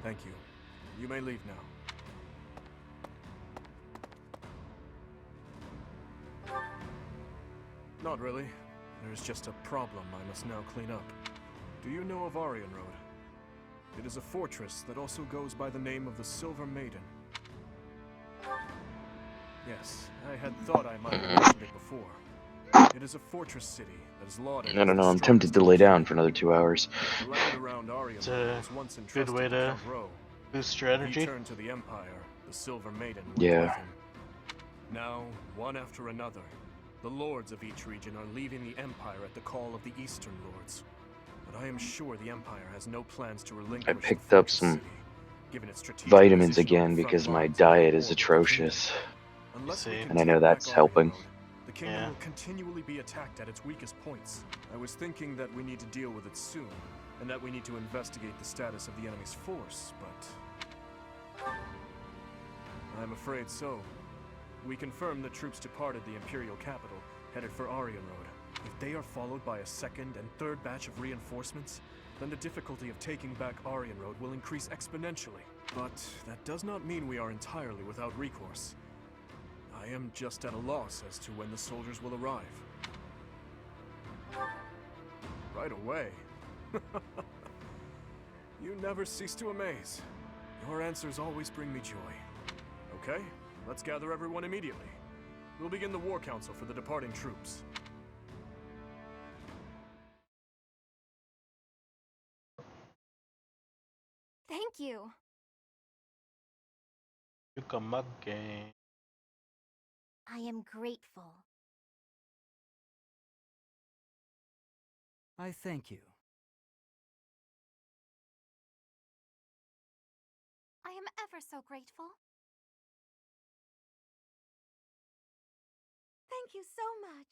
Thank you. You may leave now. Not really. There's just a problem I must now clean up. Do you know of Aryan Road? It is a fortress that also goes by the name of the Silver Maiden. Yes, I had thought I might have mentioned it before. It is a fortress city that is lauded. I don't know, I'm tempted to lay down for another 2 hours. The land around Aryan Road was once good entrusted way to to Count Rowe. boost He strategy. turned to the Empire. The Silver Maiden went Yeah. with him. Now, one after another, the lords of each region are leaving the Empire at the call of the Eastern Lords. But I am sure the Empire has no plans to relinquish I the picked up fortress some city, given its strategic vitamins position on again the front because my lines of the diet war is with the atrocious. kingdom. Unless we see. can And I know take that's back Aryan helping. Road, the kingdom Yeah. will continually be attacked at its weakest points. I was thinking that we need to deal with it soon, and that we need to investigate the status of the enemy's force, but I'm afraid so. We confirmed the troops departed the Imperial capital, headed for Aryan Road. If they are followed by a second and third batch of reinforcements, then the difficulty of taking back Aryan Road will increase exponentially. But that does not mean we are entirely without recourse. I am just at a loss as to when the soldiers will arrive. Right away. You never cease to amaze. Your answers always bring me joy. Okay, let's gather everyone immediately. We'll begin the war council for the departing troops. Thank you. Yukamage. I am grateful. I thank you. I am ever so grateful. Thank you so much.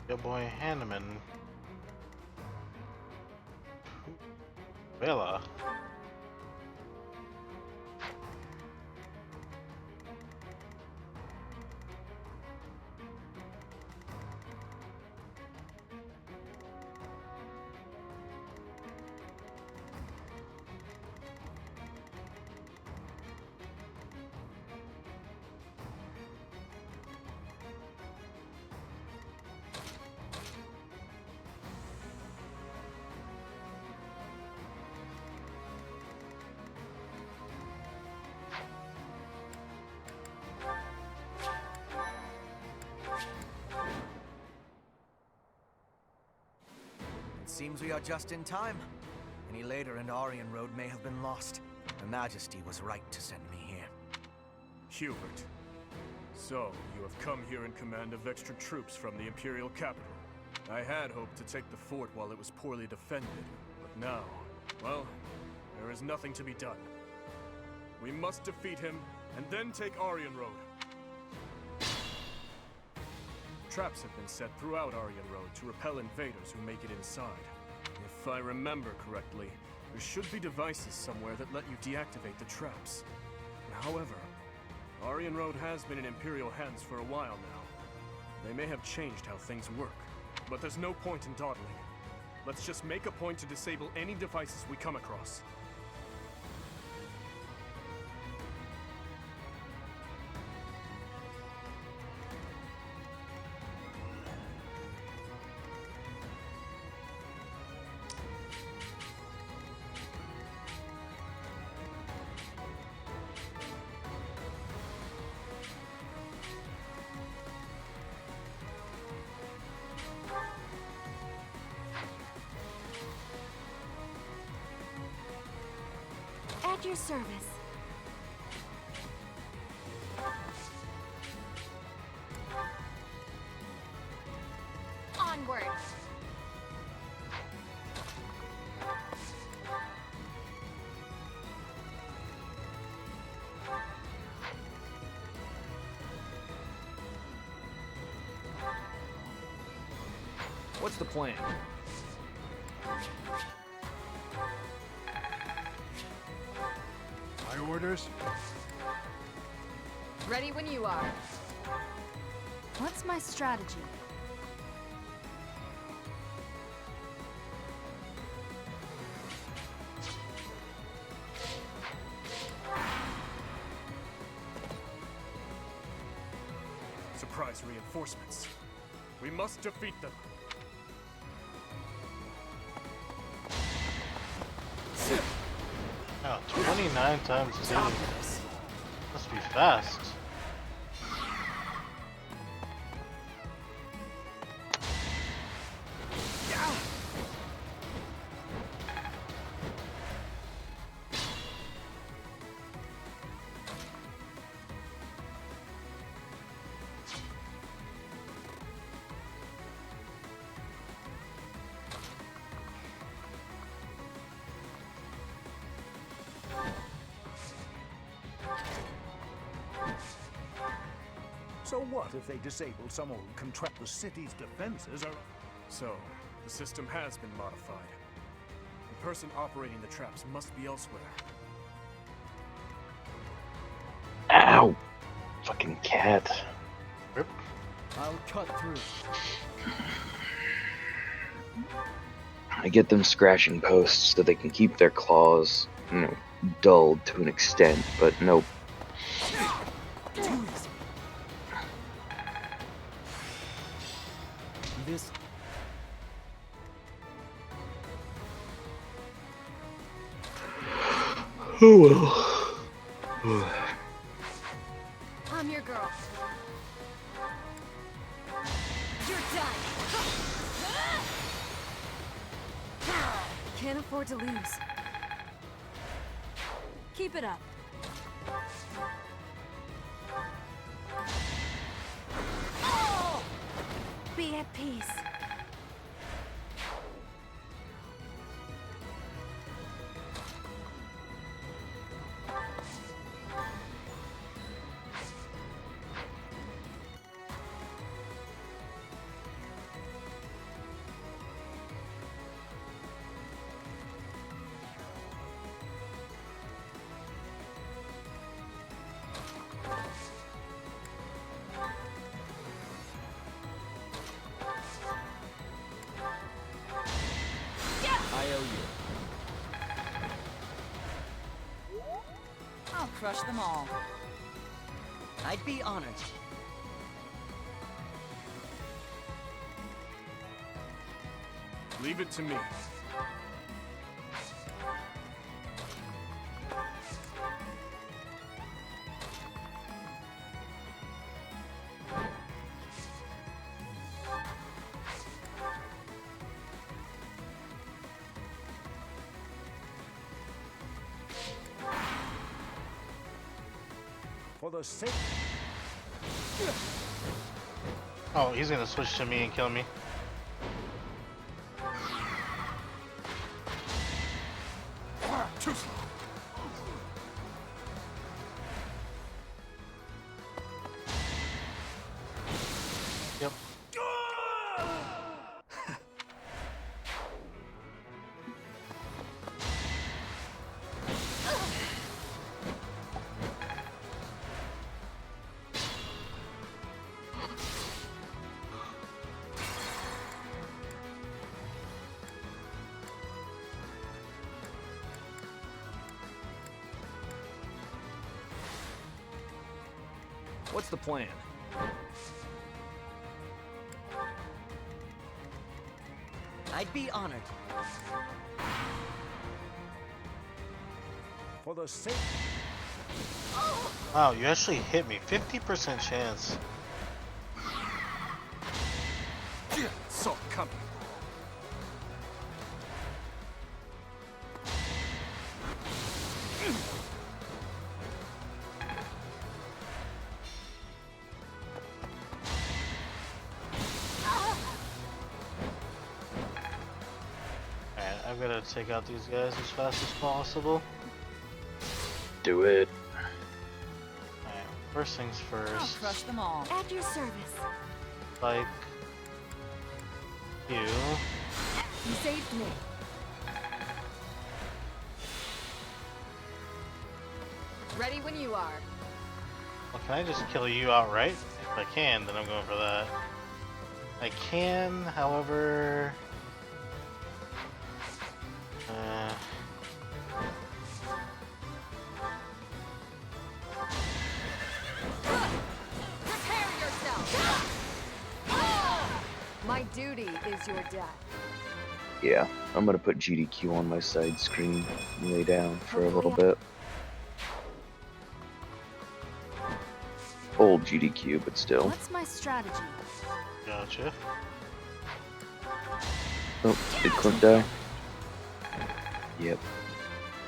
Your boy Hanneman. Bella. It seems we are just in time. Any later and Aryan Road may have been lost. Her Majesty was right to send me here. Hubert. So, you have come here in command of extra troops from the Imperial capital. I had hoped to take the fort while it was poorly defended, but now, well, there is nothing to be done. We must defeat him, and then take Aryan Road. Traps have been set throughout Aryan Road to repel invaders who make it inside. If I remember correctly, there should be devices somewhere that let you deactivate the traps. However, Aryan Road has been in Imperial hands for a while now. They may have changed how things work, but there's no point in dawdling. Let's just make a point to disable any devices we come across. At your service. Onward. What's the plan? My orders? Ready when you are. What's my strategy? Surprise reinforcements. We must defeat them. Oh, 29 times 2. Stop this. Must be fast. So what if they disable some old contract? The city's defenses are... So, the system has been modified. The person operating the traps must be elsewhere. Ow! Fucking cat. Rip. I'll cut through. I get them scratching posts so they can keep their claws, dulled to an extent, but nope. This. Oh well. I'm your girl. You're done. Can't afford to lose. Keep it up. Be at peace. I owe you. I'll crush them all. I'd be honored. Leave it to me. For the sake... Oh, he's gonna switch to me and kill me. Too slow. Yep. What's the plan? I'd be honored. For the sake... Wow, you actually hit me. 50% chance. Saw it coming. Alright, I've gotta take out these guys as fast as possible. Do it. Alright, first things I'll first. crush them all. At your service. Like you. You saved me. ready when you are. Well, can I just kill you outright? If I can, then I'm going for that. I can, however... Prepare yourself. My duty is your death. Yeah, I'm gonna put GDQ on my side screen and lay down for a little bit. Old GDQ, but still. What's my strategy? Gotcha. Oh, did Clint die? Yep.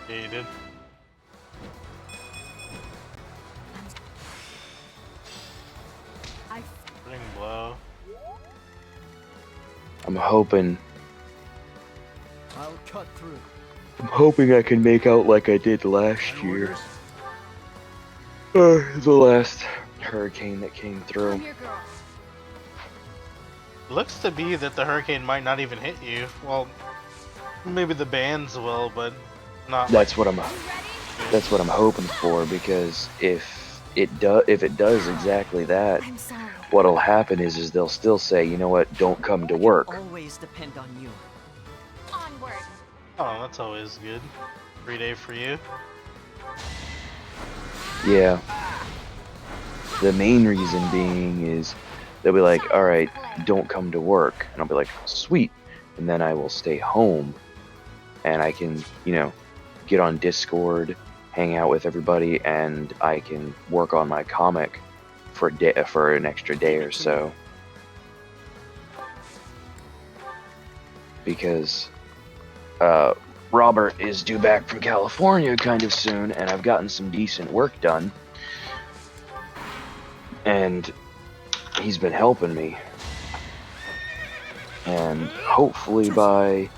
Yeah, you did. Ring blow. I'm hoping I'll cut through. I can make out like I did last year. The last hurricane that came through. I'm your girl. Looks to be that the hurricane might not even hit you. Well, maybe the bands will, but not. That's what I'm. You ready? That's what I'm hoping for, because if it does exactly that, I'm sorry. what'll happen is they'll still say, you know what, don't come to work. Always depend on you. Onward. Oh, that's always good. Free day for you. Yeah. The main reason being is they'll be like, all right, don't come to work, and I'll be like, sweet, and then I will stay home, and I can, get on Discord, hang out with everybody, and I can work on my comic for an extra day or so. Because Robert is due back from California kind of soon, and I've gotten some decent work done. And he's been helping me. And hopefully by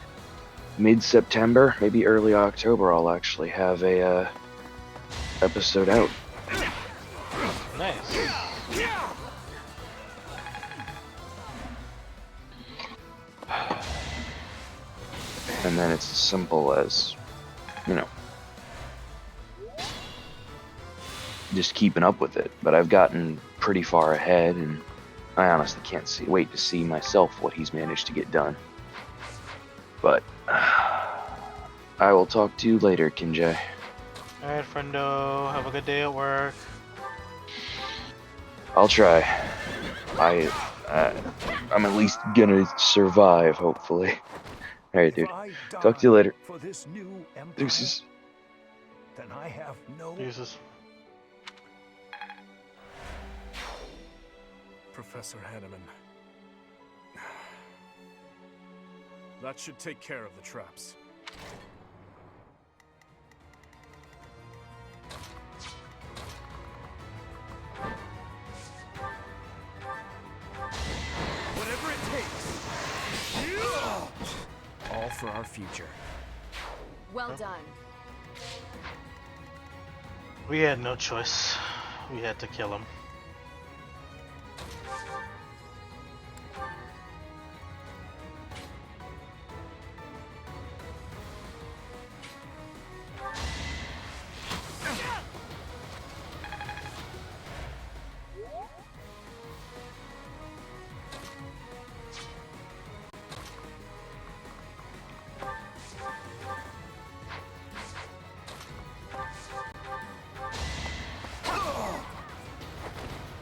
mid-September, maybe early October, I'll actually have a episode out. Nice. And then it's as simple as, just keeping up with it. But I've gotten pretty far ahead, and I honestly can't wait to see myself what he's managed to get done. But I will talk to you later, Kinjay. Alright, friendo. Have a good day at work. I'll try. I'm at least gonna survive, hopefully. Alright, dude. If I Talk to you die later. For this new empire, Deuces. then I have no. Jesus. Professor Hanneman. That should take care of the traps. Whatever it takes. All for our future. Well done. We had no choice. We had to kill him.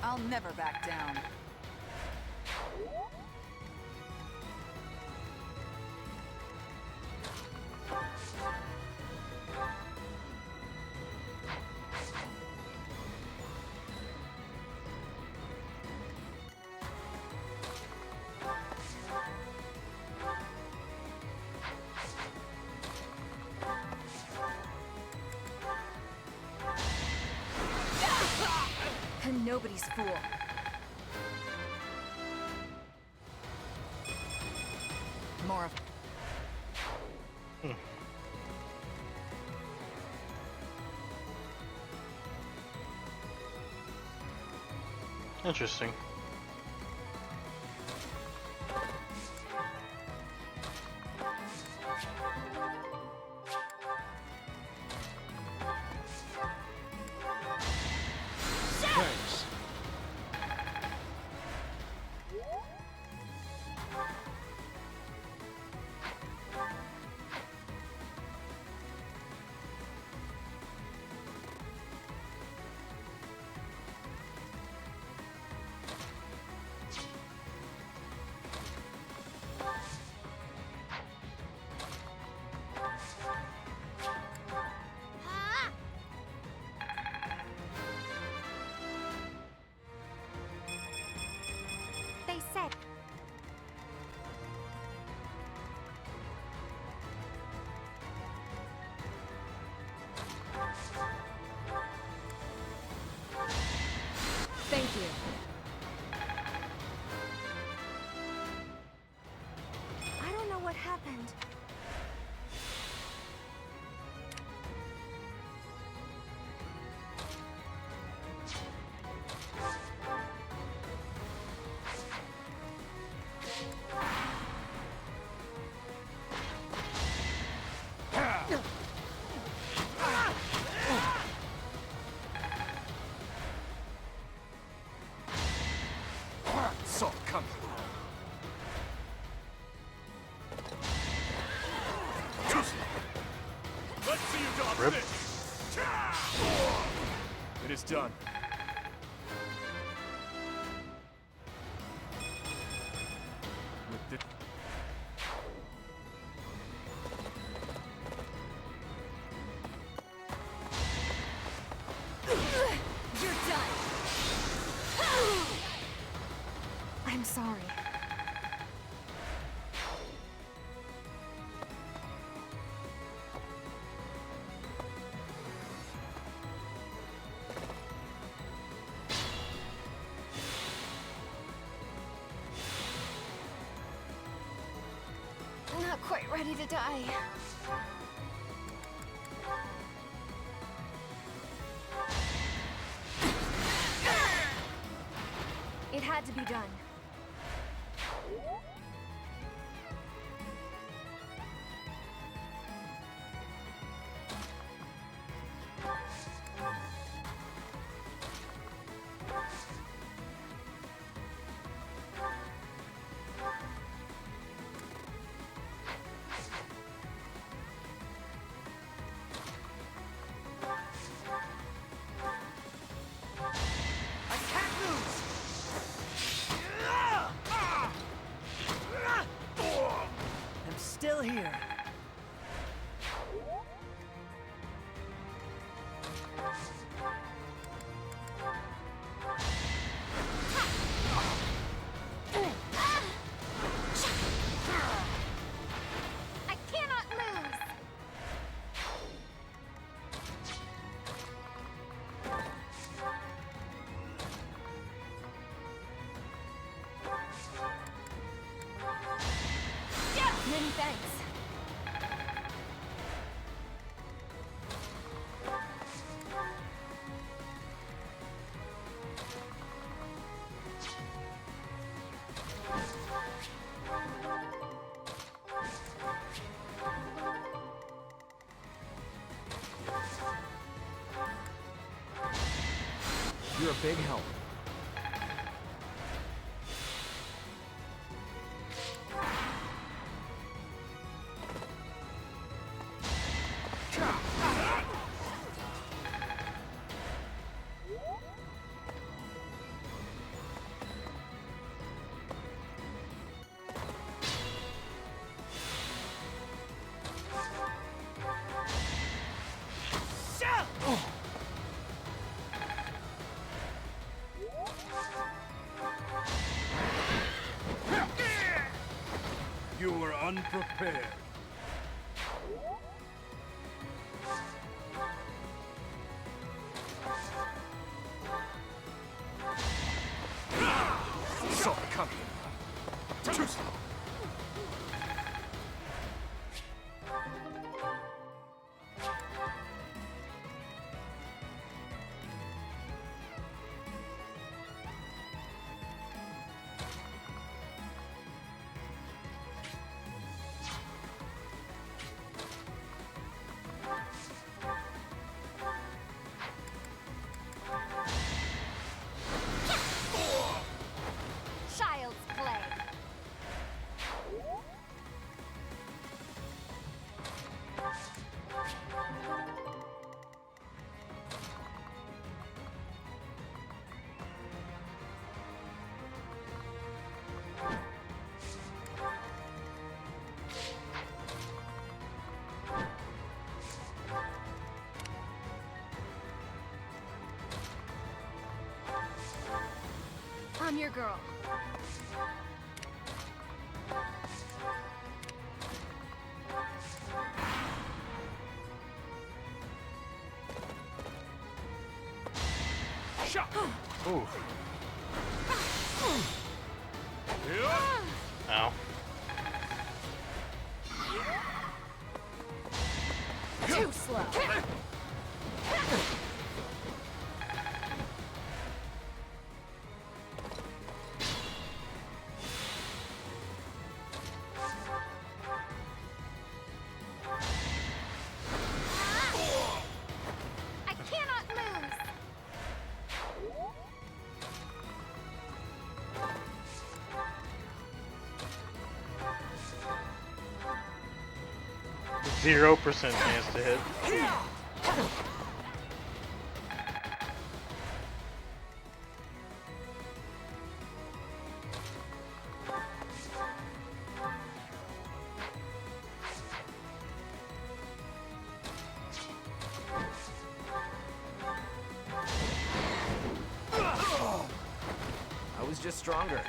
I'll never back down. And nobody's fool. More of Interesting. What happened? Saw it coming. Let's see you dodge Rip. this. It is done. With the You're done. I'm sorry. I'm not quite ready to die. It had to be done. I can't lose! I'm still here. I cannot lose. Many thanks. You're a big help. You were unprepared. saw it coming. Too slow. Child's play. I'm your girl. Shot. Ooh. Ow. Too slow. I cannot lose. 0% chance to hit. I was just stronger.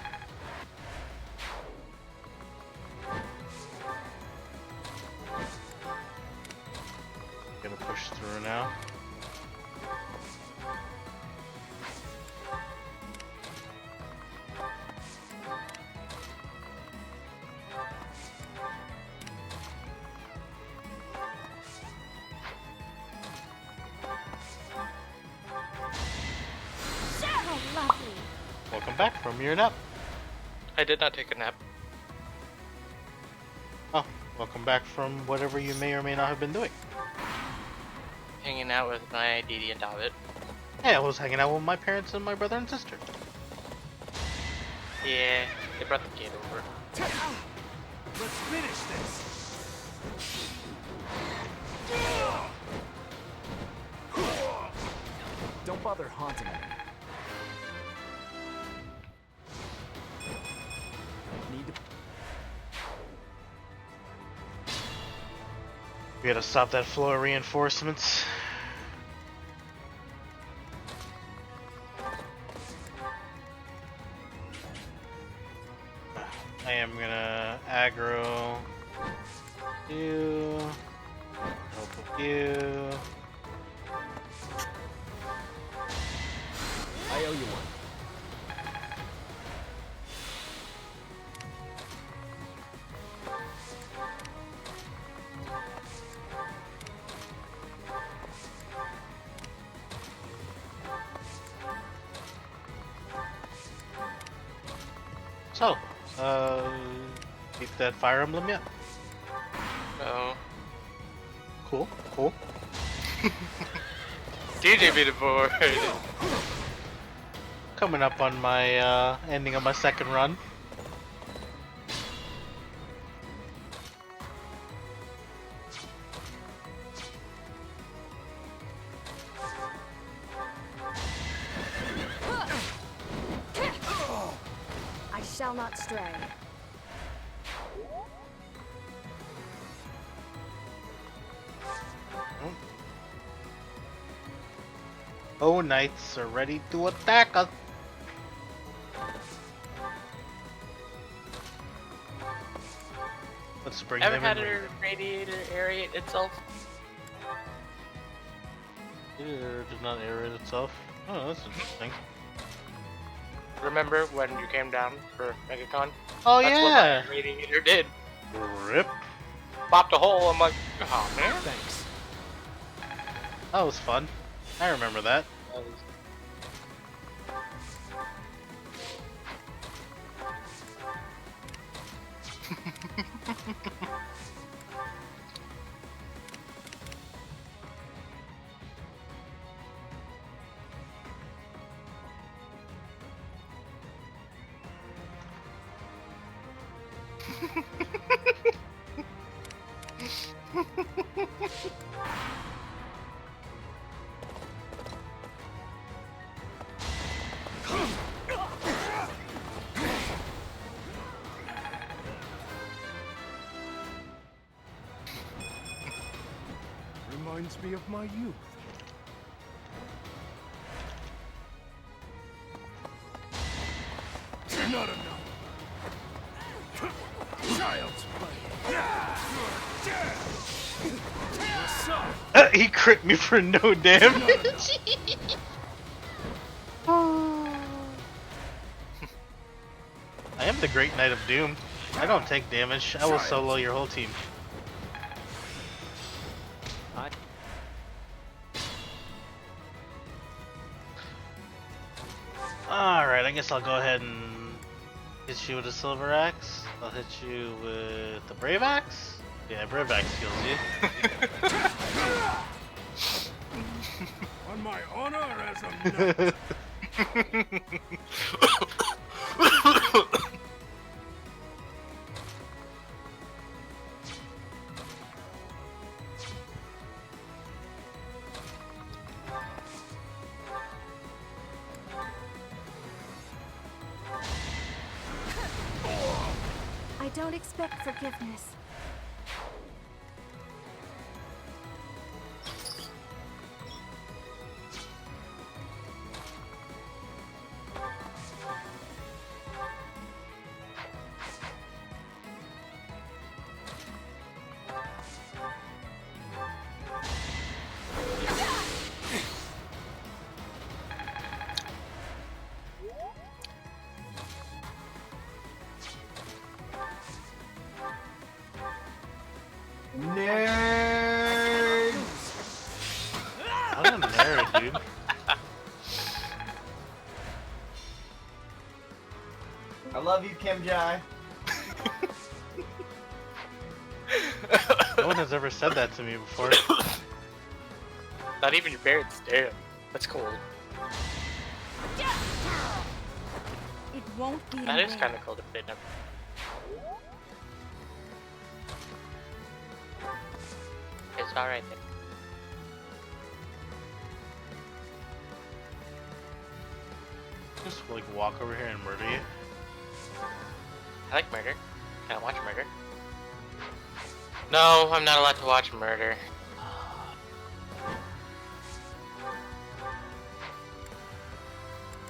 Gonna push through now. How lovely. Welcome back from your nap. I did not take a nap. Oh, welcome back from whatever you may or may not have been doing. Hanging out with my Didi and David. Hey, I was hanging out with my parents and my brother and sister. Yeah, they brought the kid over. Let's finish this. Don't bother haunting me. Need to. We gotta stop that flow of reinforcements. I am gonna aggro you, help with you. I owe you one. So, beat that Fire Emblem yet? No. Cool, cool. DJ beat it forward. Coming up on my ending of my second run. I shall not stray. Oh, knights are ready to attack us. Let's bring Ever them had in. a radiator aerate itself? It did not aerate itself. Oh, that's interesting. Remember when you came down for MegaCon? Oh, That's yeah! what my radiator did. Rip. Popped a hole. I'm like, oh man. Thanks. That was fun. I remember that. That was- Reminds me of my youth. Not enough. Child's play. What's up? He crit me for no damage. I am the Great Knight of Doom. I don't take damage. I will solo your whole team. Hi. Alright, I guess I'll go ahead and hit you with a silver axe. I'll hit you with the brave axe. Yeah, brave axe kills you. On my honor as a knight. I don't expect forgiveness. I'm a nerd, dude. I love you, Kim Jai. No one has ever said that to me before. Not even your parents. Damn. That's cold. It won't be That in is vain. kind of cold if they never. It's alright then. Just like walk over here and murder you. I like murder. Can I watch murder? No, I'm not allowed to watch murder.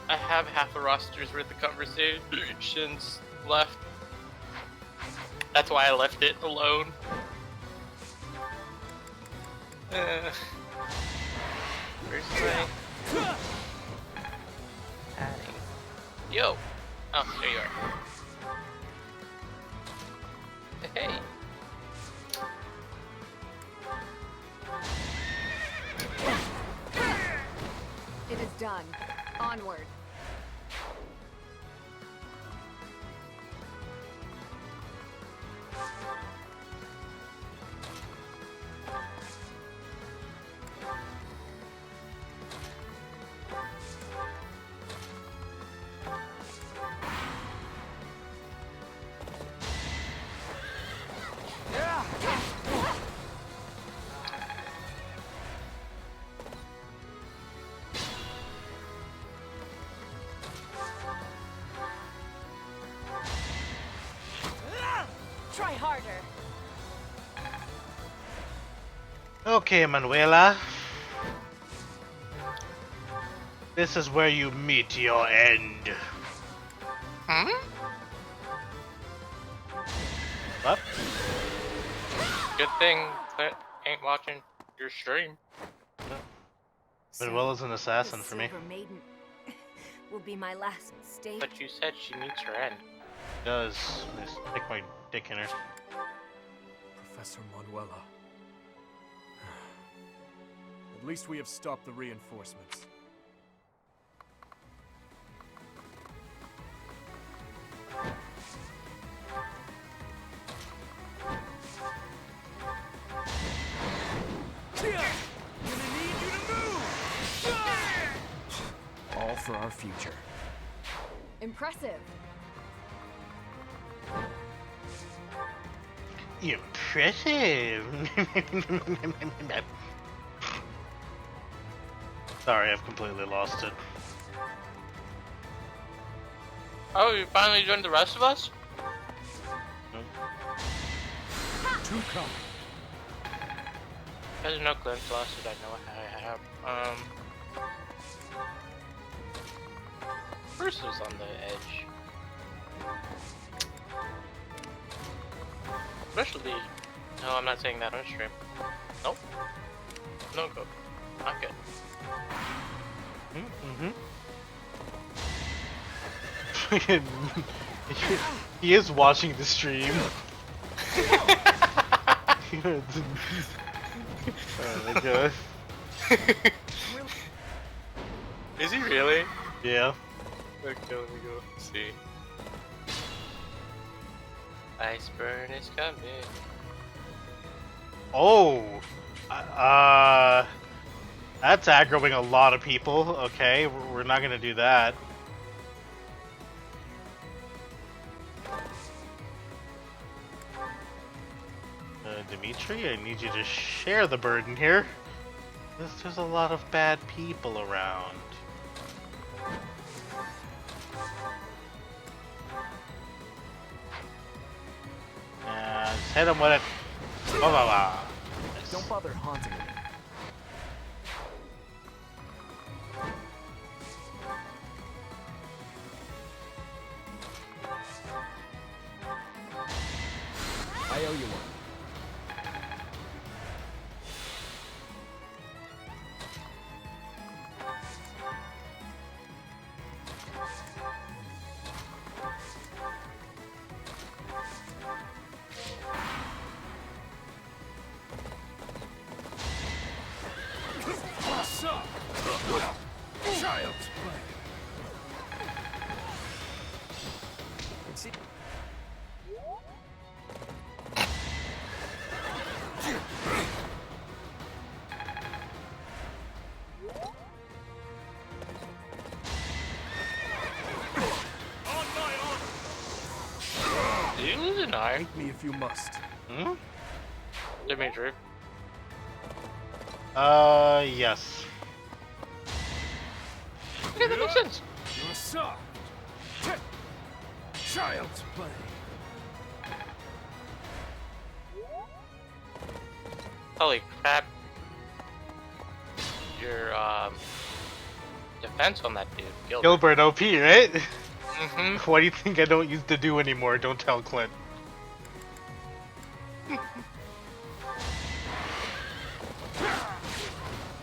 I have half a roster's worth of conversations left. That's why I left it alone. Where's my padding? Yo! Oh, there you are. Hey! It is done. Onward. Try harder. Okay, Manuela. This is where you meet your end. Hmm? What? Good thing that ain't watching your stream. Manuela's an assassin The for me. Silver Maiden will be my last stake. But you said she meets her end. Does. I stick my dick in her. Professor Manuela. At least we have stopped the reinforcements. All for our future. Impressive. Impressive. Sorry, I've completely lost it. Oh, you finally joined the rest of us? Two come. There's no glimpse lost that I know I have. First was on the edge. Especially. No, I'm not saying that on stream. Nope. No go. Not good. He is watching the stream. Oh my god. Is he really? Yeah. Okay, let me go see. Iceburn is coming. Oh! That's aggroing a lot of people. Okay, we're not gonna do that. Dimitri, I need you to share the burden here. There's a lot of bad people around. Just hit him with it. Blah, blah, blah. Nice. Don't bother haunting me. I owe you one. What's up? Child's play. Did you lose an eye? Fight me if you must. Hmm? Dimitri. Yes. Okay, that makes sense. You're soft. Child's play. Holy crap. Your, defense on that dude, Gilbert OP, right? Mm-hmm. What do you think I don't used to do anymore? Don't tell Clint.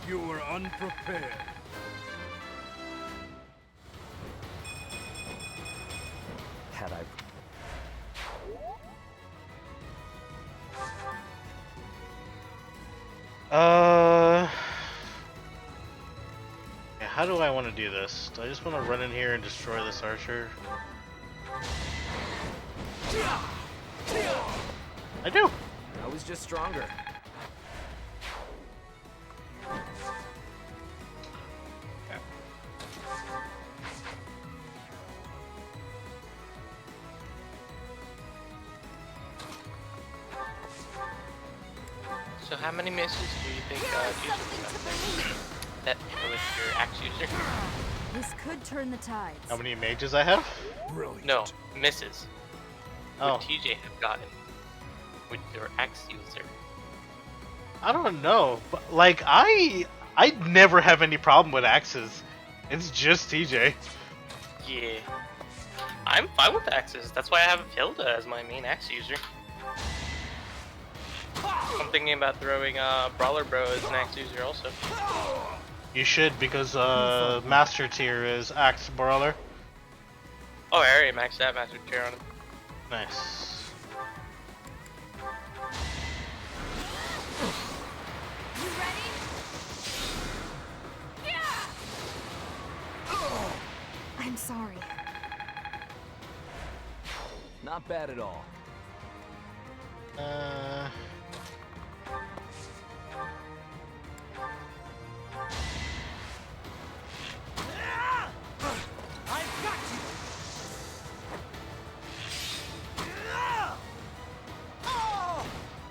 You were unprepared. Had I... Yeah, how do I want to do this? Do I just want to run in here and destroy this archer? I do! I was just stronger. So how many misses do you think, you that with your axe user? This could turn the tides. How many mages I have? Brilliant. No, misses. Oh. Would TJ have gotten with your axe user? I don't know, but like I never have any problem with axes. It's just TJ. Yeah. I'm fine with axes. That's why I have Hilda as my main axe user. I'm thinking about throwing Brawler Bro as an axe user also. You should, because master tier is axe brawler. Oh, I already maxed that master tier on him. Nice. You ready? I'm sorry. Not bad at all. I've got you!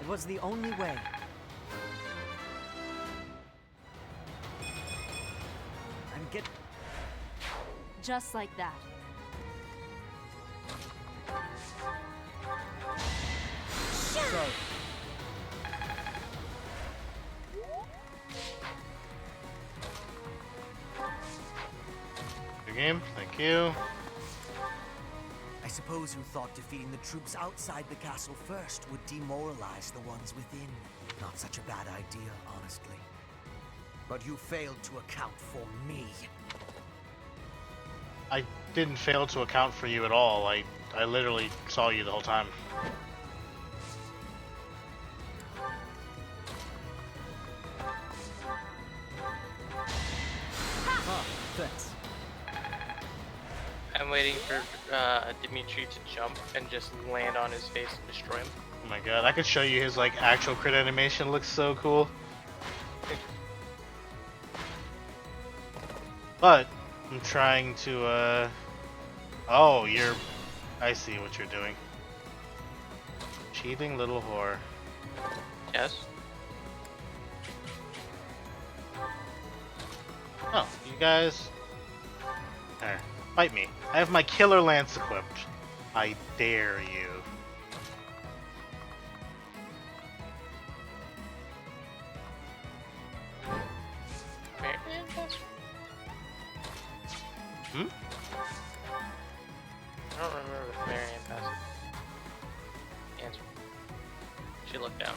It was the only way. I'm get... Just like that. Sorry. Good game, thank you. I suppose you thought defeating the troops outside the castle first would demoralize the ones within. Not such a bad idea, honestly. But you failed to account for me. I didn't fail to account for you at all. I literally saw you the whole time. I'm waiting for Dimitri to jump and just land on his face and destroy him. Oh my god, I could show you his like actual crit animation. Looks so cool. But I'm trying to. Oh, you're. I see what you're doing. Cheating little whore. Yes. Oh, you guys. There, fight me. I have my killer lance equipped. I dare you. Hmm? I don't remember if Marianne passed. Answer. She looked down.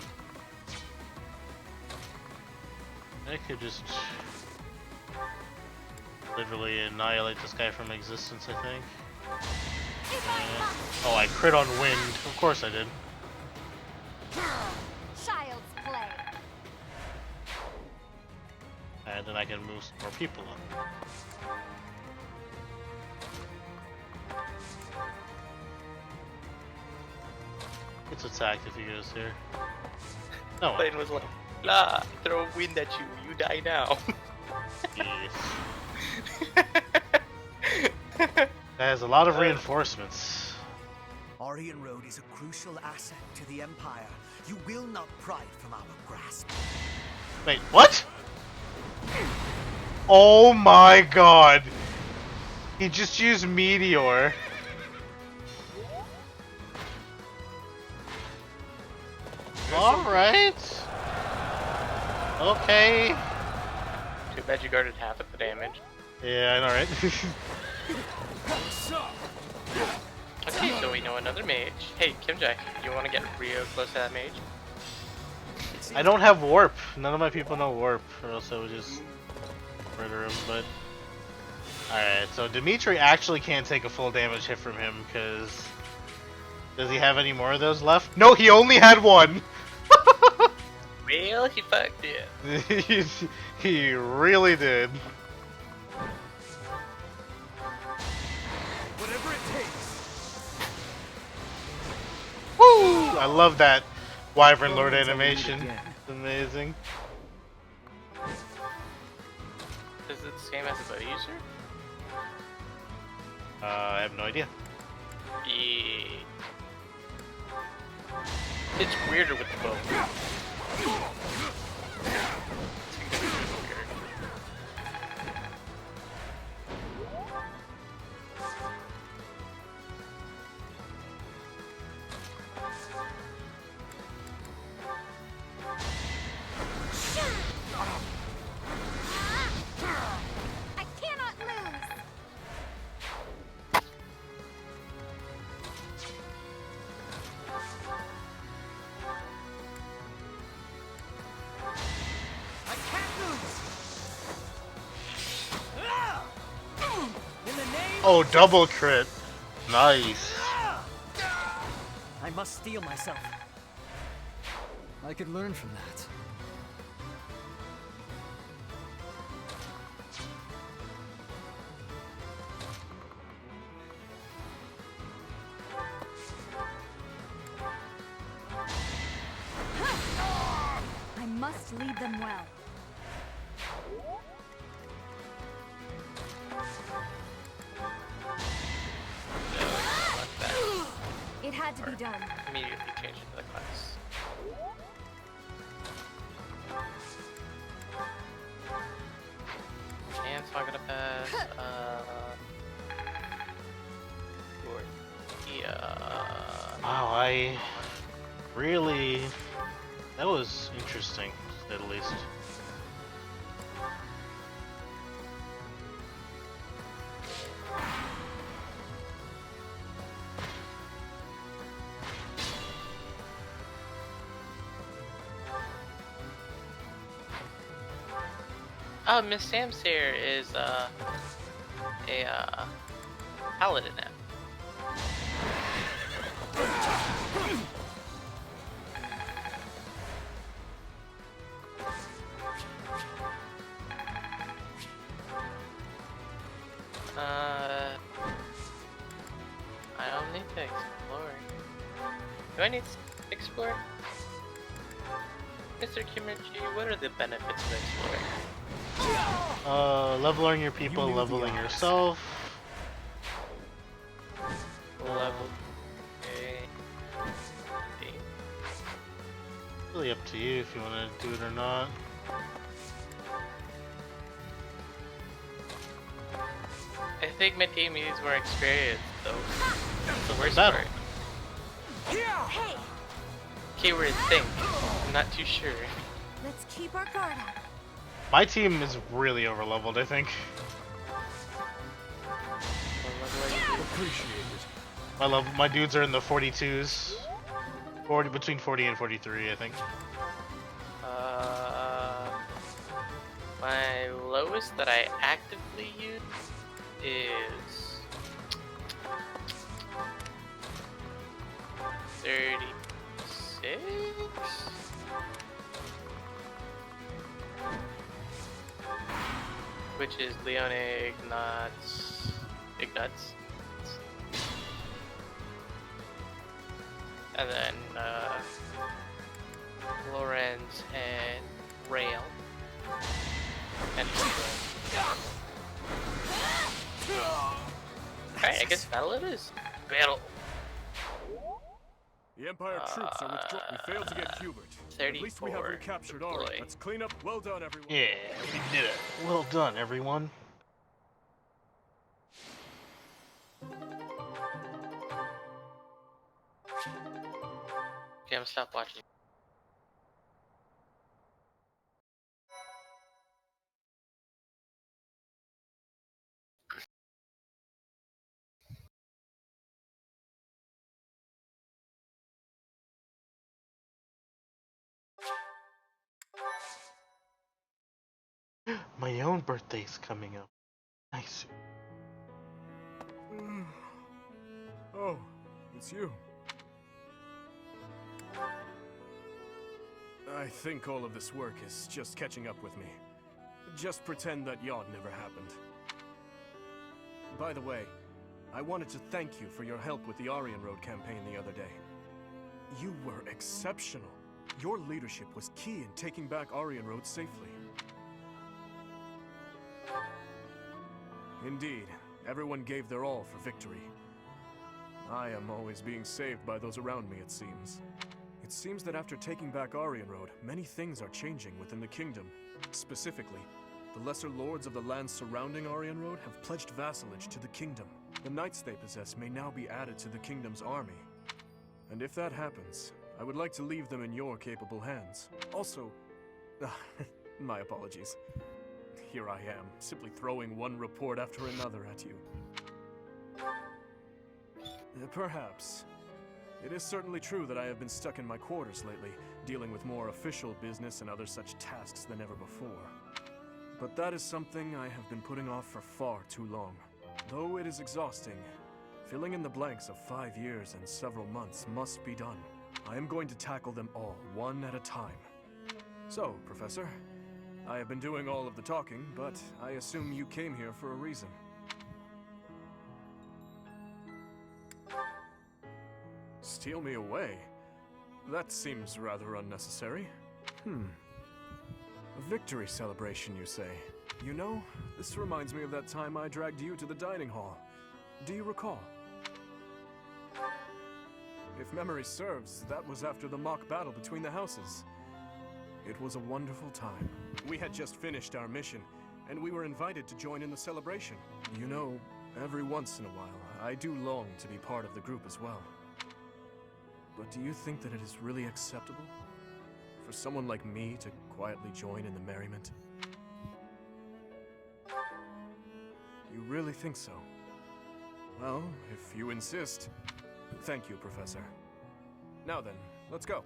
I could just literally annihilate this guy from existence, I think. Oh, I crit on wind. Of course I did. Child's play. And then I can move some more people up. It's attacked if he goes here. No. Plane was like, "La, throw wind at you. You die now." Yes. That has a lot of reinforcements. Orient Road is a crucial asset to the Empire. You will not pry it from our grasp. Wait, what? Oh my god! He just used Meteor. Alright. Okay. Too bad you guarded half of the damage. Yeah, I know, right? Okay, so we know another mage. Hey, Kimjai, you want to get real close to that mage? I don't have warp. None of my people know warp, or else I would just murder him, but... Alright, so Dimitri actually can't take a full damage hit from him, because... Does he have any more of those left? No, he only had one! Well, he fucked it. He really did. Whatever it takes. Woo! I love that Wyvern Lord animation. It's amazing. Is it the same as a bow user? I have no idea. Yeah. It's weirder with the bow. I cannot lose. I can't lose. In the name. Oh, double crit. Nice. I must steel myself. I could learn from that. I must lead them well. It had to be done. Immediately change into the class. And so I'm gonna pass, Wow, I really... That was interesting, to say the least. Oh, Miss Samsair is, a, paladin now. Do I need to explore? Mr. Kimchi, what are the benefits of exploring? Leveling your people, leveling yourself. Level. Okay. Really up to you if you want to do it or not. I think my team needs more experience, though. That's the worst Battle. part. Hey, Keyword think. I'm not too sure. let's keep our guard up. My team is really overleveled, I think. Appreciate it. My dudes are in the 42s. Between 40 and 43, I think. My lowest that I actively use is 36. Which is Leone Ignatz. And then Lorenz and Rail. And Alright, I guess battle it is. Battle. The Empire troops are withdrawing. We failed to get Hubert. At least we have 34. recaptured Deploy. Ari. Let's clean up. Well done, everyone. Yeah, we did it. Well done, everyone. Okay, I'm gonna stop watching. My own birthday's coming up. Nice. Oh, it's you. I think all of this work is just catching up with me. Just pretend that yacht never happened. By the way, I wanted to thank you for your help with the Aryan Road campaign the other day. You were exceptional. Your leadership was key in taking back Aryan Road safely. Indeed, everyone gave their all for victory. I am always being saved by those around me, it seems. It seems that after taking back Aryan Road, many things are changing within the kingdom. Specifically, the lesser lords of the lands surrounding Aryan Road have pledged vassalage to the kingdom. The knights they possess may now be added to the kingdom's army. And if that happens, I would like to leave them in your capable hands. Also, my apologies. Here I am, simply throwing one report after another at you. Perhaps. It is certainly true that I have been stuck in my quarters lately, dealing with more official business and other such tasks than ever before. But that is something I have been putting off for far too long. Though it is exhausting, filling in the blanks of 5 years and several months must be done. I am going to tackle them all, one at a time. So, Professor, I have been doing all of the talking, but I assume you came here for a reason. Steal me away? That seems rather unnecessary. A victory celebration, you say? You know, this reminds me of that time I dragged you to the dining hall. Do you recall? If memory serves, that was after the mock battle between the houses. It was a wonderful time. We had just finished our mission, and we were invited to join in the celebration. You know, every once in a while, I do long to be part of the group as well. But do you think that it is really acceptable for someone like me to quietly join in the merriment? You really think so? Well, if you insist. Thank you, Professor. Now then, let's go.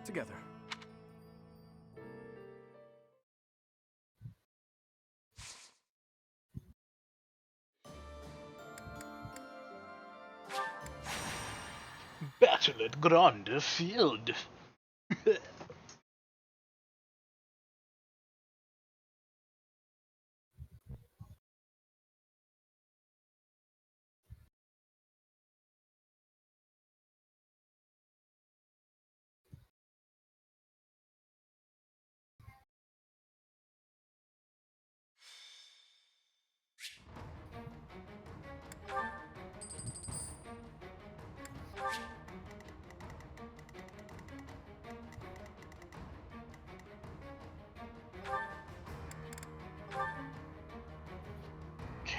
Together. Battle at Grande Field.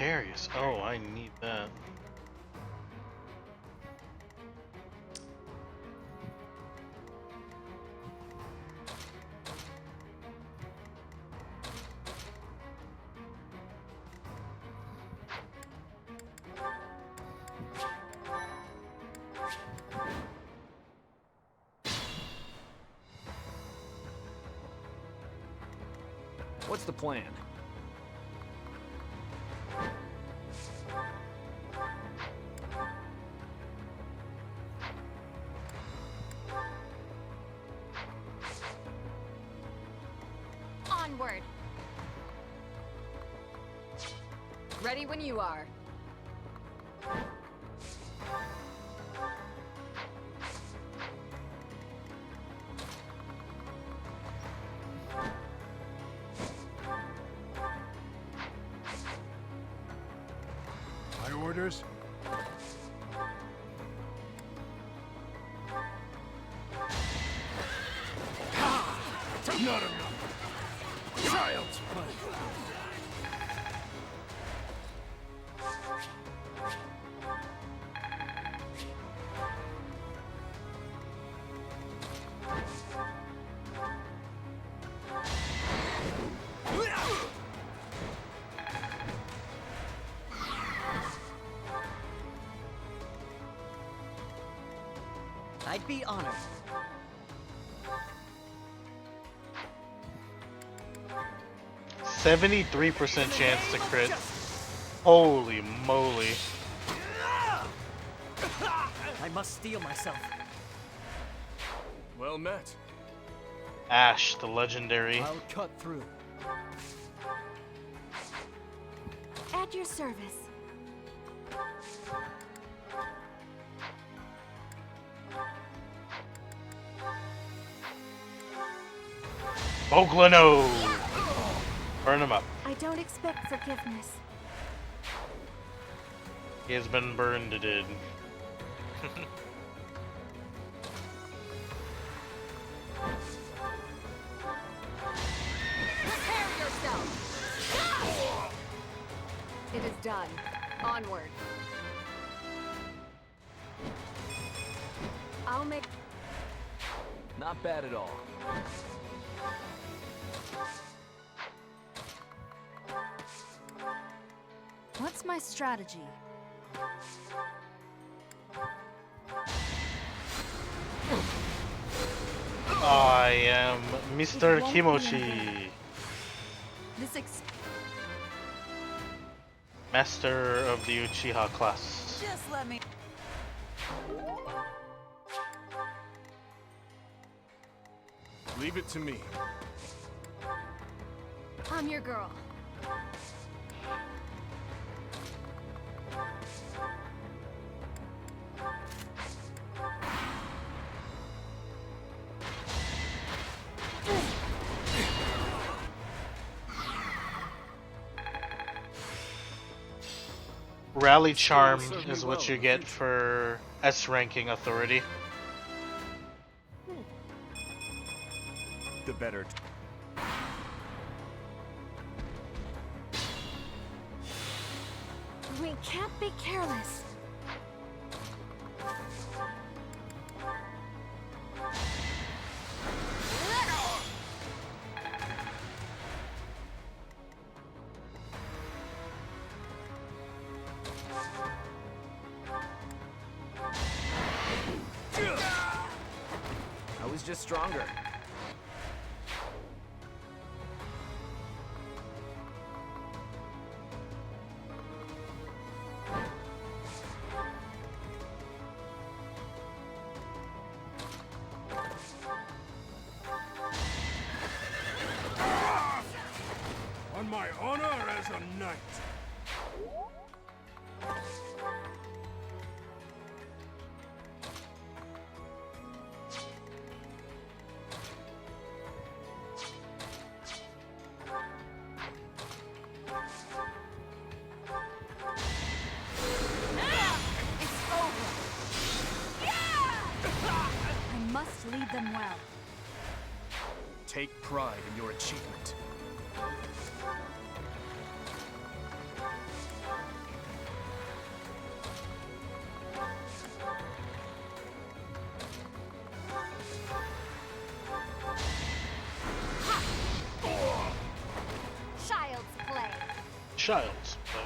Precarious. Oh, I need that. What's the plan? Onward. Ready when you are. My orders? Not enough. Child's play. I'd be honored. %73% chance to crit. Holy moly. I must steel myself. Well met. Ash, the legendary. I'll cut through. At your service. Boglano! Burn him up. I don't expect forgiveness. He has been burned, did. Prepare yourself. It is done. Onward. I'll make. Not bad at all. What's my strategy? I am Mr. Kimochi, This master of the Uchiha class. just let me. Leave it to me. I'm your girl. Rally Charm is what you get for S ranking authority. The better. We can't be careless. I was just stronger. On my honor as a knight. It's over. I must lead them well. Take pride in your achievement. Child's play. Child's play.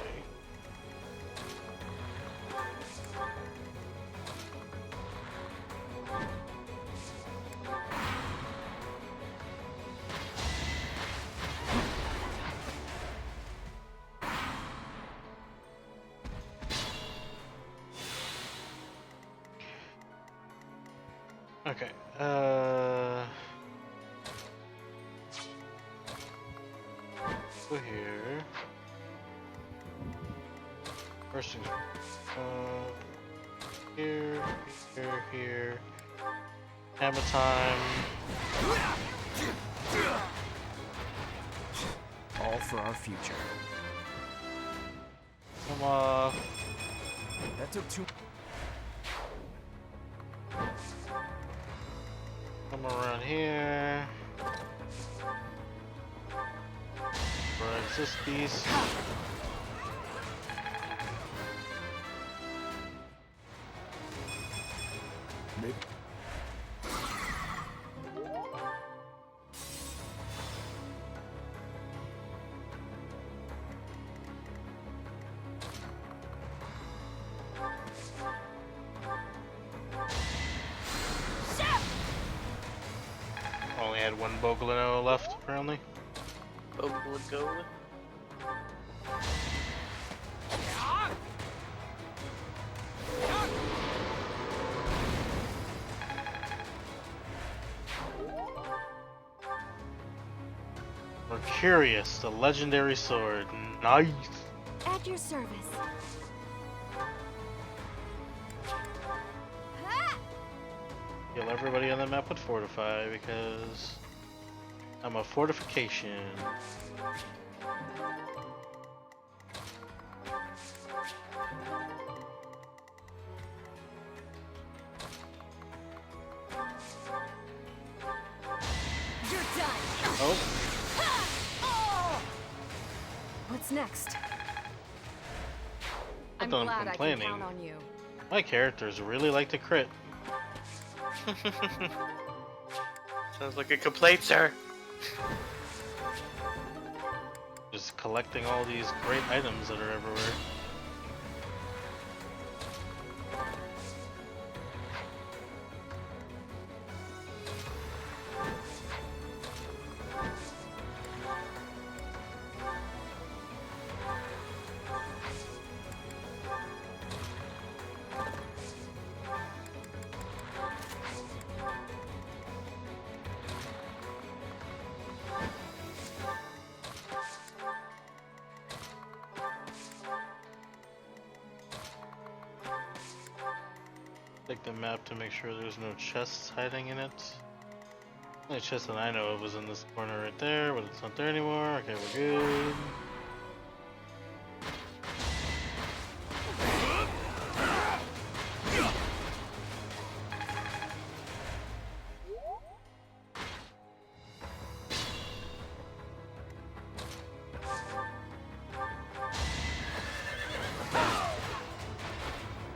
Okay, go here. First things, here, here. Hammer time. All for our future. Come off. That took too. Come around here. Where's this piece? Maybe. Only had one Boglino left, apparently. Go. Mercurius, the legendary sword. Nice. At your service. Kill everybody on the map with Fortify because I'm a fortification. You're done. Oh, What's next? I'm I'm done glad I can complaining. count on you. My characters really like to crit. Sounds like a complaint, sir. Just collecting all these great items that are everywhere. Take the map to make sure there's no chests hiding in it. The only chest that I know of was in this corner right there, but it's not there anymore. Okay, we're good.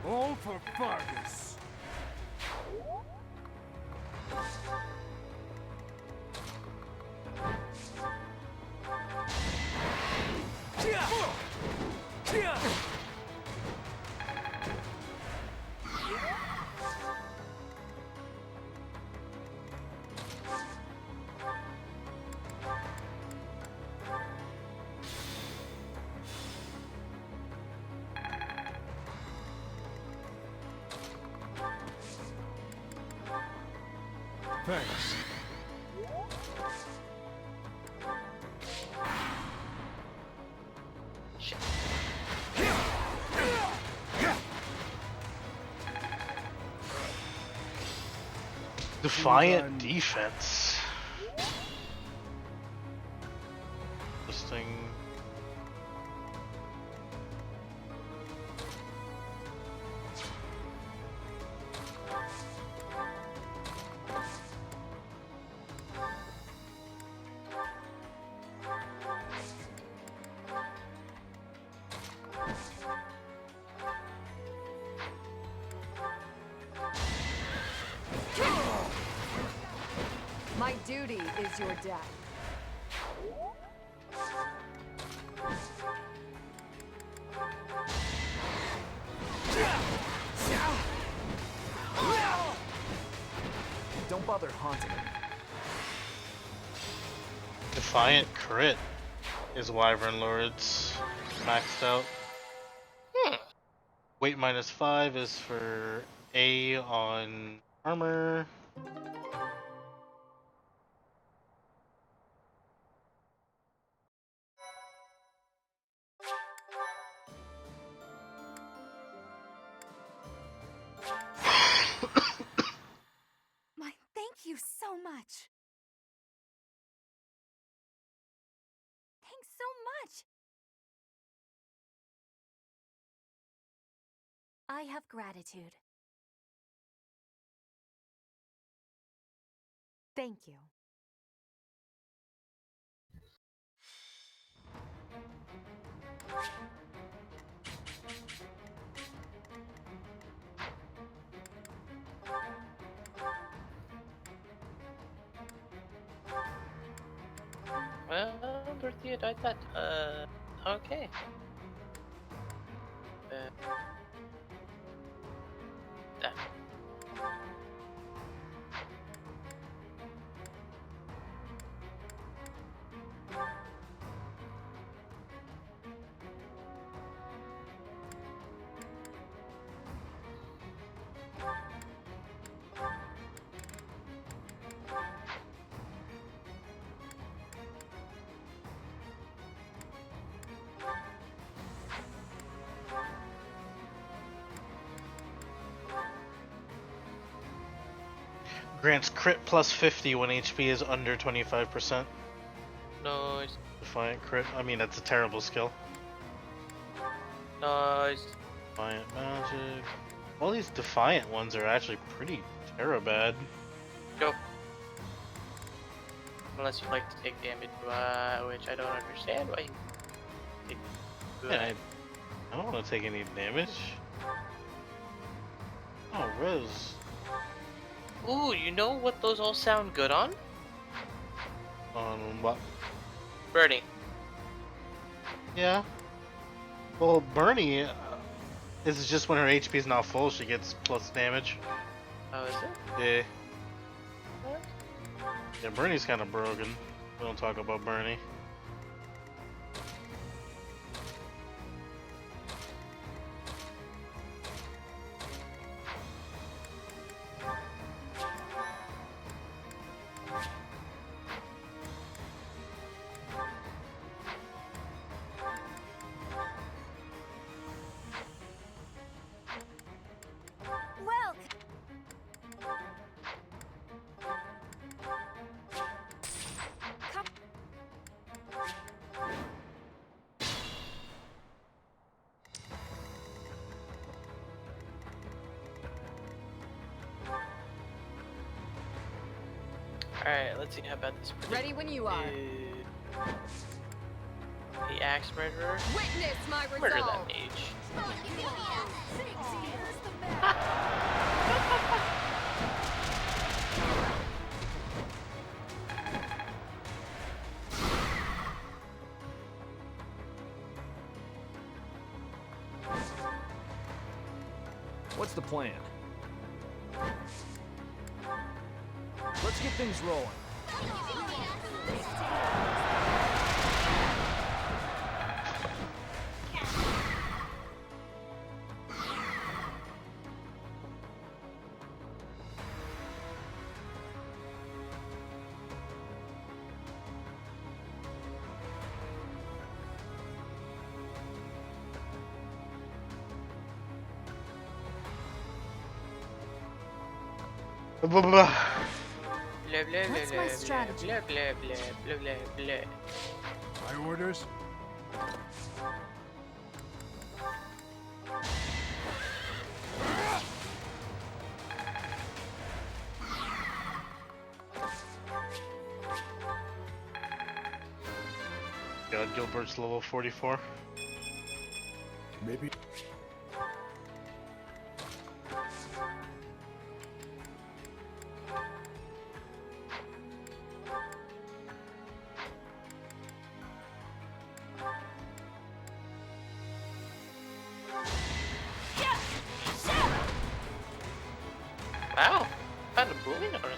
All for Fargus. Thanks. Defiant defense. This thing. My duty is your death. Don't bother haunting me. Defiant crit is Wyvern Lords maxed out. Weight -5 is for A on armor. Thank you so much. Thanks so much. I have gratitude. Thank you. Well, Dorothea died that. Okay. That. Grants crit plus 50 when HP is under 25%. Nice. Defiant crit. I mean, that's a terrible skill. Nice. Defiant magic. All these defiant ones are actually pretty bad. Go. Unless you like to take damage, which I don't understand why you take. Yeah, I don't want to take any damage. Oh, Riz. Ooh, you know what those all sound good on? On what? Bernie. Yeah. Well, Bernie, this is just when her HP is not full, she gets plus damage. Oh, is it? Yeah. What? Yeah, Bernie's kind of broken. We don't talk about Bernie. Well, Alright, let's see how bad this is. Ready when you are. The Axe Murderer. Witness my Murder resolve. that mage. What's the plan? Let's get things rolling. Blah, blah, blah, What's blah, my blah, strategy? Blah, blah, blah, blah, blah, blah. My orders? God, Gilbert's level 44. Maybe.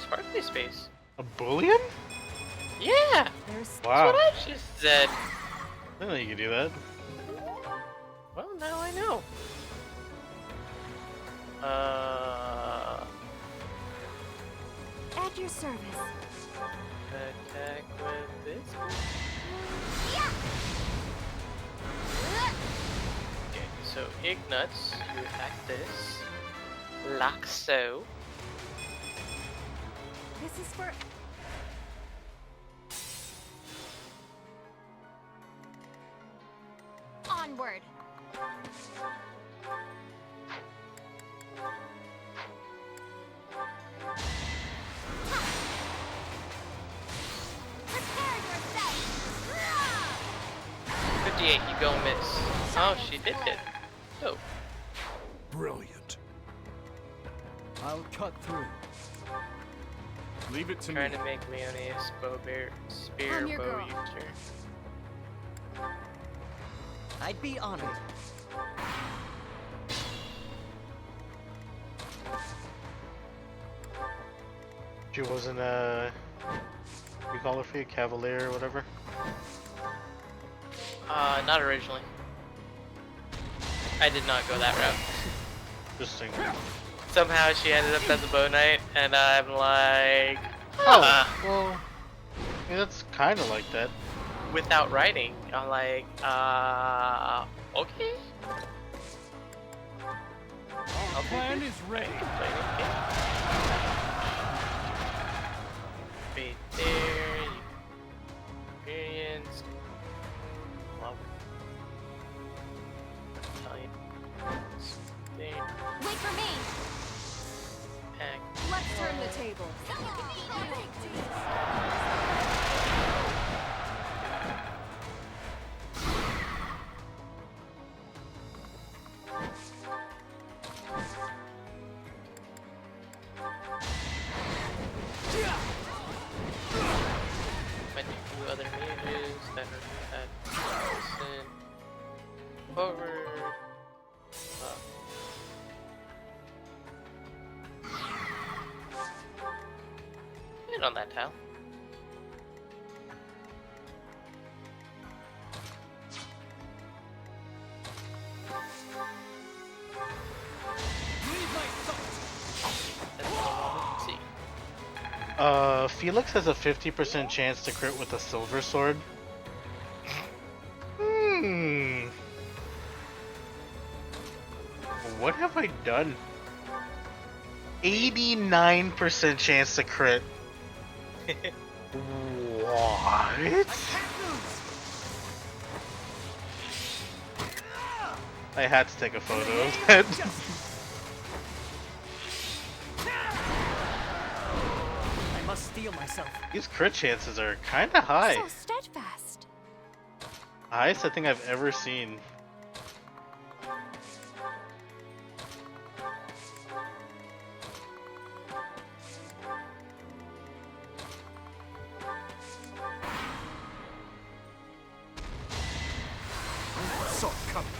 Sparkly space. A bullion? Yeah! There's Wow. That's what I just said. I didn't know you could do that. Well, now I know. At your service. Attack with this. Okay, so Ignuts, you attack this. Like so. This is for. Onward. Prepare yourself. 58, you go miss. Oh, she did hit. Oh, Brilliant. I'll cut through. Leave it to me. trying to make Leoneus spear I'm your bow girl. user. I'd be honored. She wasn't a. We call her for you, Cavalier or whatever. Not originally. I did not go that route. Just thinking. Somehow she ended up as a bow knight, and I'm like, Oh, well. Yeah, that's kind of like that. without writing. I'm like, okay. Our plan is ready. Wait there, experience. Love. Italian. There. Wait for me. Pack. Let's turn the table. Might need a few other mages that are at listen. Forward. Up. Hit on that tile. That's all I wanted to see. Felix has a 50% chance to crit with a silver sword. Hmm. What have I done? 89% chance to crit. What? I had to take a photo of that. I must steel myself. These crit chances are kinda high. So steadfast. Highest I think I've ever seen. Saw it coming.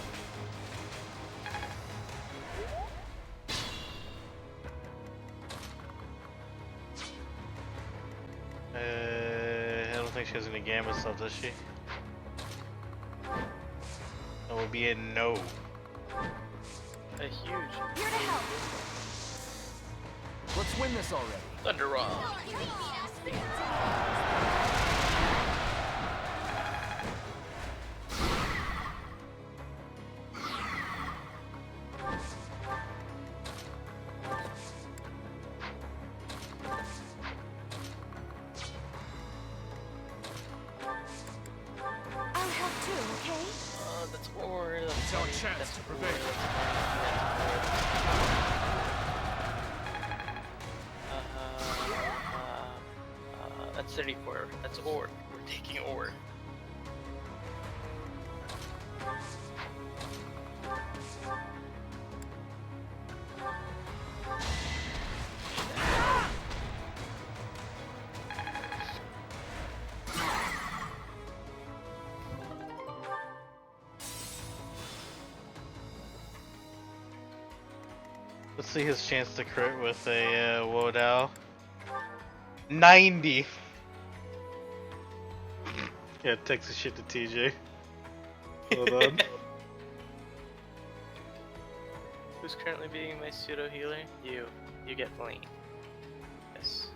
I don't think she has any gamma stuff, does she? That would be a no. A huge Here to help. Let's win this already. Thunder Rock. I'll help too, okay? That's war. That's It's our money, chance that's to war, prevail. that's money, that's 34. That's ore. We're taking ore. Let's see his chance to crit with a Wodao. 90. Yeah, text the shit to TJ. Hold on. Who's currently being my pseudo healer? You. You get blamed. Yes.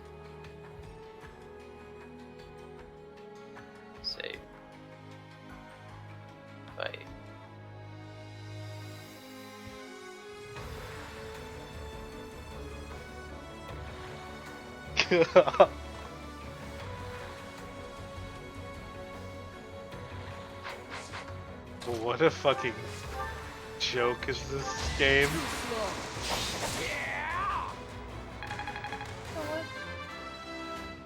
Save. Fight. What a fucking joke is this game? You know what?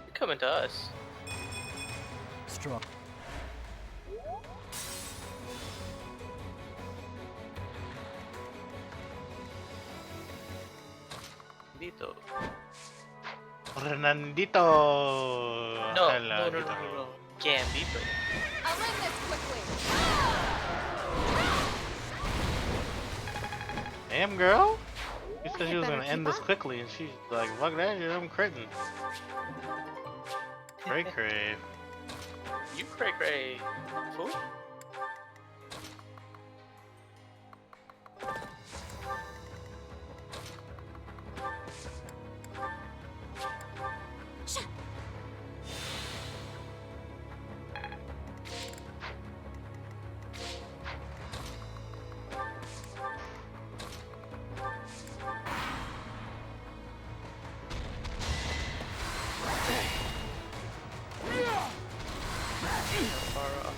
You're coming to us. Strong. Dito. Fernandito. No, Hello, no. Gambito. I'll end this quickly. Damn, girl. She said I she was better gonna end keep this up. quickly, and she's like, fuck that shit, I'm critting. Cray cray. You cray. Fool. Far off.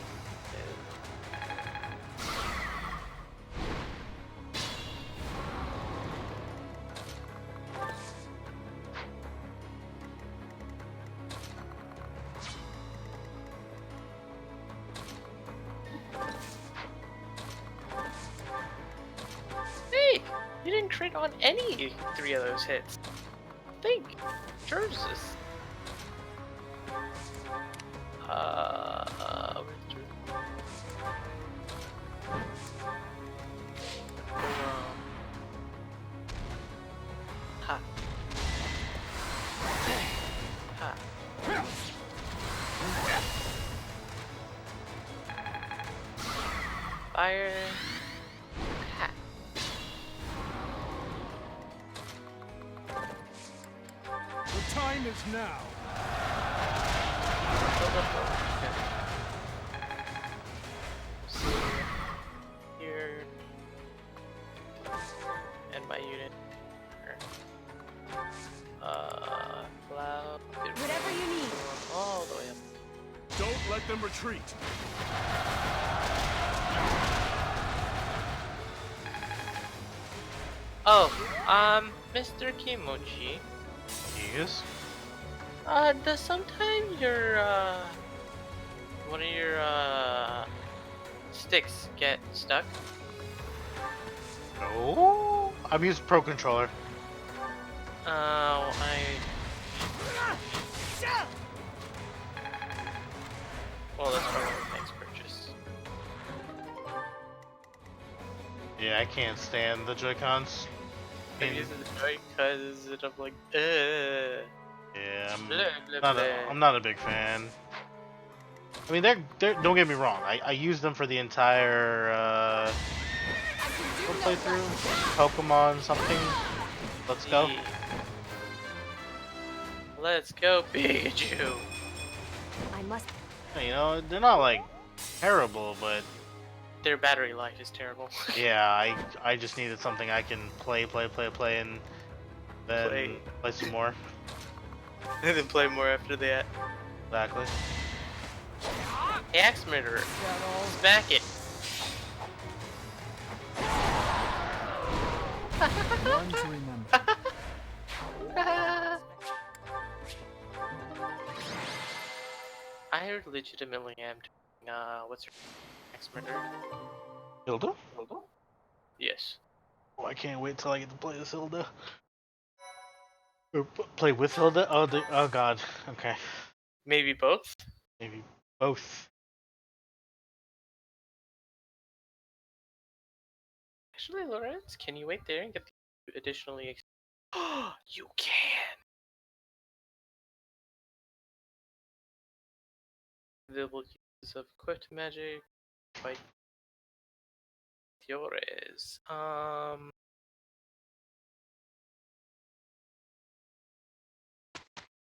Hey! You didn't crit on any 3 of those hits. Think. Jesus. Where's the truth? Ha. Ha. Fire. Ha. The time is now. Okay. See here. And my unit. Cloud. Whatever you need. All the way up. Don't let them retreat. Oh, Mr. Kimochi. Yes? Does sometimes your, one of your, sticks get stuck? No. I'm using Pro Controller. Well, that's probably the next purchase. Yeah, I can't stand the Joy-Cons. I'm using the joy because I'm like, Yeah, blah, blah, I'm not a big fan. I mean, they're don't get me wrong. I use them for the entire playthrough. Pokemon something. Let's go. Yeah. Let's go, Pikachu. I must. You know, they're not like terrible, but Their battery life is terrible. yeah, I just needed something I can play, and then play some more. And then play more after that. Exactly. Axe murderer. Smack it. One to remember. I legitimately am doing, what's her axe murderer? Hilda? Yes. Oh, I can't wait till I get to play this Hilda. Or play with Hilda? Oh god. Okay. Maybe both? Maybe both. Actually, Lawrence, can you wait there and get the additionally? You can. Available uses of equipped magic. Fight Fiores.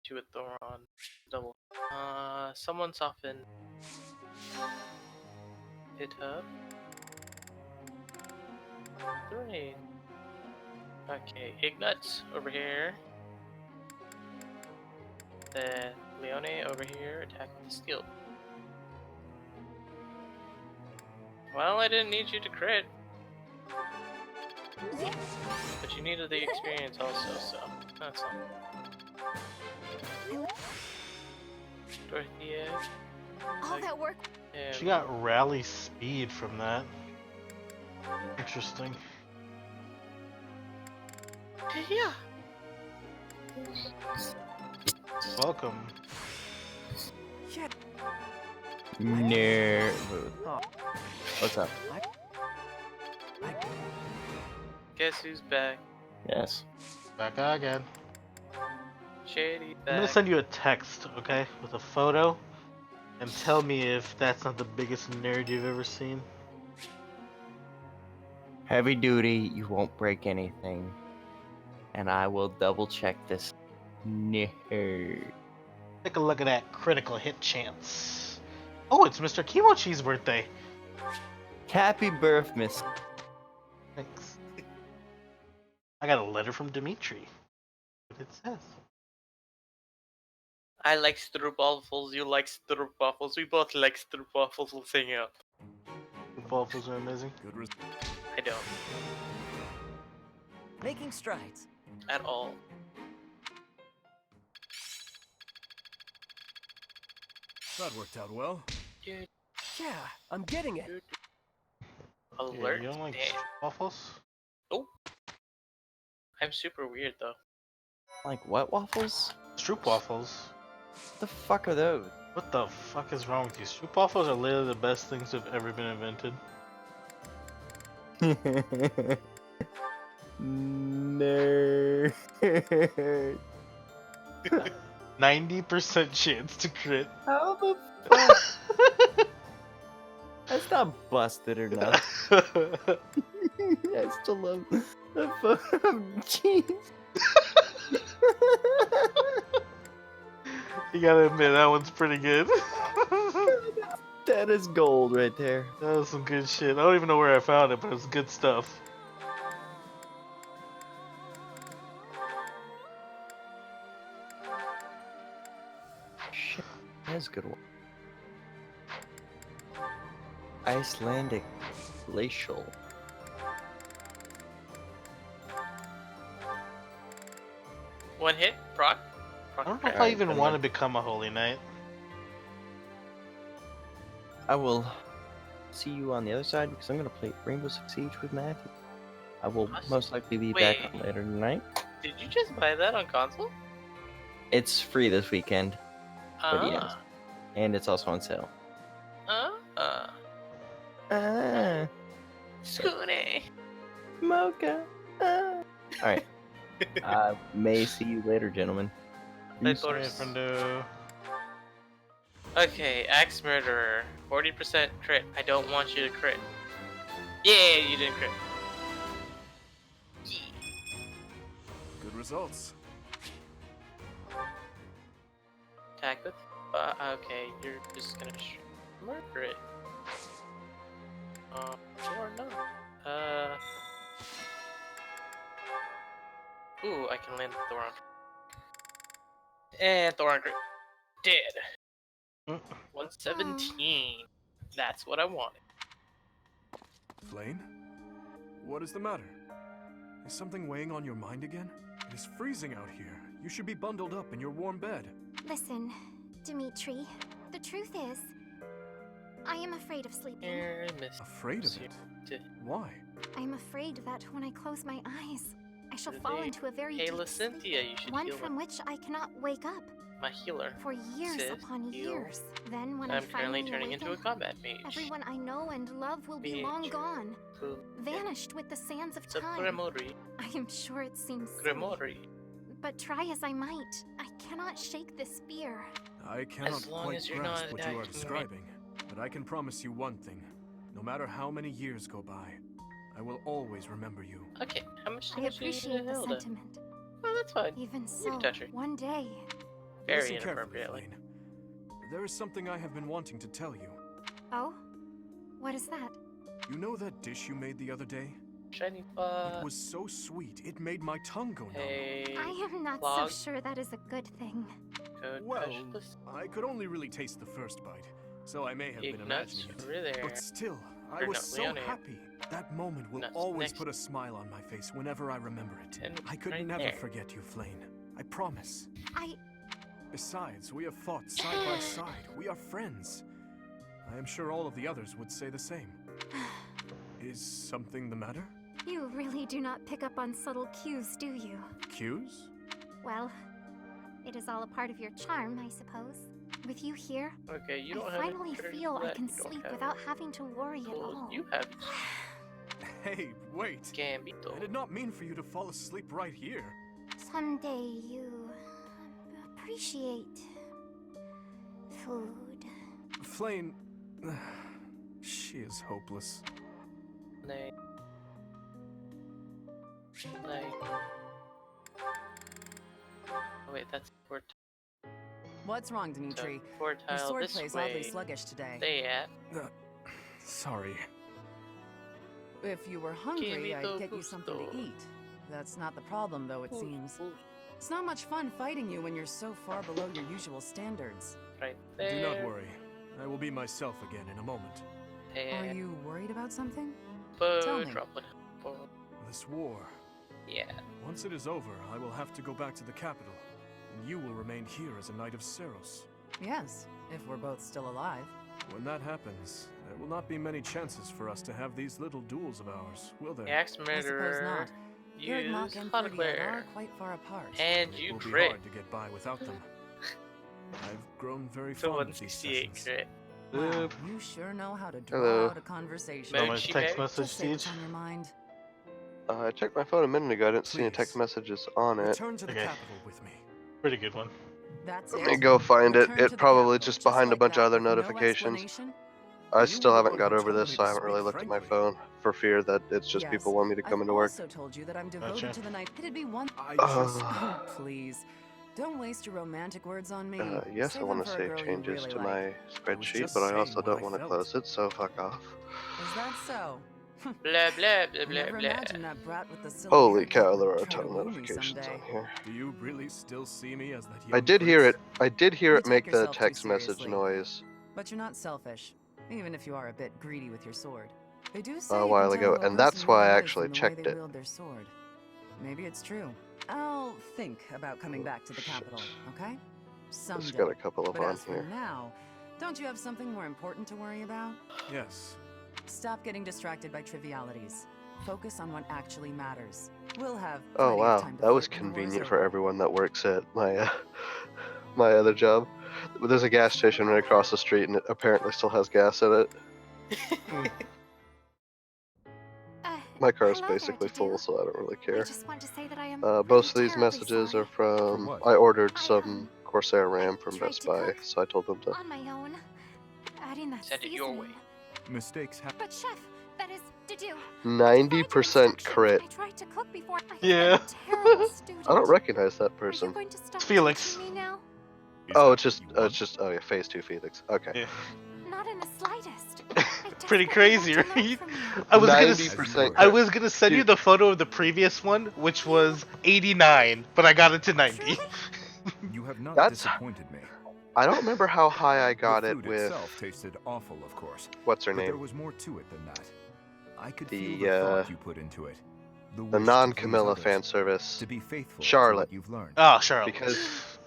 Do a Thoron. Double. Someone soften. Hit up. Three. Okay, Ignatz over here. Then Leone over here, attack with the skill. Well, I didn't need you to crit. But you needed the experience also, so that's all. Dorothea. All that work. And She got rally speed from that. Interesting. yeah. Welcome. Shit. No. What's up? Guess who's back? Yes. Back again. Shady I'm back. gonna send you a text, okay, with a photo, and tell me if that's not the biggest nerd you've ever seen. Heavy duty, you won't break anything. And I will double check this. No. Take a look at that critical hit chance. Oh, it's Mr. Kimochi's birthday. Happy birth, miss. Thanks. I got a letter from Dimitri. What it says. I like stroopwafels, you like stroopwafels, we both like stroopwafels, let's hang out. The waffles are amazing. Good I don't. Making strides. At all. That worked out well. Dude, Yeah, I'm getting it. dude. Yeah, Alert. you don't like Damn. waffles? Oh. I'm super weird though. Like what waffles? Stroop waffles? What the fuck are those? What the fuck is wrong with you? Stroop waffles are literally the best things that have ever been invented. Nerd. 90% chance to crit. How the fuck? That's not busted or nothing. I still love the photo of cheese. You gotta admit, that one's pretty good. That is gold right there. That was some good shit. I don't even know where I found it, but it was good stuff. Shit, that's a good one. Icelandic glacial. One hit, proc. I don't know if I even want to become a Holy Knight. I will see you on the other side because I'm gonna play Rainbow Six Siege with Matthew. I will most likely be back Wait. on later tonight. Did you just buy that on console? It's free this weekend, but yes, Ah. and it's also on sale. Scooty. Mocha. Alright. I may see you later, gentlemen. Bye, Peace. Boris. Friendo. Okay, Axe Murderer. 40% crit. I don't want you to crit. Yeah, you didn't crit. Yeah. Good results. Attack with. Okay, you're just gonna murder it. Or not. Ooh, I can land the Thoron. And Thoron crit. Dead. 117. That's what I wanted. Flane? What is the matter? Is something weighing on your mind again? It is freezing out here. You should be bundled up in your warm bed. Listen, Dimitri. The truth is, I am afraid of sleeping. Afraid of it? Why? I am afraid that when I close my eyes, I shall fall Hey, into a very Hey, deep Cynthia, you should sleep, one heal from which I cannot wake up my healer. for years Sis, upon heal. years. Then when I'm I currently finally turning into a awaken, combat mage. everyone I know and love will be long Mage. gone, Who- vanished with the sands of It's a time. Grimory. I am sure it seems silly, Grimory. but try as I might, I cannot shake this fear. I cannot long quite as you're grasp not what you are acting describing, but I can promise you one thing. No matter how many years go by, I will always remember you. Okay, how much I damage do you do to appreciate the Hilda? sentiment. Oh, that's fine. Even You so, can touch her. one day. Very Listen carefully, inappropriately. Flame. There is something I have been wanting to tell you. Oh? What is that? You know that dish you made the other day? Shiny It was so sweet, it made my tongue go numb. Hey, I am not log. so sure that is a good thing. Code Well, specialist. I could only really taste the first bite, so I may have been Nuts imagining it. over there. But still, I Or was no, so Leone. happy. That moment will Nuts always next. put a smile on my face whenever I remember it. And I could right never there. forget you, Flame. I promise. I... Besides, we have fought side by side. We are friends. I am sure all of the others would say the same. Is something the matter? You really do not pick up on subtle cues, do you? Cues? Well, it is all a part of your charm, I suppose. With you here, Okay, you don't I have finally insurance feel for I that, can you don't sleep have without having to worry at tools. all. You have Hey, wait. Gambito. I did not mean for you to fall asleep right here. Someday you appreciate food. Flame, she is hopeless. Like, oh wait, that's port. What's wrong, Dimitri? So, Your tile sword this play's way. oddly sluggish today. Stay at. Sorry. If you were hungry, Gambito I'd get you something to gusto. eat. That's not the problem, though, it seems. It's not much fun fighting you when you're so far below your usual standards. Right there. Do not worry. I will be myself again in a moment. Are And you worried about something? bow Tell me. drop it. Bow. This war. Yeah. Once it is over, I will have to go back to the capital, and you will remain here as a knight of Seros. Yes, if we're both still alive. When that happens, there will not be many chances for us to have these little duels of ours, will there? The axe I suppose murderer. not. Yurgmok Use and hot Ferdiad glare. are quite far apart. And It you will be crit. hard to get by without them. I've grown very So fond of these 168 sessions. crit. Wow, you sure know how to draw Hello. out a conversation. Maybe So much she text may- message, Just say what's Siege. on your mind. I checked my phone a minute ago. I didn't see any text Please. messages on it. Return to the Okay. capital with me. Pretty good one. That's Let it. me go find it. Return to It the probably capital, just behind a like bunch of that, other with no notifications. explanation? I You still were the haven't one got who over told this, me so I to haven't really speak looked at my frankly. phone for fear that it's just Yes. people want me to come I've into work. also told you that I'm devoted Gotcha. to the night. It'd be one. I Uh, just... Oh, please. Don't waste your romantic words on me. Yes, Save I want them to for a save girl you changes really to like. my spreadsheet, just but I saying also what don't I want to felt. close it, so fuck off. Is that so? Blah blah blah I blah never blah. imagined that brat with the silly Holy haircut cow, would there are a try ton to of woo me notifications someday. on here. Do you really still see me as that young I did hear it. prince? I did hear You it make take the yourself too text message seriously. noise But you're not selfish, even if you are a bit greedy with your sword. They do say a you can while tell ago, who a and that's person why I really is actually from the way checked they it. wield their sword. Maybe it's true. I'll think about coming back to the capital, okay? Someday. Just got a couple of But on as for here. now, don't you have something more important to worry about? Yes. Stop getting distracted by trivialities. Focus on what actually matters. We'll have Oh plenty of wow, time to that was flirt when the war's convenient for over. everyone that works at my my other job. There's a gas station right across the street, and it apparently still has gas in it. My car's Hello there, basically Dedu. full, so I don't really I care. just want to say that I am Most really of these terribly messages sorry. are from. what? I ordered I, some Corsair RAM from tried Best to Buy, cook so I told them to. On my own, adding that Send it your way. seasoning. Mistakes happen. But chef, that is Dedu. 90% crit. I tried to cook before. I have Yeah. been a terrible student. I don't recognize that Are you person. going to stop Felix. teaching me now? Is Oh, that it's just, what you want? oh yeah, Phase 2 Felix. Okay. Yeah. Not in the slightest. Pretty crazy, right? I was gonna 90% I was gonna send you Dude. the photo of the previous one, which was 89, but I got it to 90. You have not That's- disappointed me. I don't remember how high I got the it food with. itself tasted awful, of course. What's her But there name? was more to it than that. I could The, feel the thought you put into it. The wish to non-Camilla please fan others, service. to be faithful to Charlotte. what you've learned. Oh, Charlotte. Because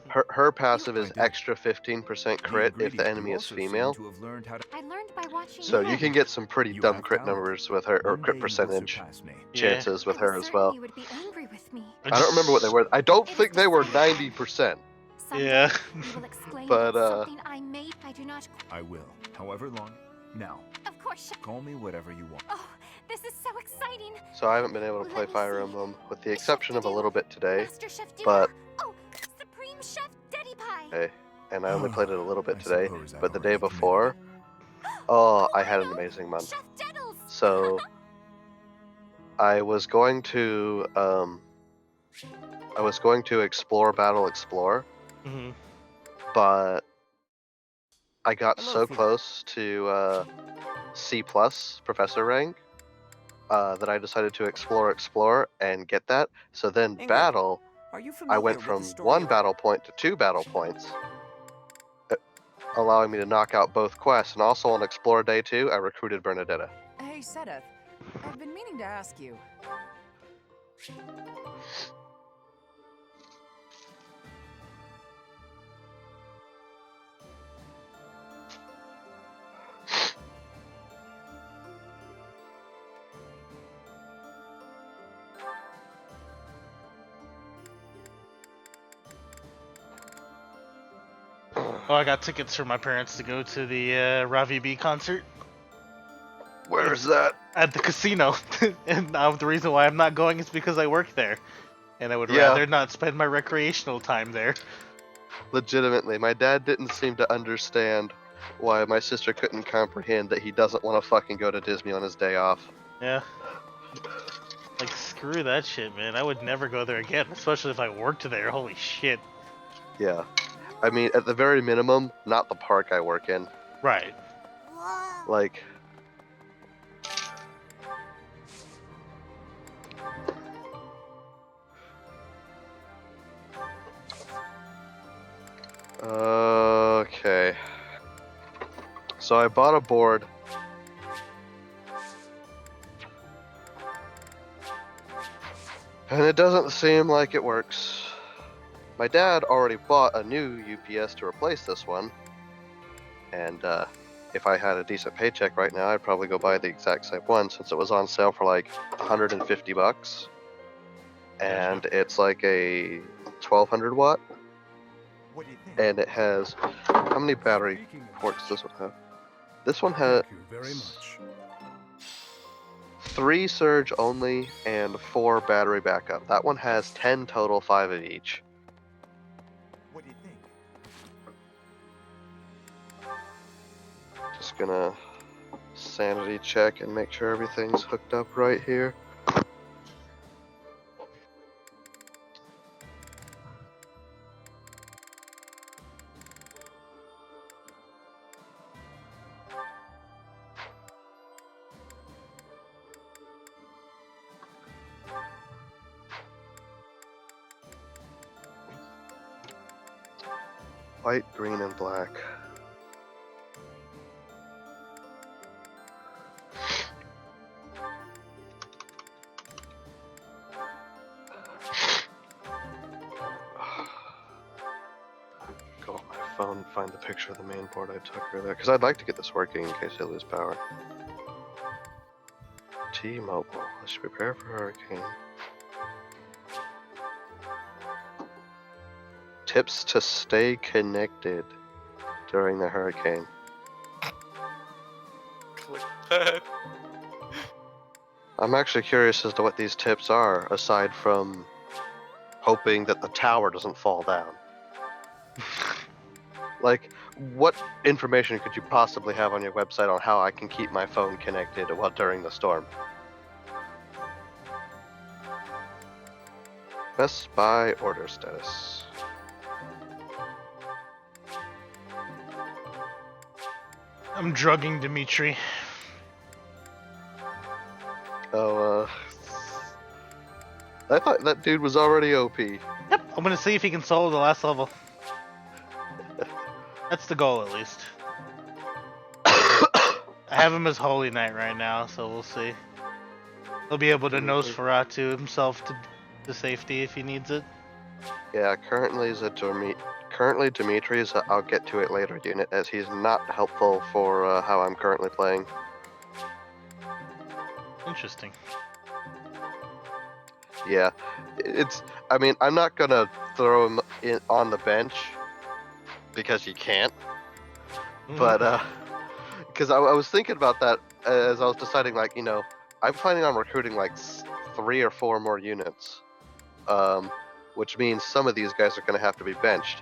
her passive I is did. extra 15% crit if the ingredients enemy you is also female. seem to have learned how to... I learned by watching. So you. you can get some pretty You dumb have crit talent. numbers with her, or One crit day you will percentage surpass me. Yeah. chances with I her was as well. certain you would be angry with me. I don't remember what they were. I don't It is think they were decided. 90%. Someday Yeah. you will explain But, that something I made. I do not. I will, however long. Now, Of course, chef. call me whatever you want. Oh, this is so exciting. So I haven't been able to play Let me Fire see. Emblem, with the exception of a Dedu. little bit today. Master Chef Duda. but- Oh, Supreme Chef Deddy Pie. Hey, and I only played it a little bit I today. suppose I've But the day already committed. before, oh, I had an amazing month. Chef Diddles! So I was going to explore Battle Explore, Mhm. but I got Hello, so Felix. close to C+ professor rank that I decided to explore and get that. So then Ingrid, battle, Are you I familiar went with from the story 1 of... battle point to 2 battle points, allowing me to knock out both quests. And also on Explore Day 2, I recruited Bernadetta. Hey, Sedith. I've been meaning to ask you. Oh, I got tickets for my parents to go to the Ravi B concert Where's that? at the casino, and the reason why I'm not going is because I work there, and I would Yeah. rather not spend my recreational time there. Legitimately, my dad didn't seem to understand why my sister couldn't comprehend that he doesn't want to fucking go to Disney on his day off. Yeah. Like, screw that shit, man. I would never go there again, especially if I worked there. Holy shit. Yeah. I mean, at the very minimum, not the park I work in. Right. Like, okay. So I bought a board. And it doesn't seem like it works. My dad already bought a new UPS to replace this one. And if I had a decent paycheck right now, I'd probably go buy the exact same one since it was on sale for like $150. And it's like a 1200 watt. What do you think? And it has, how many battery Speaking of ports does which, this one have? This one has thank you very much. 3 surge only and 4 battery backup. That one has 10 total, 5 of each. What do you think? Just gonna sanity check and make sure everything's hooked up right here. White, green, and black. Go on my phone, find the picture of the main board I took earlier, because I'd like to get this working in case I lose power. T-Mobile, let's prepare for hurricane. Tips to stay connected during the hurricane. Click that. I'm actually curious as to what these tips are, aside from hoping that the tower doesn't fall down. Like, what information could you possibly have on your website on how I can keep my phone connected while during the storm? Best Buy order status. I'm drugging Dimitri. Oh, I thought that dude was already OP. Yep, I'm gonna see if he can solo the last level. That's the goal, at least. I have him as Holy Knight right now, so we'll see. He'll be able to Nosferatu himself to safety if he needs it. Yeah, currently Dimitri is a I'll get to it later unit, as he's not helpful for how I'm currently playing. Interesting. Yeah, I mean, I'm not gonna throw him on the bench because you can't. But because I was thinking about that as I was deciding, like, you know, I'm planning on recruiting like 3 or 4 more units, which means some of these guys are gonna have to be benched.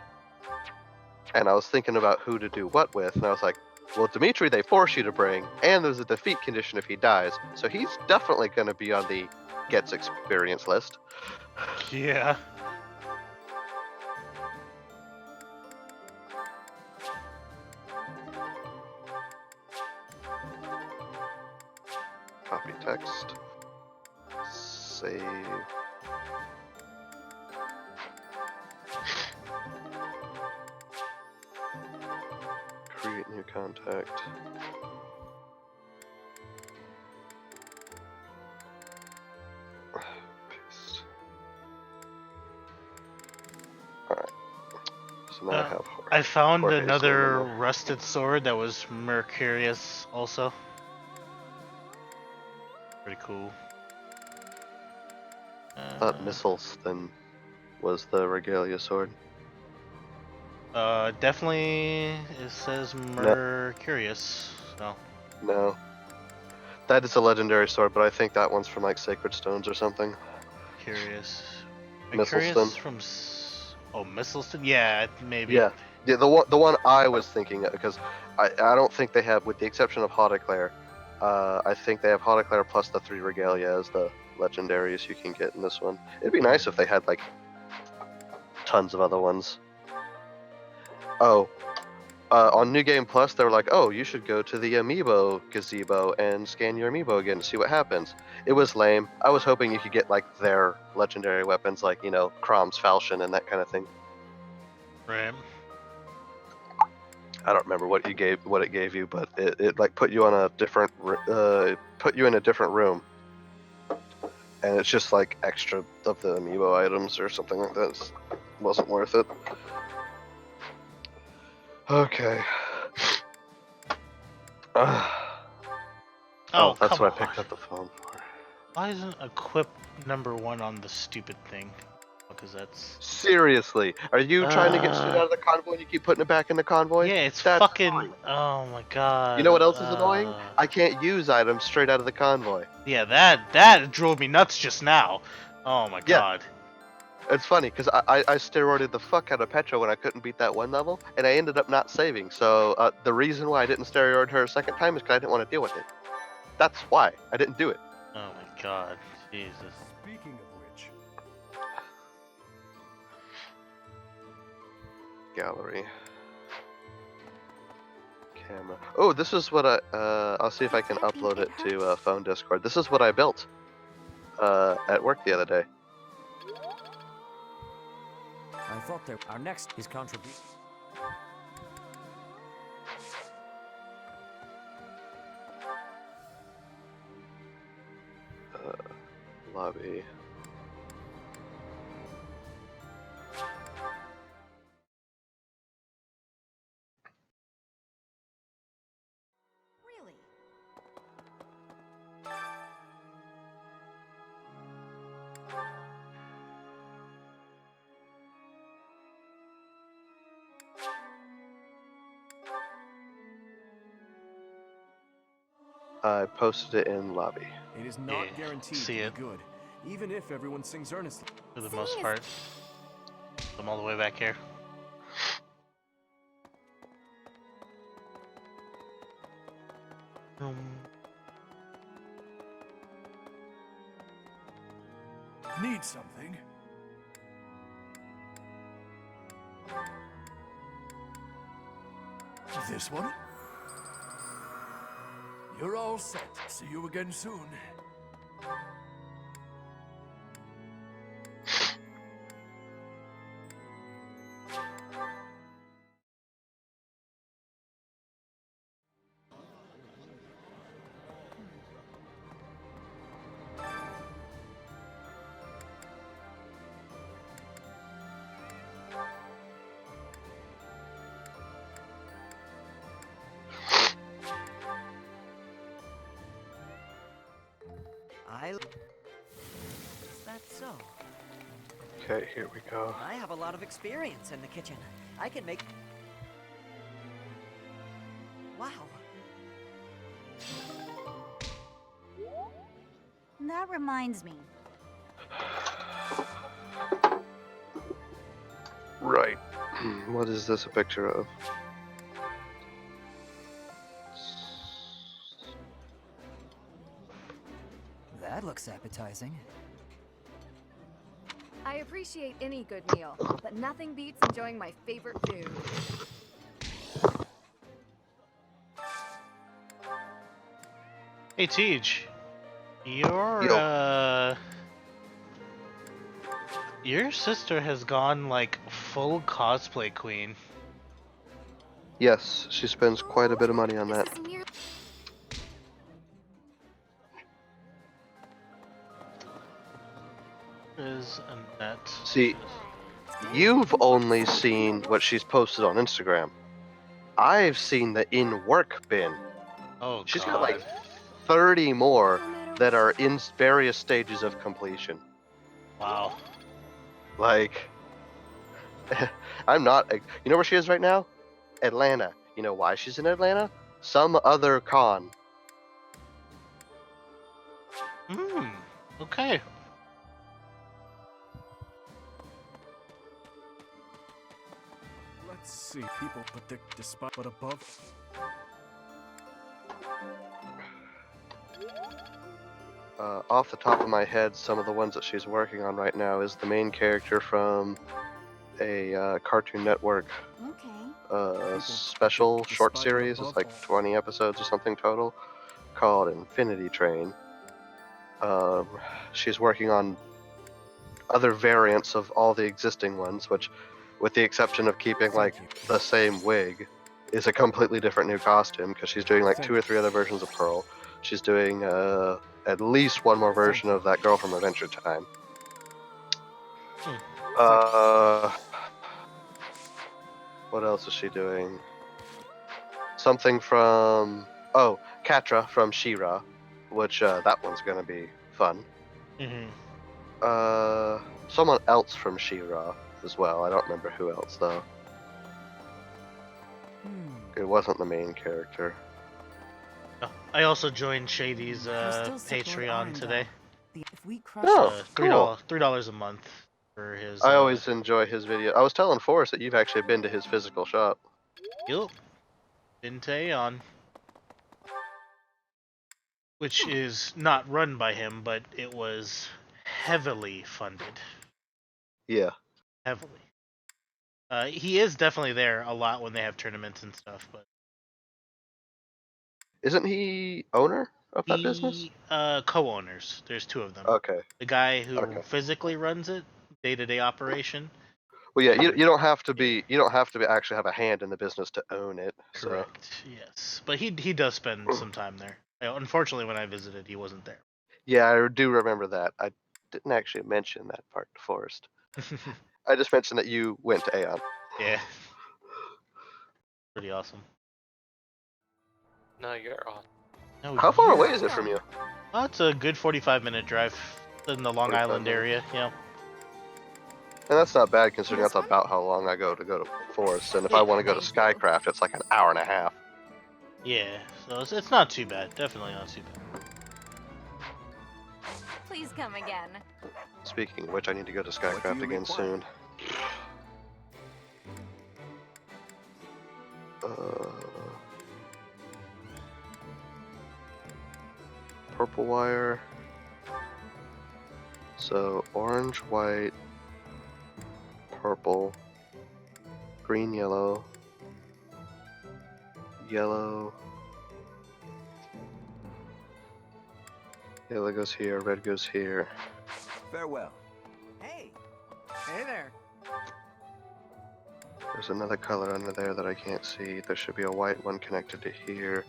and I was thinking about who to do what with, and I was like, well, Dimitri they force you to bring, and there's a defeat condition if he dies, so he's definitely going to be on the gets experience list. Yeah. Copy text. Save. Create new contact. Paste. Alright. So now I have I found Jorge's another phone number. rusted sword that was Mercurius also. Pretty cool. Missiles then was the Regalia sword. Definitely it says Mercurius. So. No. That is a legendary sword, but I think that one's from like Sacred Stones or something. Curious. Mistlestone. From Mistlestone? Yeah, maybe. Yeah, the one I was thinking of, because I don't think they have, with the exception of Hauteclair, I think they have Hauteclair plus the 3 Regalia as the legendaries you can get in this one. It'd be nice if they had like tons of other ones. Oh, on New Game Plus, they were like, oh, you should go to the Amiibo gazebo and scan your Amiibo again to see what happens. It was lame. I was hoping you could get like their legendary weapons, like, you know, Crom's falchion and that kind of thing. Right. I don't remember what it gave you, but it like put you on a different put you in a different room, and it's just like extra of the amiibo items or something like that. It wasn't worth it. Okay. Oh, that's come what on. I picked up the phone for. Why isn't equip #1 on the stupid thing? Because that's... Seriously, are you trying to get shit out of the convoy and you keep putting it back in the convoy? Yeah, it's that's fucking... Fine. Oh my god. You know what else is annoying? I can't use items straight out of the convoy. Yeah, that drove me nuts just now. Oh my god. It's funny, because I steroided the fuck out of Petra when I couldn't beat that one level, and I ended up not saving. So the reason why I didn't steroid her a second time is because I didn't want to deal with it. That's why I didn't do it. Oh my god. Jesus. Speaking of which... Gallery. Camera. Oh, this is what I'll see if I can upload it to phone Discord. This is what I built at work the other day. I thought our next is contribution. Lobby. Really? I posted it in lobby. It is not guaranteed to be good, even if everyone sings earnestly. For the most part. I'm all the way back here. Need something? This one? You're all set. See you again soon. Is that so? Okay, here we go. I have a lot of experience in the kitchen. I can make... Wow. That reminds me. Right. What is this a picture of? That looks appetizing. I appreciate any good meal, but nothing beats enjoying my favorite food. Hey, Tej. Your sister has gone like full cosplay queen. Yes, she spends quite a bit of money on that. Is Annette? See, you've only seen what she's posted on Instagram. I've seen the in-work bin. Oh, She's God. got like 30 more that are in various stages of completion. Wow. Like, I'm not. You know where she is right now? Atlanta. You know why she's in Atlanta? Some other con. Okay. Let's see, people, but above. Off the top of my head, some of the ones that she's working on right now is the main character from a Cartoon Network special short series. It's like 20 episodes or something total, called Infinity Train. She's working on other variants of all the existing ones, which, with the exception of keeping like the same wig, is a completely different new costume, because she's doing like 2 or 3 other versions of Pearl. She's doing at least one more version of that girl from Adventure Time. What else is she doing? Something from Katra from She-Ra, which that one's gonna be fun. Someone else from She-Ra as well. I don't remember who else though. It wasn't the main character. I also joined Shady's Patreon today. Oh, cool. $3 a month for his. I always enjoy his video. I was telling Forrest that you've actually been to his physical shop. Yup. Been to Aeon. Which is not run by him, but it was heavily funded. Yeah. Heavily. He is definitely there a lot when they have tournaments and stuff, but isn't he owner of that business? Co-owners. There's 2 of them. Okay. The guy who physically runs it, day-to-day operation. Well, yeah, you don't have to be actually have a hand in the business to own it. Correct. So. Yes, but he does spend some time there. Unfortunately, when I visited, he wasn't there. Yeah, I do remember that. I didn't actually mention that part to Forrest. I just mentioned that you went to Aeon. Yeah. Pretty awesome. No, you're on. No, how far away is it from you? Oh, it's a good 45-minute drive in the Long Island area. Yeah. And that's not bad considering that's about how long I go to Forest. And if I want to go to Skycraft, it's like an hour and a half. Yeah, so it's not too bad. Definitely not too bad. Please come again. Speaking of which, I need to go to Skycraft again soon. Purple wire. So orange, white, purple, green, yellow, yellow. Yellow goes here, red goes here. Farewell. Hey. Hey there. There's another color under there that I can't see. There should be a white one connected to here.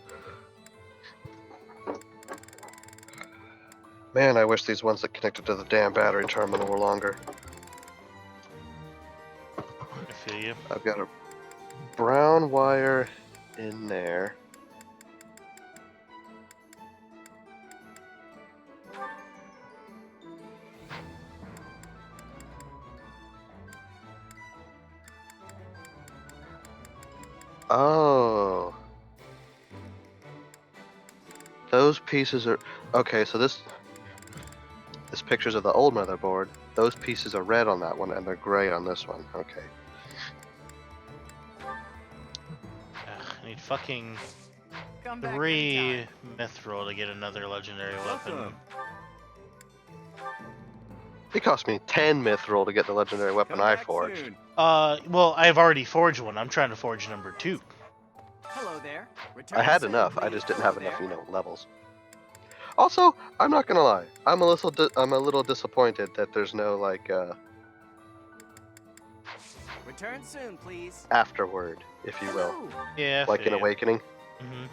Man, I wish these ones that connected to the damn battery terminal were longer. I feel you. I've got a brown wire in there. Oh. Those pieces are... Okay, so this picture's of the old motherboard. Those pieces are red on that one, and they're gray on this one. Okay. fucking Come back 3 anytime. mithril to get another legendary weapon. Welcome. It cost me 10 mithril to get the legendary weapon Come I back forged. soon. Well, I've already forged one. I'm trying to forge number 2. Hello there. I had soon, enough. I please. just didn't Hello have enough, there. levels. Also, I'm not gonna lie. I'm a little disappointed that there's no like Return soon, please. afterward, if you will, Hello. Yeah. like an awakening. Mm-hmm.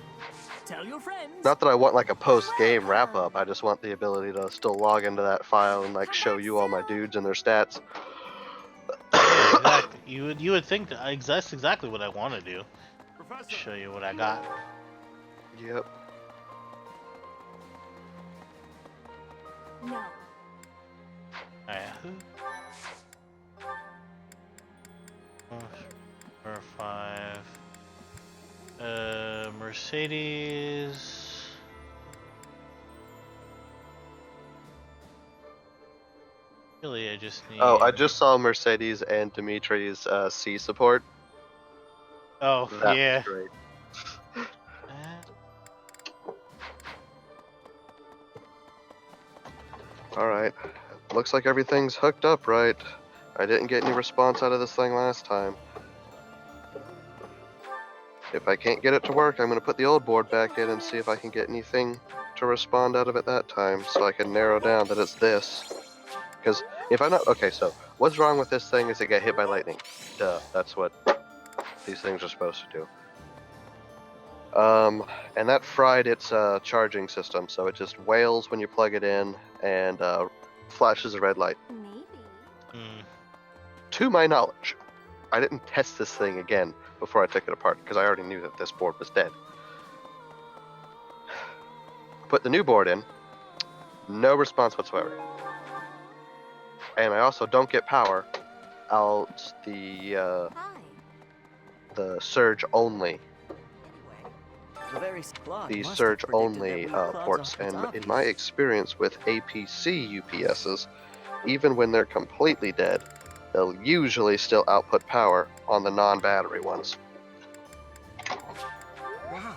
Tell your friends. Not that I want like a post-game wrap-up. I just want the ability to still log into that file and like show you all my dudes and their stats. Yeah, exactly. You would think that's exactly what I want to do. Professor. Show you what I got. Yep. No. Alright, who? 4, 5. Mercedes. Really, I just need. Oh, I just saw Mercedes and Dimitri's C support. Oh, That yeah. was great. Alright. Looks like everything's hooked up right. I didn't get any response out of this thing last time. If I can't get it to work, I'm going to put the old board back in and see if I can get anything to respond out of it that time, so I can narrow down that it's this. Because if I'm not... Okay, so what's wrong with this thing is it got hit by lightning. Duh, that's what these things are supposed to do. And that fried its charging system, so it just wails when you plug it in and flashes a red light. Maybe. To my knowledge, I didn't test this thing again before I took it apart because I already knew that this board was dead. Put the new board in, no response whatsoever. And I also don't get power out the surge only. The surge only ports, and in my experience with APC UPSs, even when they're completely dead, they'll usually still output power on the non-battery ones. Wow.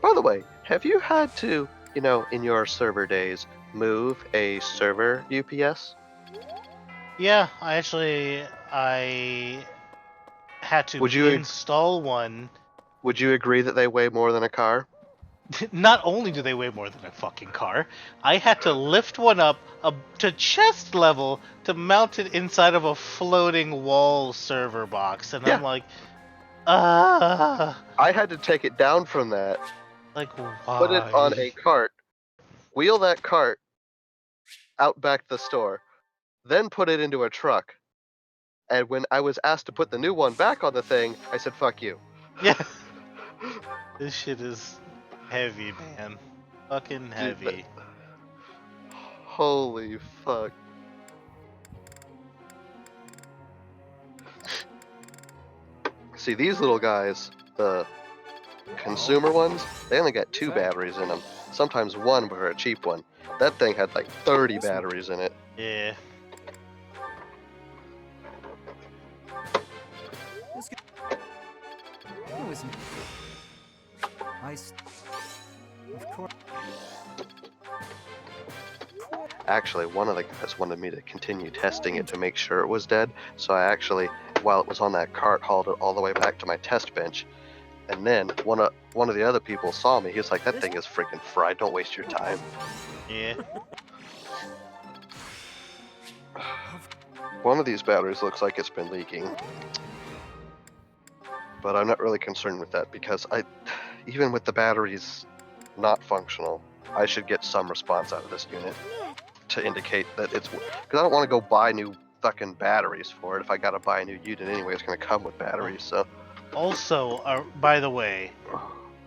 By the way, have you had to, in your server days, move a server UPS? Yeah, I had to install one. Would you agree that they weigh more than a car? Not only do they weigh more than a fucking car, I had to lift one up to chest level to mount it inside of a floating wall server box, and I'm like, I had to take it down from that, like, why? put it on a cart, wheel that cart out back to the store, then put it into a truck. And when I was asked to put the new one back on the thing, I said, fuck you. Yeah. This shit is heavy, man. Fucking heavy. Holy fuck. See, these little guys, the consumer ones, they only got 2 batteries in them. Sometimes 1 for a cheap one. That thing had like 30 batteries in it. Yeah. Of course. Actually, one of the guys wanted me to continue testing it to make sure it was dead, so I actually, while it was on that cart, hauled it all the way back to my test bench. And then one of the other people saw me. He was like, "That thing is freaking fried. Don't waste your time." Yeah. One of these batteries looks like it's been leaking. But I'm not really concerned with that because even with the batteries not functional, I should get some response out of this unit to indicate that it's... Because I don't want to go buy new fucking batteries for it. If I gotta buy a new unit anyway, it's gonna come with batteries, so... Also, by the way,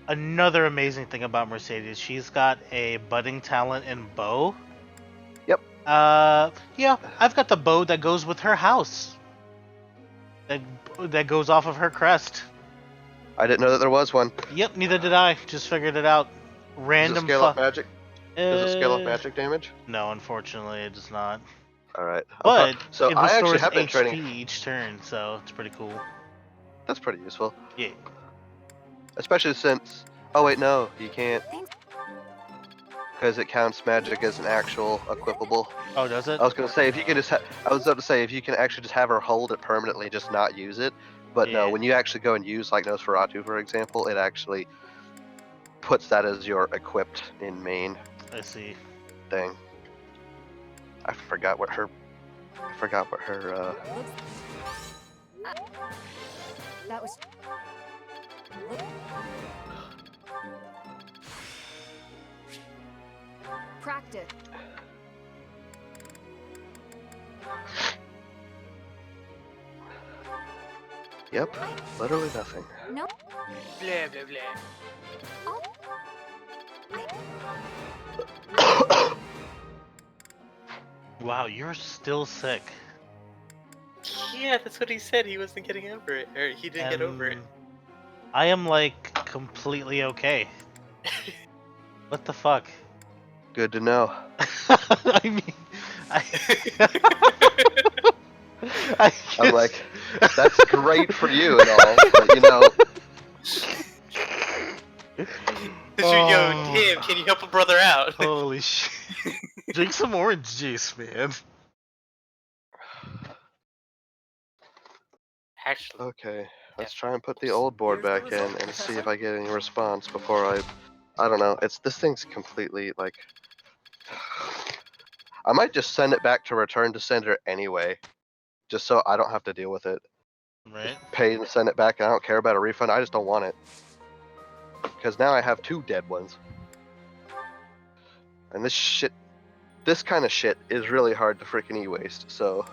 another amazing thing about Mercedes, she's got a budding talent in bow. Yep. Yeah, I've got the bow that goes with her house. That goes off of her crest. I didn't know that there was one. Yep, neither did I. Just figured it out. Random. Does it scale up magic? Does it scale up magic damage? No, unfortunately, it does not. All right. But so it I actually restores have been HP training. each turn, so it's pretty cool. That's pretty useful. Yeah. Especially since. Oh wait, no, you can't. Because it counts magic as an actual equipable. Oh, does it? I was gonna say if you can just. I was about to say if you can actually just have her hold it permanently, just not use it. But no, Yeah. when you actually go and use like Nosferatu, for example, it actually puts that as your equipped in main I see. thing. I forgot what her. That was. Practice. Yep, literally nothing. No. Blah blah blah. Wow, you're still sick. Yeah, that's what he said. He wasn't getting over it, or he didn't get over it. I am like completely okay. What the fuck? Good to know. I mean, I'm like, that's great for you and all, but you know. Yo, Tim, can you help a brother out? Holy shit. Drink some orange juice, man. Actually. Okay, let's try and put the old board back in and see if I get any response before I don't know. This thing's completely like. I might just send it back to return to sender anyway, just so I don't have to deal with it. Right. Pay and send it back. And I don't care about a refund. I just don't want it because now I have 2 dead ones. And this kind of shit is really hard to freaking e-waste. So.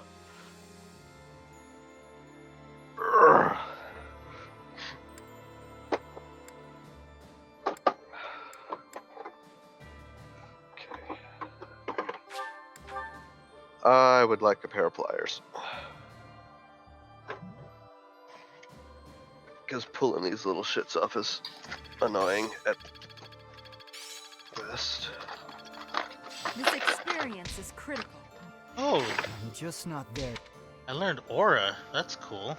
I would like a pair of pliers. Because pulling these little shits off is annoying at best. This experience is critical. Oh, I'm just not there. I learned Aura. That's cool.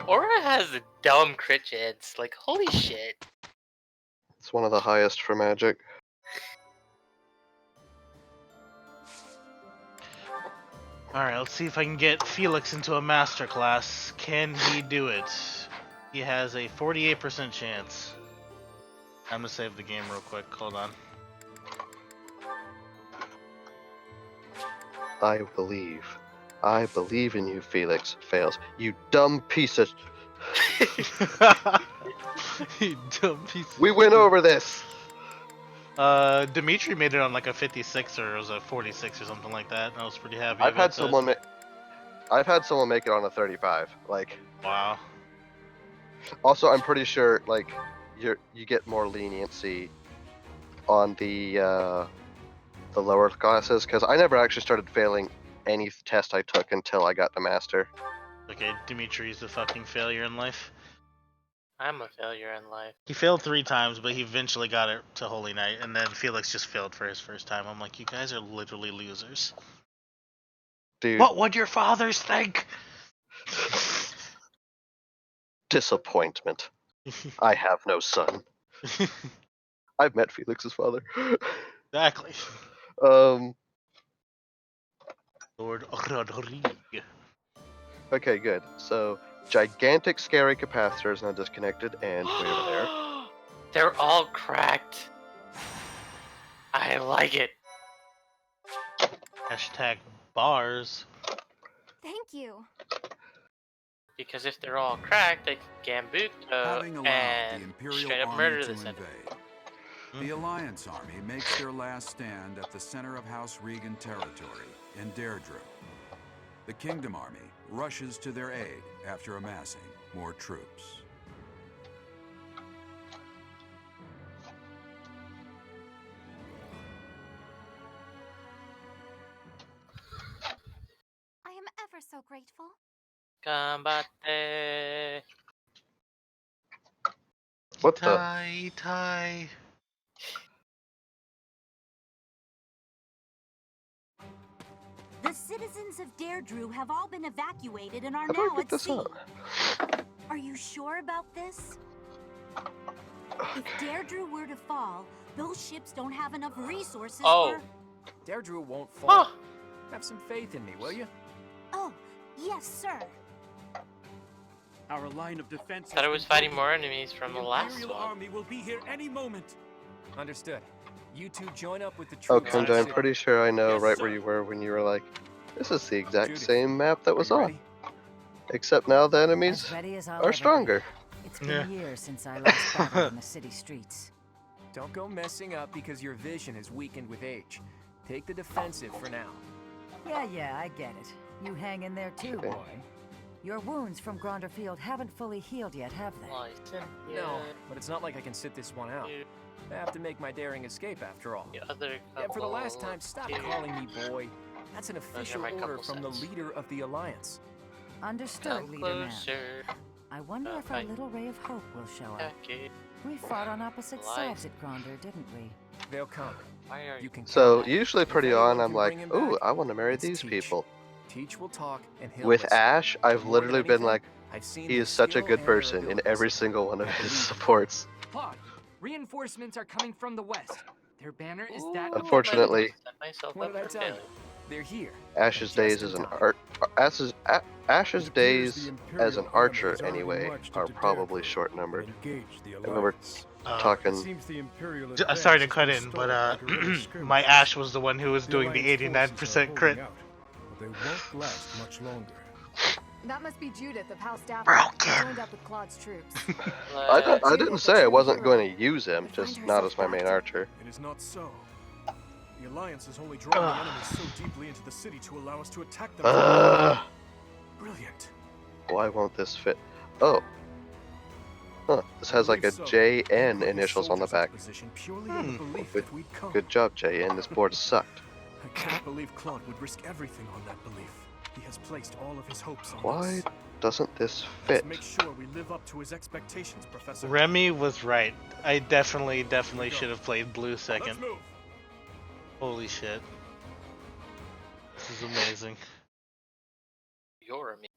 Aura has dumb crit chance. Like, holy shit. It's one of the highest for magic. Alright, let's see if I can get Felix into a master class. Can he do it? He has a 48% chance. I'm gonna save the game real quick. Hold on. I believe. I believe in you, Felix. Fails. You dumb piece of. You dumb piece of We went over this! Dimitri made it on like a 56 or it was a 46 or something like that. I was pretty happy I've about had that. someone make it on a 35. Like. Wow. Also, I'm pretty sure like you get more leniency on the lower classes because I never actually started failing any test I took until I got the master. Okay, Dimitri's a fucking failure in life. I'm a failure in life. He failed 3 times, but he eventually got it to Holy Knight, and then Felix just failed for his first time. I'm like, you guys are literally losers. Dude. What would your fathers think? Disappointment. I have no son. I've met Felix's father. Exactly. Lord Rodrigue. Okay, good. So, gigantic scary capacitor is now disconnected, and way over there. They're all cracked. I like it. Hashtag bars. Thank you. Because if they're all cracked, they can Gambuto Having allowed and the Imperial straight up Army murder to this enemy. invade, the Alliance Army makes their last stand at the center of House Regan territory in Deirdre. The Kingdom Army rushes to their aid after amassing more troops. I am ever so grateful. Combate. What the? Tie. The citizens of Deirdre have all been evacuated and are How do I now get at this sea. up? Are you sure about this? If Deirdre were to fall, those ships don't have enough resources Oh. for... Deirdre won't fall. Huh. Have some faith in me, will you? Oh, yes, sir. Our line of defense. Thought I was fighting more enemies from the last Imperial one. army will be here any moment. Understood. You two join up with the Oh, troops. Kenji, I'm pretty sure I know right where you were when you were like, this is the exact same map that was on. Except now the enemies As ready as I'll are ever stronger. be. It's been years since I last battled in the city streets. Don't go messing up because your vision is weakened with age. Take the defensive for now. Yeah, I get it. You hang in there too, Okay. boy. Your wounds from Gronderfield haven't fully healed yet, have they? No, but it's not like I can sit this one out. I have to make my daring escape after all. And for the last time, stop calling me boy. That's an official my order couple from the sets. leader of the Alliance. Understood, Come leader man. closer. I wonder if a little ray of hope will show up. Okay. We fought on opposite Life. sides at Gronder, didn't we? They'll come. Why are you? So usually pretty on, I'm like, ooh, I want to marry these people. Teach will talk and he'll With listen. Ash, I've More literally than been anything, like, I've seen he their is such a skill good and their person in abilities. every single one of his supports. Claude, reinforcements are coming from the west. Their banner is that of Unfortunately, Set myself What up did I for tell you? failure. They're here. Ash's Just days in as an time. Ash's days as an archer anyway are probably short numbered. I remember talking. Sorry to cut in, but my Ash was the one who was doing the 89% crit. They won't last much longer. That must be Judith of House Stafford. Who joined up with Claude's troops. I didn't say I wasn't going to use him, just not as my main archer. It is not so. The Alliance has only drawn the enemies so deeply into the city to allow us to attack them. Brilliant. Why won't this fit? Oh. Huh, this has like a JN initials on the back. Good job, JN. This board sucked. I can't believe Claude would risk everything on that belief. He has placed all of his hopes on Why us. doesn't this Let's fit? make sure we live up to his expectations, Professor. Remy was right. I definitely should have played blue second. Let's move. Holy shit. This is amazing. You're amazing.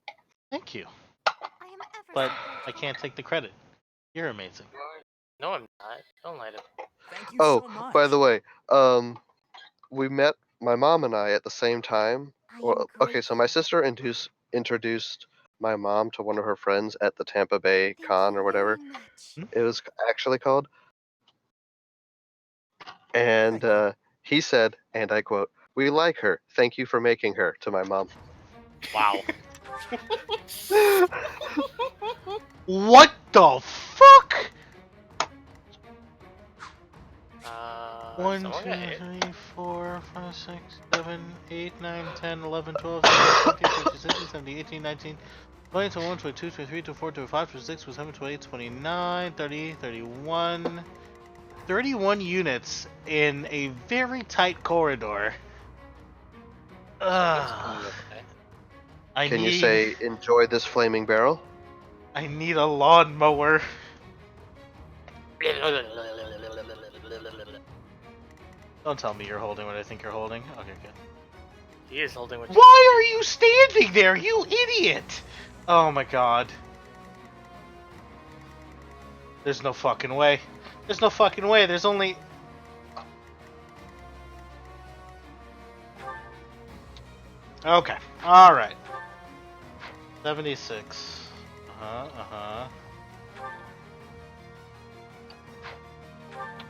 Thank you. I am ever But I can't take the credit. You're amazing. No, I'm not. Don't lie to me. Thank you Oh, so much. by the way, we met my mom and I at the same time. Well, okay, so my sister introduced my mom to one of her friends at the Tampa Bay Con or whatever it was actually called. And he said, and I quote, "We like her. Thank you for making her," to my mom. Wow. What the fuck? 1, 2, 3, 4, 5, 6, 7, 8, 9, 10, 11, 12, 13, 14, 15, 16, 17, 18, 19, 20, 21, 22, 23, 24, 25, 26, 27, 28, 29, 30, 31. 31 units in a very tight corridor. Can you say, enjoy this flaming barrel? I need a lawnmower. Don't tell me you're holding what I think you're holding. Okay, good. He is holding what. Why are you standing there, you idiot? Oh my god. There's no fucking way. There's no fucking way. There's only... Okay. Alright. 76.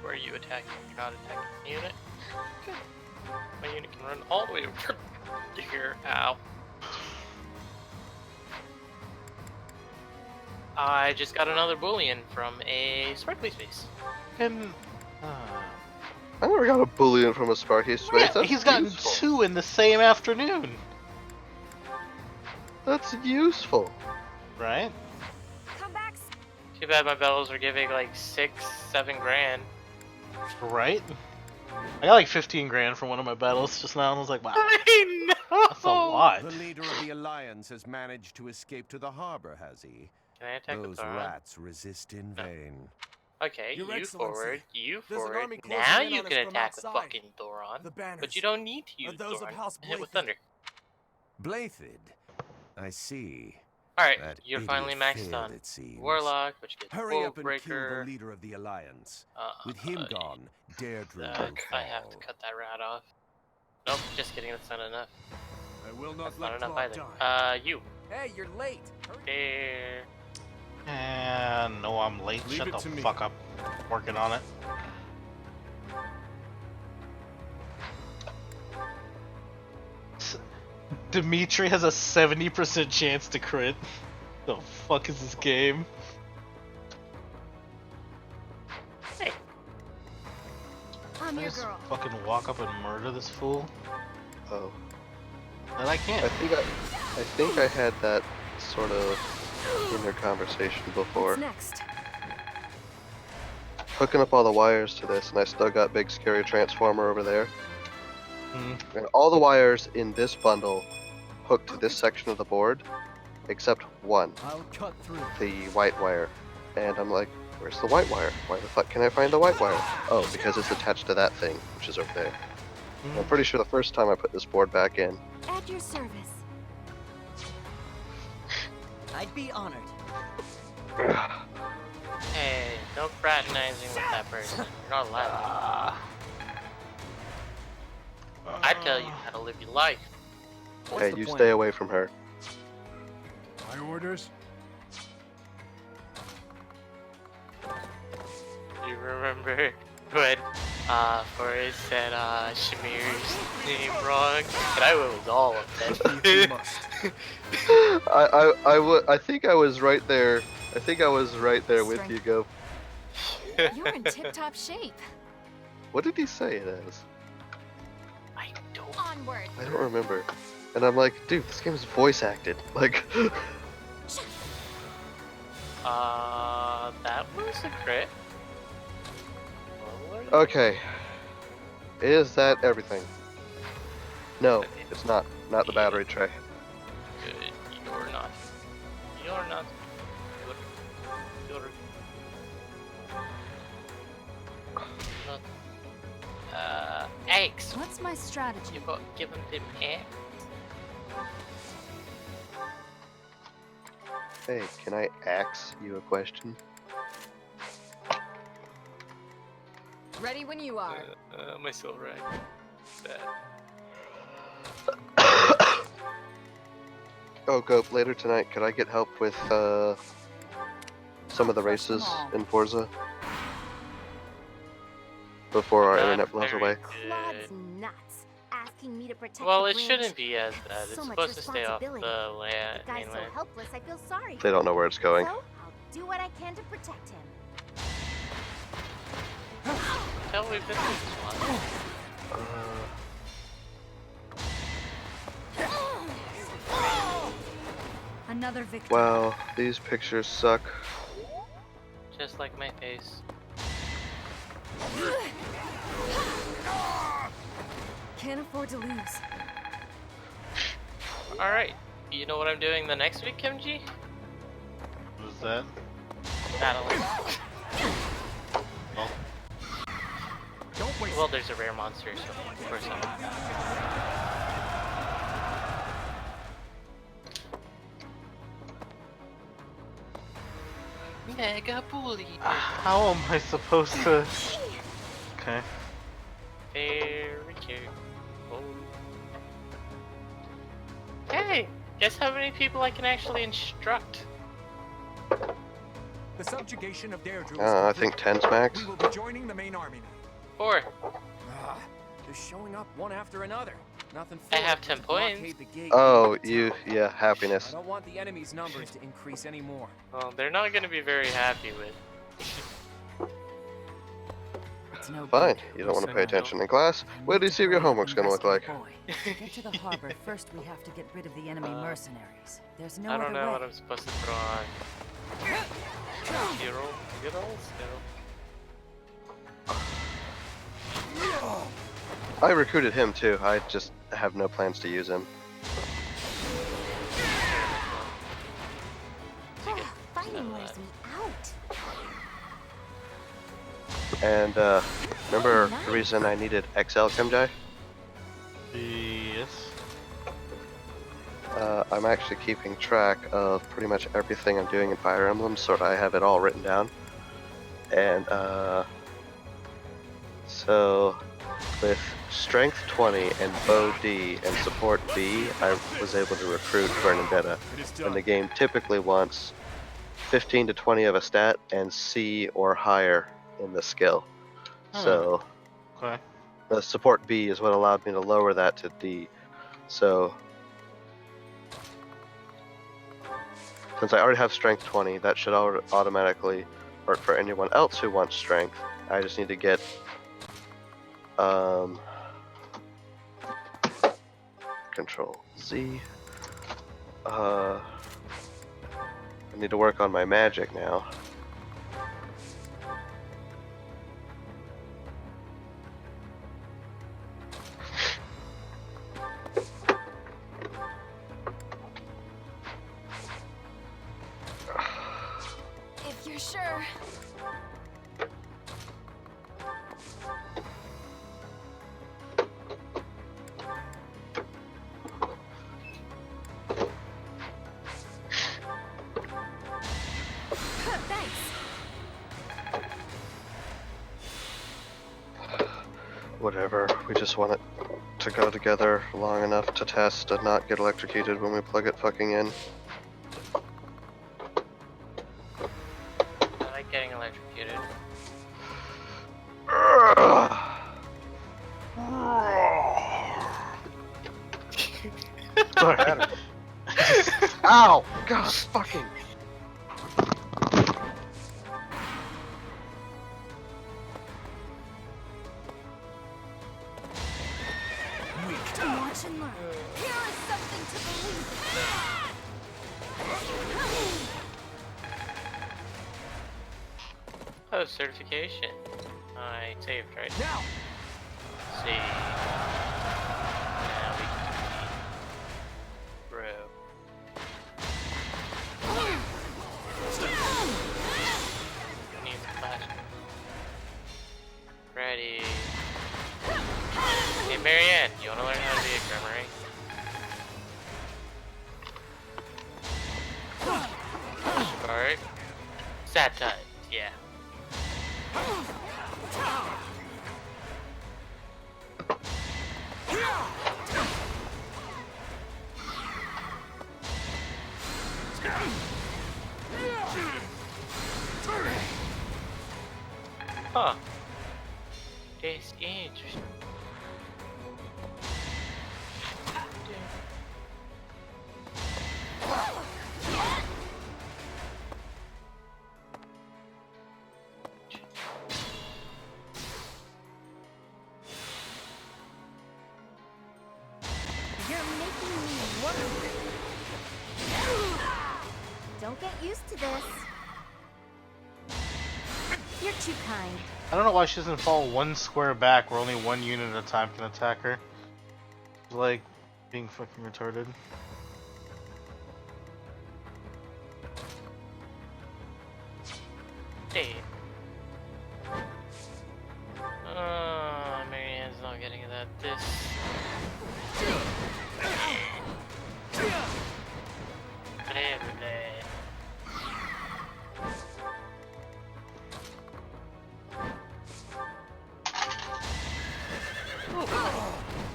Where are you attacking? You're not attacking the unit? Good. My unit can run all the way over to here. Ow. I just got another bullion from a sparkly space. And... I never got a bullion from a Sparky Space. Yeah, That's he's gotten useful. 2 in the same afternoon. That's useful. Right? Too bad my bellows are giving like 6-7 grand. Right? I got like 15 grand from one of my battles just now, and I was like, wow. I know! That's a lot. The leader of the Alliance has managed to escape to the harbor, has he? Can I attack Those the Thoron? rats resist in vain. Okay, Your you Excellency, forward, you there's an forward. army closing Now in you on us can from attack the outside. fucking Thoron. The banners But you don't need to are use those of Thoron. House Hit with Blayford. thunder. Blaited. I see. Alright, That you're idiot finally maxed failed, on it seems. Warlock, which gets Hurry up and kill the Breaker. leader of the Alliance. With him gone, Deirdre will I have to fall. cut that rat off. Nope, just kidding, that's not enough. I will not That's let not enough Claude either. die. You. Hey, you're late. There. And no, I'm late. Leave Shut it the to me. fuck up. Working on it. Dimitri has a 70% chance to crit. The fuck is this game? Hey. I'm Can I your just girl. fucking walk up and murder this fool? Oh. And I can't. I think I had that sort of inner conversation before. What's next? Hooking up all the wires to this, and I still got big scary transformer over there. And all the wires in this bundle hook to this section of the board, except one, I'll cut through. the white wire. And I'm like, where's the white wire? Why the fuck can I find the white wire? Oh, because it's attached to that thing, which is over there. I'm pretty sure the first time I put this board back in. At your service. I'd be honored. Hey, no fraternizing with that person. You're not allowed. I tell you how to live your life. Hey, you stay away from her. My orders? You remember when Forrest said Shamir's name wrong? And I was all upset. I think I was right there. I think I was right there with you, Go. You're in tip-top shape. What did he say it as? Onward. I don't remember. And I'm like, dude, this game is voice acted. Like, that was a crit. okay. Is that everything? No, it's not. Not the battery tray. Good. You're not. You're not. You're not. Eggs. What's my strategy? You got given them eggs. Hey, can I ask you a question? Ready when you are. My soul rag. Oh, Gope, later tonight, could I get help with some of the races in Forza? Before our internet blows away. Claude's nuts, asking me to protect Well, the it bridge. shouldn't be as bad. It's So much supposed to stay off the responsibility. land. The guy's so helpless, I feel sorry. They don't know where it's going. So, I'll do what I can to protect him. Tell we've been through this one. Another victory. Wow, these pictures suck. Just like my face. Can't afford to lose. Alright. You know what I'm doing the next week, Kimji? What's that? Battling. Well. Well, there's a rare monster, so of course Mega bully. How am I supposed to? Okay. Very careful. Hey, guess how many people I can actually instruct? The subjugation of Deirdre. I think 10's max. We will be joining the main army now. 4. They're showing up one after another. Nothing. I have 10 points. Oh, yeah, happiness. I don't want the enemy's numbers to increase anymore. Well, they're not going to be very happy with. Fine, you don't want to pay attention in class? Wait till you see what your homework's gonna look like. To get to the harbor, first we have to get rid of the enemy mercenaries. There's no I don't other know way. what I'm supposed to throw on. Zero. I recruited him too, I just have no plans to use him. Fighting wears me out. And, remember the reason I needed XL Kimjai? Yes. I'm actually keeping track of pretty much everything I'm doing in Fire Emblem, so I have it all written down. And so with Strength 20 and Bow D and Support B, I was able to recruit Vendetta. And the game typically wants 15 to 20 of a stat and C or higher in the skill. So Okay. the Support B is what allowed me to lower that to D. So since I already have Strength 20, that should automatically work for anyone else who wants Strength. I just need to get Control Z. I need to work on my magic now. If you're sure. Whatever, we just want it to go together long enough to test and not get electrocuted when we plug it fucking in. I like getting electrocuted. Sorry. Ow! God, fucking. Watch and learn. Here is something to believe Oh, certification. I saved, right? Now. Let's see. Now we can see. Bro. Need the flash. Ready. Hey Marianne, you wanna learn how to be a Grimmery? Alright. Sad time, yeah. Huh. That's interesting. You're making me work. Don't get used to this. You're too kind. I don't know why she doesn't fall one square back where only one unit at a time can attack her. It's like being fucking retarded. Hey. Marianne's not getting that. This.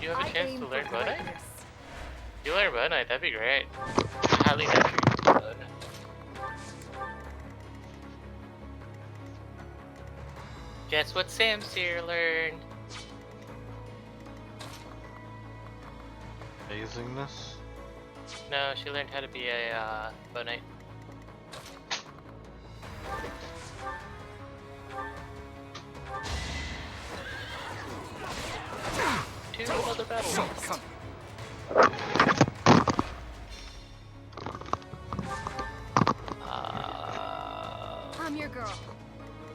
You have a chance to learn Bow Knight? You learn Bow Knight, that'd be great. Highly recommend Bow Knight. Guess what Sam Seer learned? Amazingness? No, she learned how to be a Bow Knight. Two other battles. I'm your girl.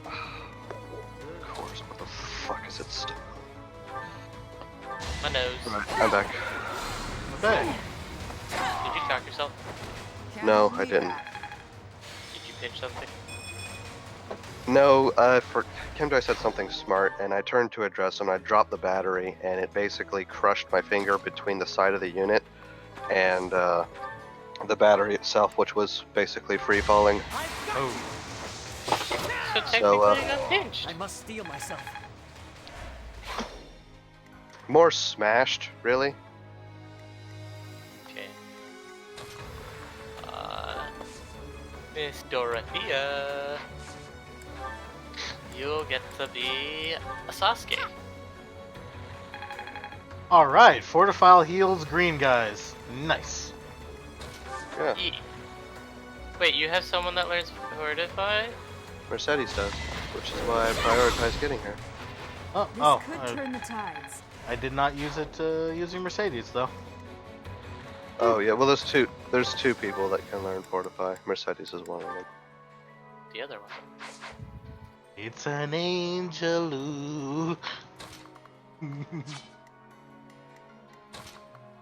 Of course, what the fuck is it still? My nose. Right, I'm back. Okay. Did you cock yourself? No, I didn't. Did you pinch something? No, for Kimjoy said something smart, and I turned to address him, and I dropped the battery, and it basically crushed my finger between the side of the unit, and the battery itself, which was basically free falling. Oh. So technically So, you got pinched. I must steel myself. More smashed, really. Okay. Miss Dorothea, you'll get to be a Sasuke. Alright, Fortify heals green guys. Nice. Yeah. Wait, you have someone that learns Fortify? Mercedes does, which is why I prioritize getting her. Oh, This could turn the tides. I did not use it using Mercedes though. Oh yeah, well there's two people that can learn Fortify. Mercedes is one of them. The other one. It's an angeloo.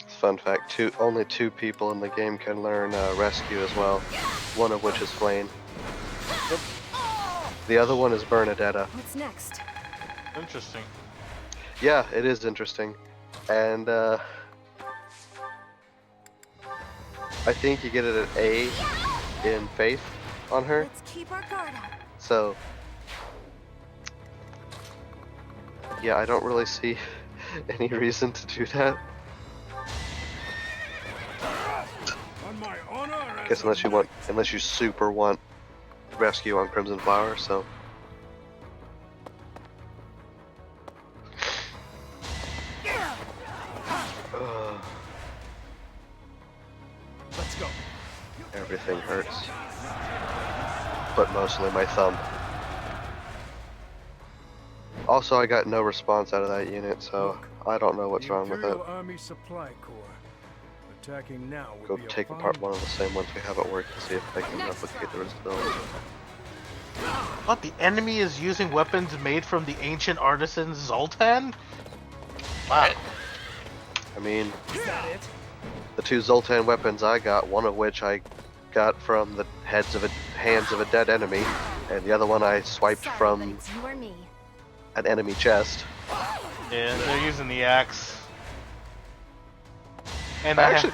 Fun fact, only two people in the game can learn Rescue as well, one of which is Flame. The other one is Bernadetta. What's next? Interesting. Yeah, it is interesting. And I think you get it an A in Faith on her. Let's keep our guard up. So, yeah, I don't really see any reason to do that. I guess unless you super want Rescue on Crimson Flower, so. Let's go. Everything hurts. But mostly my thumb. Also, I got no response out of that unit, so I don't know what's wrong with it. Imperial Army Supply Corps. Attacking now would Go be a take fine- apart one of the same ones we have at work to see if I can replicate the visibility. What, the enemy is using weapons made from the ancient artisan Zoltan? Wow. I mean, the two Zoltan weapons I got, one of which I got from the hands of a dead enemy, and the other one I swiped from It's you or me. an enemy chest. Yeah, they're using the axe. And I actually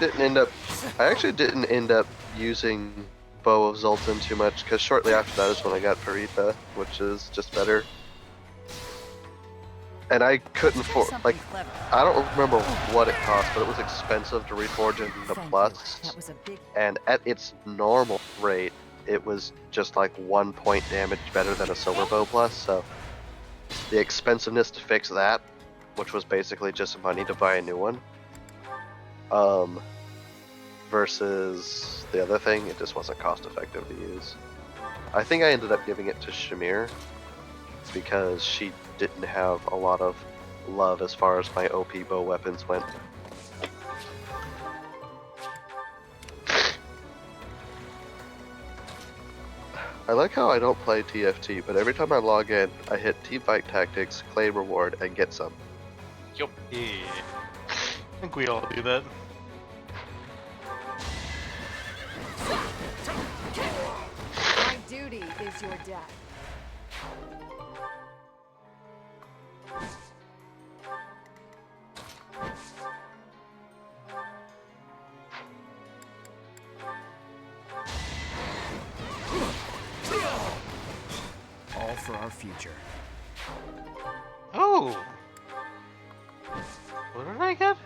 didn't end up using Bow of Zoltan too much, because shortly after that is when I got Parita, which is just better. And I couldn't I don't remember what it cost, but it was expensive to reforge into Plus. And at its normal rate, it was just like 1 point damage better than a Silver Bow Plus, so the expensiveness to fix that, which was basically just money to buy a new one, versus the other thing, it just wasn't cost effective to use. I think I ended up giving it to Shamir because she didn't have a lot of love as far as my OP bow weapons went. I like how I don't play TFT, but every time I log in, I hit Teamfight Tactics, claim reward, and get some. Yup. Yeah. I think we all do that. My duty is your death. All for our future. Oh! What did I get?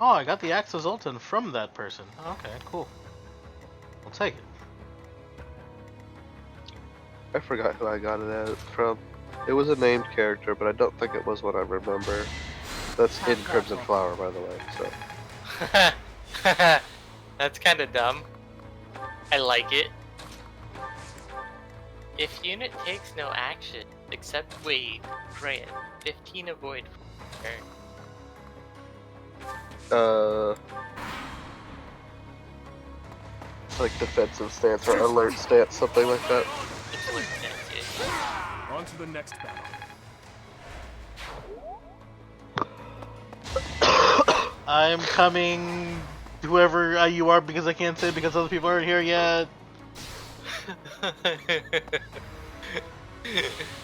Oh, I got the Axe of Zoltan from that person. Okay, cool. I'll take it. I forgot who I got it from. It was a named character, but I don't think it was what I remember. That's in Crimson Flower, by the way, so. That's kind of dumb. I like it. If unit takes no action, except wait, grant 15 avoid turn. It's like defensive stance or alert stance, something like that. On to the next battle. I'm coming, whoever you are, because I can't say it because other people aren't here yet.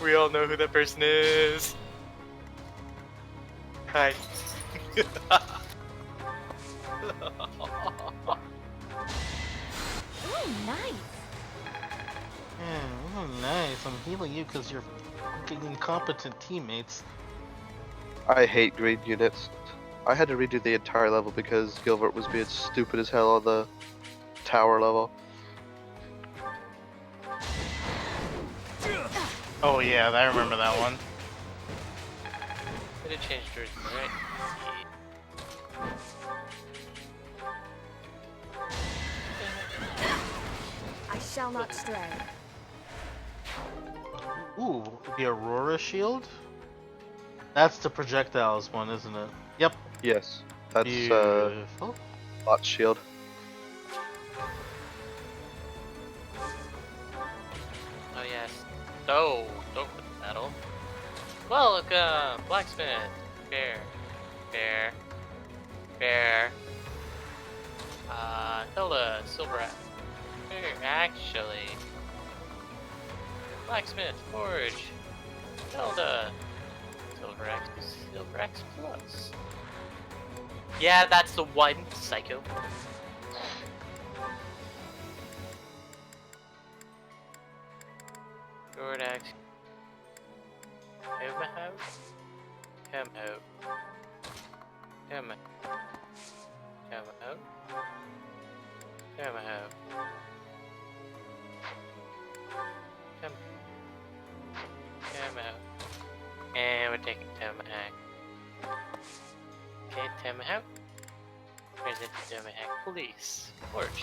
We all know who that person is. Hi. nice. Yeah, oh, nice. I'm healing you because you're fucking incompetent teammates. I hate green units. I had to redo the entire level because Gilbert was being stupid as hell on the tower level. Oh yeah, I remember that one. They did change jerseys, right? I shall not stray. Ooh, the Aurora shield? That's the projectiles one, isn't it? Yep. Yes, that's Beautiful. Bot shield. Oh yes. Oh, don't put the metal. Welcome, blacksmith. Bear. Hilda, silver axe. Bear, actually. Blacksmith, forge. Hilda. Silver axe plus. Yeah, that's the one, psycho. Sword axe. Come out. Come out. Come out. Come out. Come out. Come out. And we're taking Tomahawk. Okay, Tomahawk. Where's it? Tomahawk police. Forge.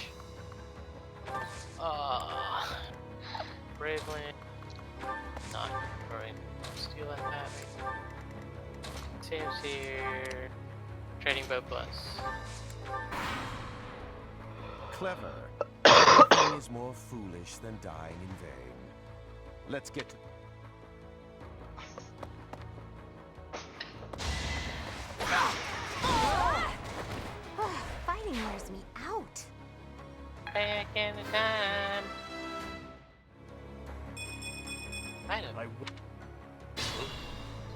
Braveland. Not right. Steal that battery. Sam's here. Trading boat plus. Clever. Nothing is more foolish than dying in vain. Let's get to... Fighting wears me out. Back in the time. Item.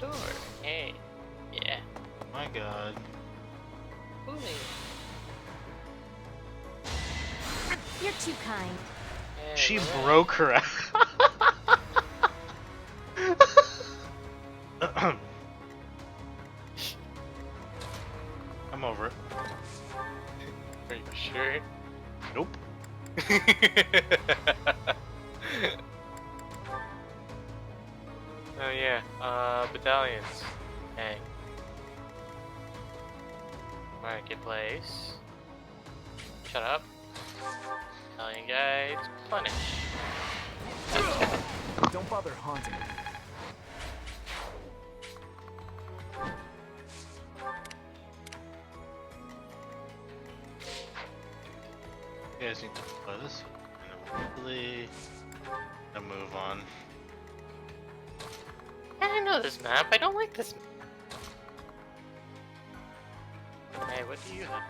Door. Hey. Yeah. My god. Ooh. You're too kind. Yeah, She well, broke her ass. I'm over it. Are you sure? Nope. Oh yeah, battalions. Okay. Marketplace. Shut up. Battalion guides. Punish. Don't bother haunting me. You guys need to play this really and move on. I know this map. I don't like this. Hey, what do you have?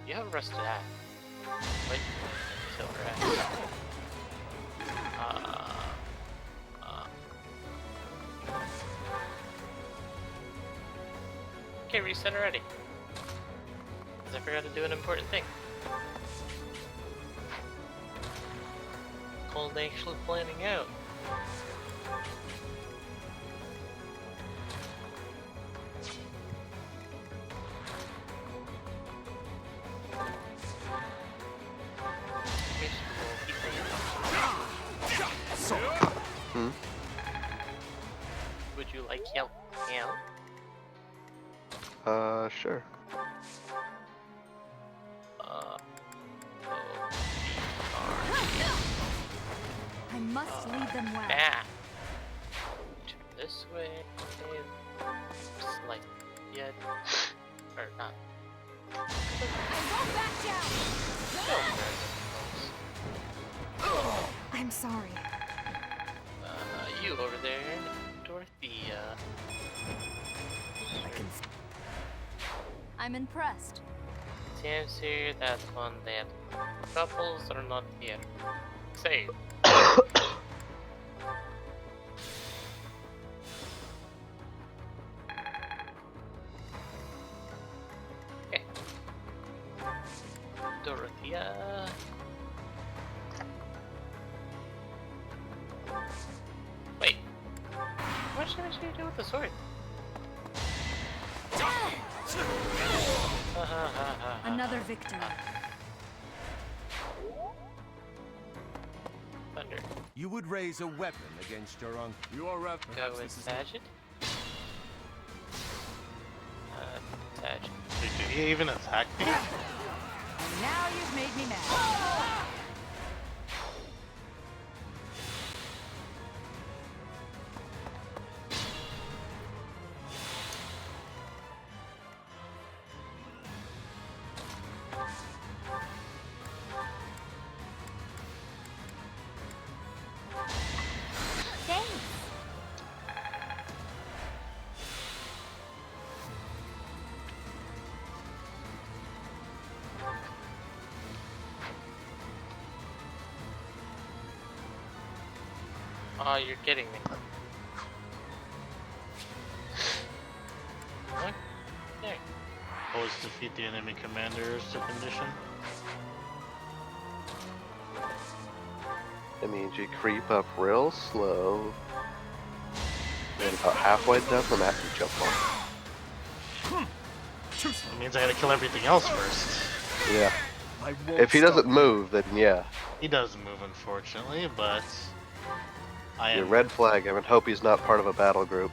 You have a rusted axe. Wait, silver axe. Okay, reset already. Because I forgot to do an important thing. Called actually planning out. Would you like help? Sure. I must lead them well. Back. This way. Slight. Yeah. Or not. I won't back down. I'm sorry. You over there, Dorothea. I'm impressed. Sam's here, that's one that couples are not here. Save. Okay. Dorothea. much damage do you do with the sword? Another victory. Thunder. You would raise a weapon against your uncle. You are right. Go with Sagitt. Sagitt. Did he even attack me? And now you've made me mad. Oh, you're kidding me. What? There. Always defeat the enemy commander is the condition. That means you creep up real slow. And about halfway done from that, you jump on. That means I gotta kill everything else first. Yeah. If he doesn't move, then yeah. He does move, unfortunately, but I Your am. red flag. I would hope he's not part of a battle group.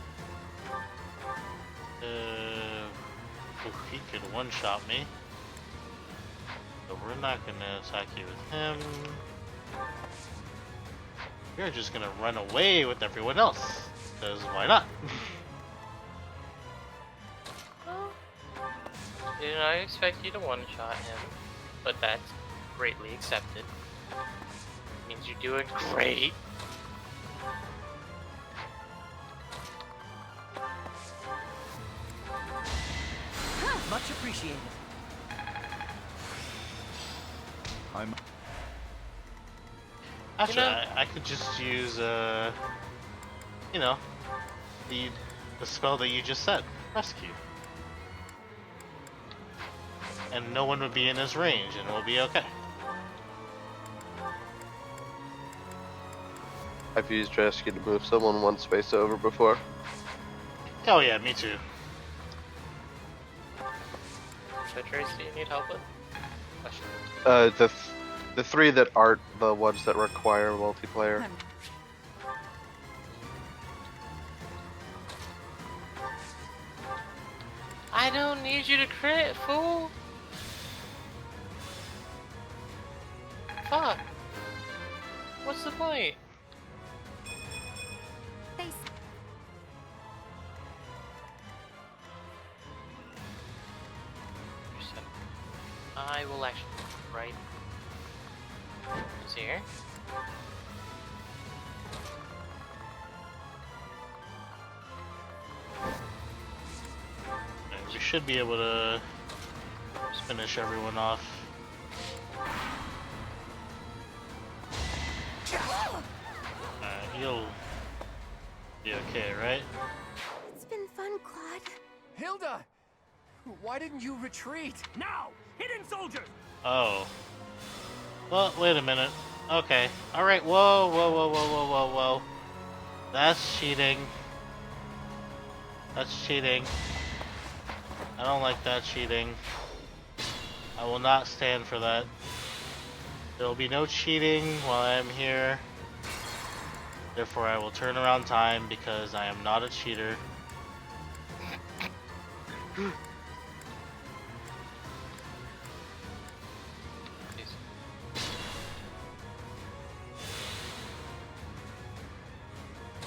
He could one-shot me. So we're not gonna attack you with him. We're just gonna run away with everyone else. Because why not? Did not expect you to one-shot him, but that's greatly accepted. Means you're doing great. Much appreciated. I'm. Actually, I could just use, you know, the spell that you just said, rescue, and no one would be in his range, and we'll be okay. I've used rescue to move someone one space over before. Oh yeah, me too. Which race do you need help with? Question. The three that aren't the ones that require multiplayer. I don't need you to crit, fool. Fuck. What's the point? I will actually right here. We should be able to finish everyone off. You'll be okay, right? It's been fun, Claude. Hilda! Why didn't you retreat? Now! Hidden soldiers! Oh. Well, wait a minute. Okay. Alright, whoa, whoa, whoa, whoa, whoa, whoa, whoa. That's cheating. That's cheating. I don't like that cheating. I will not stand for that. There will be no cheating while I am here. Therefore, I will turn around time because I am not a cheater.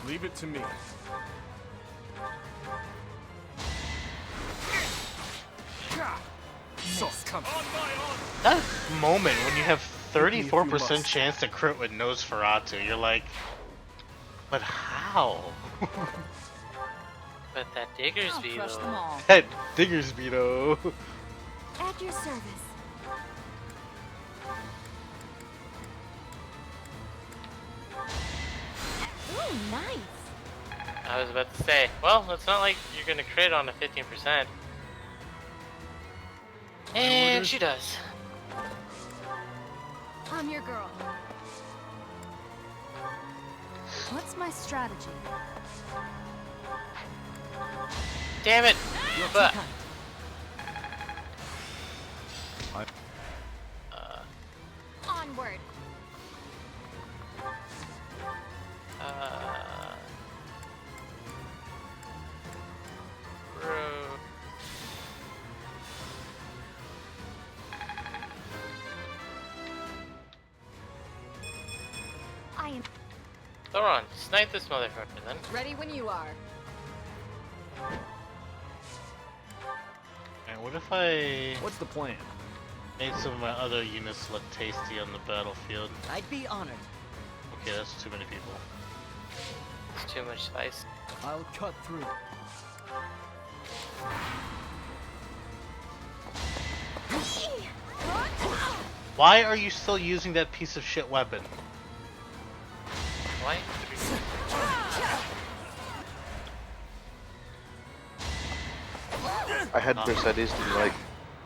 Leave it to me. That moment when you have 34% chance to crit with Nosferatu, you're like, but how? But that Diggersby though. That Diggersby though. At your service. Ooh, nice. I was about to say, well, it's not like you're gonna crit on a 15%. And she does. I'm your girl. What's my strategy? Damn it! But Onward. Bro. I am. Thoron, snipe this motherfucker then. Ready when you are. And what if I What's the plan? made some of my other units look tasty on the battlefield? I'd be honored. Okay, that's too many people. It's too much spice. I'll cut through. Why are you still using that piece of shit weapon? Why? I had Mercedes do like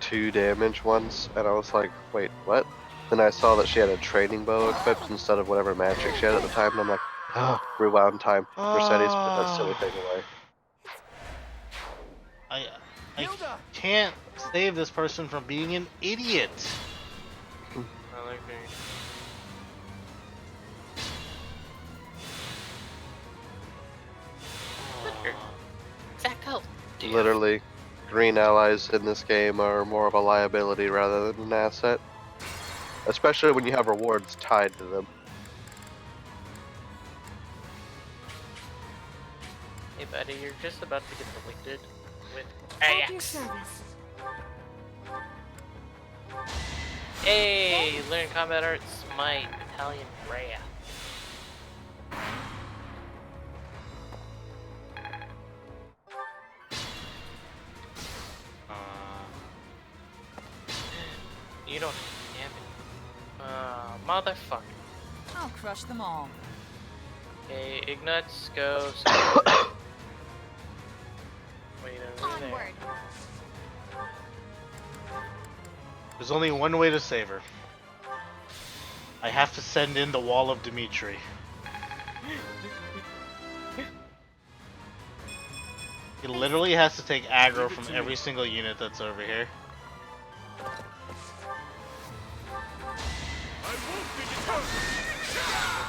2 damage once, and I was like, wait, what? Then I saw that she had a training bow equipped instead of whatever magic she had at the time, and I'm like, oh, rewound time. Mercedes put that silly thing away. I can't save this person from being an idiot. I like that. Exactly. Literally, green allies in this game are more of a liability rather than an asset. Especially when you have rewards tied to them. Hey buddy, you're just about to get deleted with At your Ajax. service. Hey, learn combat art, smite, Italian Rhea. You don't damn it. Motherfucker. I'll crush them all. Okay, Ignatz, go. Wait a minute. Onward. There's only one way to save her. I have to send in the wall of Dimitri. He literally has to take aggro from every single unit that's over here.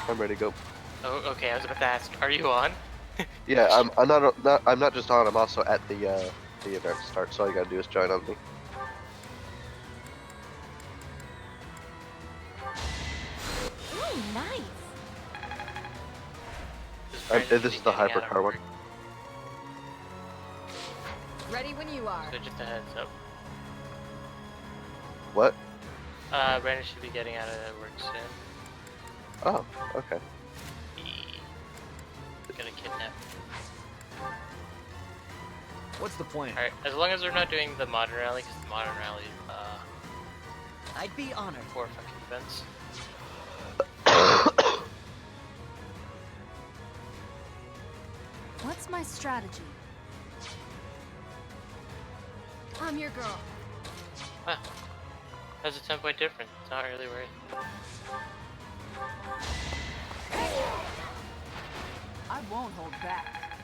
I'm ready to go. Oh, okay. I was about to ask. Are you on? Yeah, I'm not just on. I'm also at the event start. So all you gotta do is join on me. Ooh, nice. This is the hypercar one. Ready when you are. So just a heads up. What? Brandon should be getting out of work soon. Oh, okay. Gonna kidnap. What's the plan? Alright, as long as we're not doing the modern rally, because the modern rally, I'd be honored. 4 fucking events. What's my strategy? I'm your girl. Wow. That's a 10-point difference. It's not really worth I won't hold back.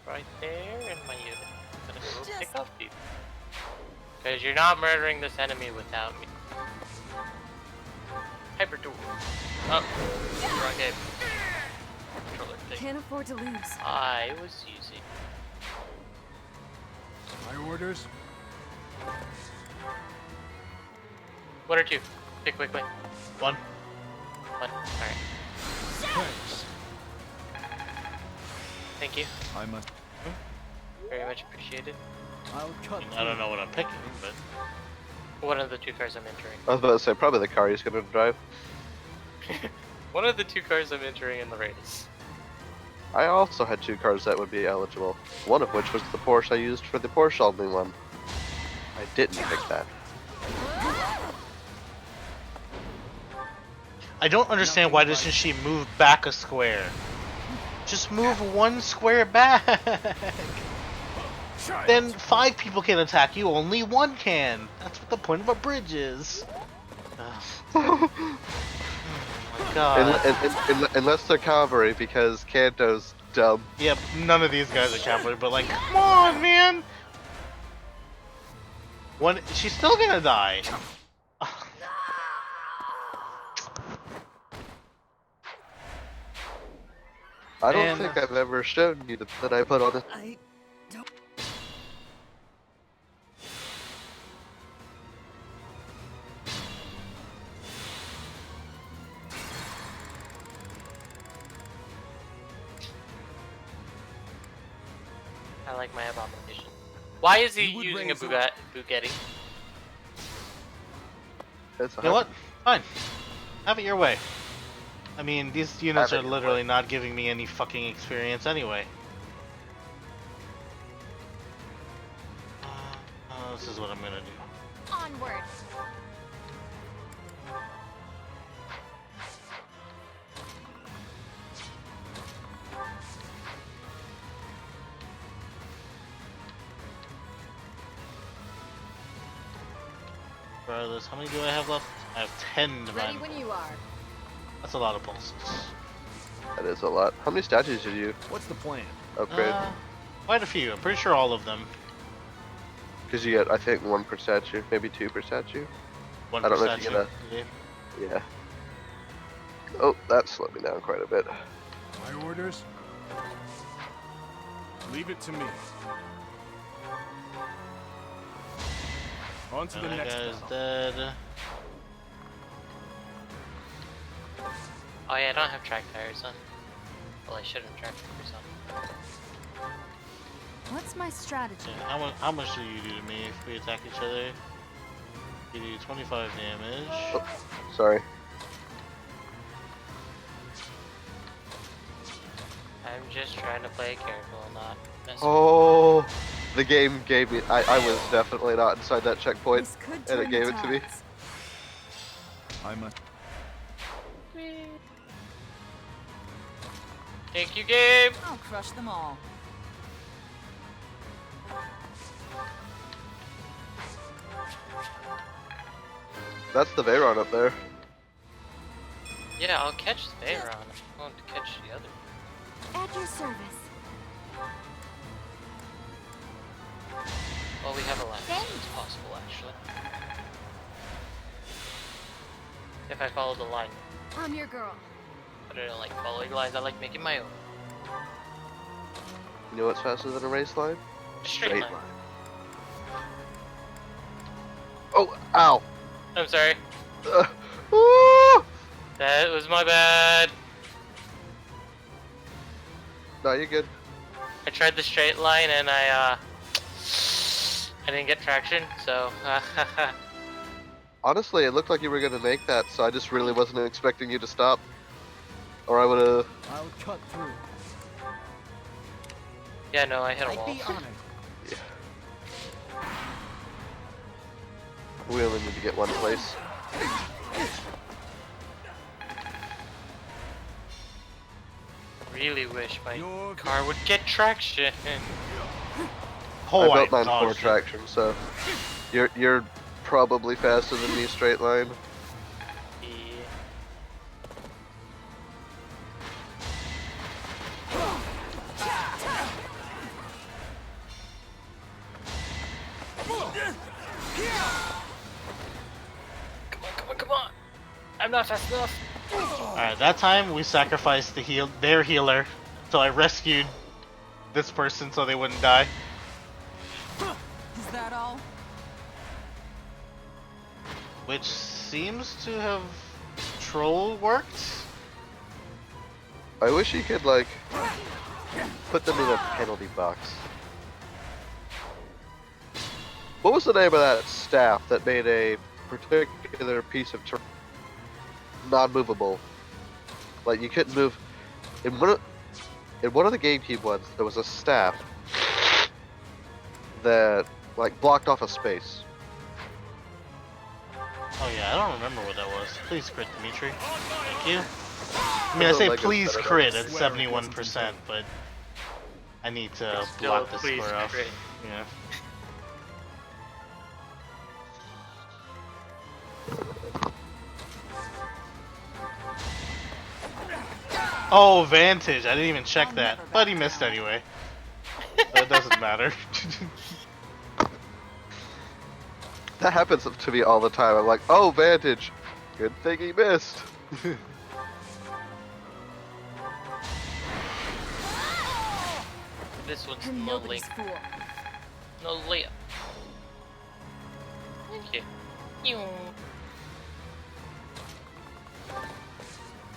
right there in my unit. I'm gonna go pick off people. Because you're not murdering this enemy without me. Hyper duel. Oh, wrong game. Controller thing. Can't afford to lose. I was using. My orders? 1 or 2. Pick quickly. 1. 1. Alright. Thanks. Thank you. I must. Very much appreciated. I'll cut. I don't know what I'm picking, but One of the 2 cars I'm entering. I was about to say probably the car he's gonna drive. One of the 2 cars I'm entering in the race. I also had 2 cars that would be eligible. One of which was the Porsche I used for the Porsche only one. I didn't pick that. I don't understand why doesn't she move back a square? Just move 1 square back. Then 5 people can attack you, only 1 can. That's what the point of a bridge is. Oh my God. Unless they're cavalry, because Kanto's dumb. Yep, none of these guys are cavalry, but like, come on, man! She's still gonna die. I don't think I've ever shown you that I put on this. I like my abomination. Why is he using a Bugatti? You know what? Fine. Have it your way. I mean, these units are literally not giving me any fucking experience anyway. This is what I'm gonna do. Onward. Regardless, how many do I have left? I have 10 to Ready run. when you are. That's a lot of pulses. That is a lot. How many statues did you What's the plan? upgrade? Quite a few. I'm pretty sure all of them. Because you get, I think, 1 per statue, maybe 2 per statue. 1 I per don't know if you statue. get a... Yeah. Oh, that slowed me down quite a bit. My orders? Leave it to me. On to the next guy's battle. dead. Oh yeah, I don't have track tires on. Well, I should have track tires on. What's my strategy? How much do you do to me if we attack each other? You do 25 damage. Oh, sorry. I'm just trying to play careful and not mess Oh, the game gave me. I was definitely not inside that checkpoint, and it gave it to me. I must. Thank you, Gabe! I'll crush them all. That's the Veyron up there. Yeah, I'll catch the Veyron. I won't catch the other. At your service. Well, we have a line, so it's possible, actually. If I follow the line. I'm your girl. But I don't like following lines, I like making my own. You know what's faster than a race line? Straight line. Oh, ow! I'm sorry. Ooh! That was my bad. No, you're good. I tried the straight line and I didn't get traction, so Honestly, it looked like you were gonna make that, so I just really wasn't expecting you to stop. Or I would've... I'll cut through. yeah, no, I hit a wall. Yeah. We only need to get one place. Really wish my car would get traction. Oh, I built mine for traction, so you're probably faster than me straight line. Come on! I'm not fast enough. Alright, that time we sacrificed their healer, so I rescued this person so they wouldn't die. Is that all? Which seems to have worked. I wish you could, like, put them in a penalty box. What was the name of that staff that made a particular piece of terrain non-movable? Like, you couldn't move. In one of the GameCube ones, there was a staff that, like, blocked off a space. Oh yeah, I don't remember what that was. Please crit, Dimitri. Thank you. I mean, I say please crit at 71%, but I need to block this score off. Yeah. Oh, Vantage. I didn't even check that. But he missed anyway. So it doesn't matter. That happens to me all the time. I'm like, oh, Vantage. Good thing he missed. This one's no link. No layup. Thank you.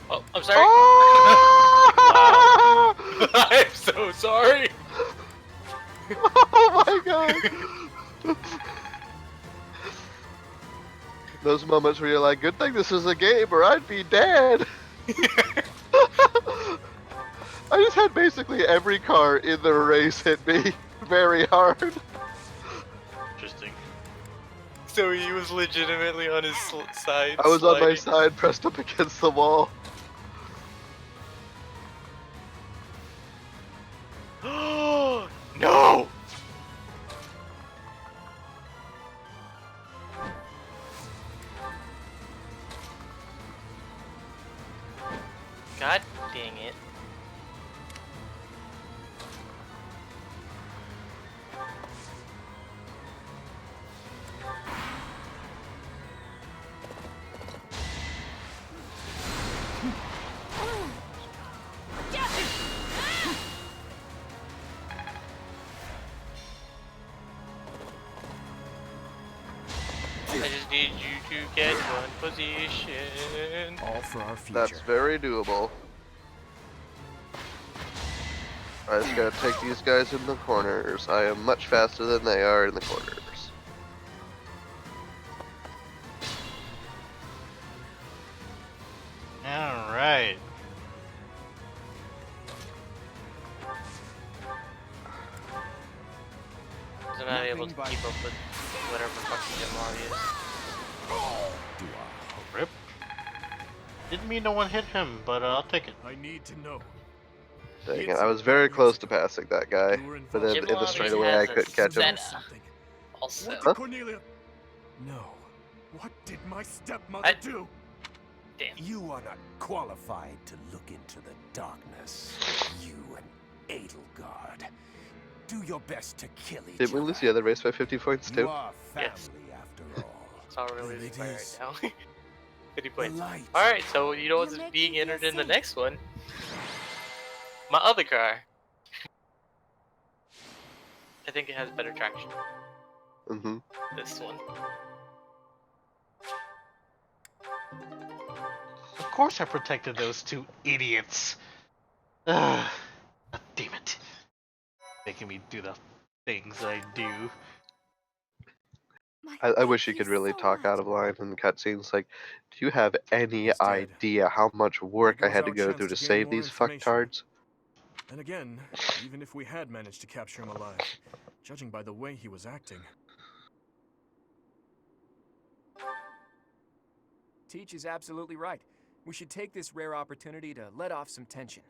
Oh, I'm sorry. Wow. I'm so sorry. Oh my god. Those moments where you're like, good thing this is a game or I'd be dead. I just had basically every car in the race hit me very hard. Interesting. So he was legitimately on his side. I was on my sliding. side, pressed up against the wall. No! God dang it. I just need you to get one position. All for our future. That's very doable. I just gotta take these guys in the corners. I am much faster than they are in the corners. Alright. I'm not able to keep up with whatever fucking Gemma is. Rip. Didn't mean no one hit him, but I'll take it. I need to know. Dang it, I was very close to passing that guy, but then in the straightaway I couldn't catch him. What Huh? did Cornelia? No. What did my stepmother do? Damn. You are not qualified to look into the darkness. You and Edelgard. Do your best to kill each Did we other. lose the other race by 50 points You too? are family Yes. after all. That's all we're losing by right now. 50 points. light. Alright, so you know what's You're being making me entered in the sick. next one? My other car. I think it has better traction. Mm-hmm. This one. Of course I protected those two idiots. God damn it. Making me do the things I do. I wish you could really talk out of line in the cutscenes. Like, do you have any idea how much work I had to go through to save these fucktards? And again, even if we had managed to capture him alive, judging by the way he was acting. Teach is absolutely right. We should take this rare opportunity to let off some tension.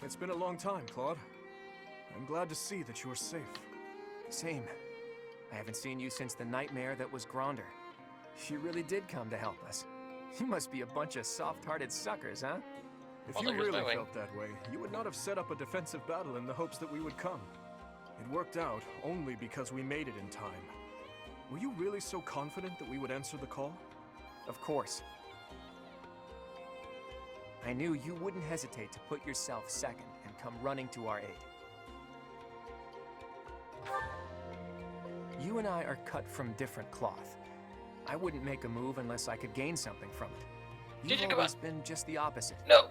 It's been a long time, Claude. I'm glad to see that you're safe. Same. I haven't seen you since the nightmare that was Gronder. You really did come to help us. You must be a bunch of soft-hearted suckers, huh? If Well, you there's really my way. felt that way, you would not have set up a defensive battle in the hopes that we would come. It worked out only because we made it in time. Were you really so confident that we would answer the call? Of course. I knew you wouldn't hesitate to put yourself second and come running to our aid. You and I are cut from different cloth. I wouldn't make a move unless I could gain something from it. Did you You've come always on? been just the opposite. No.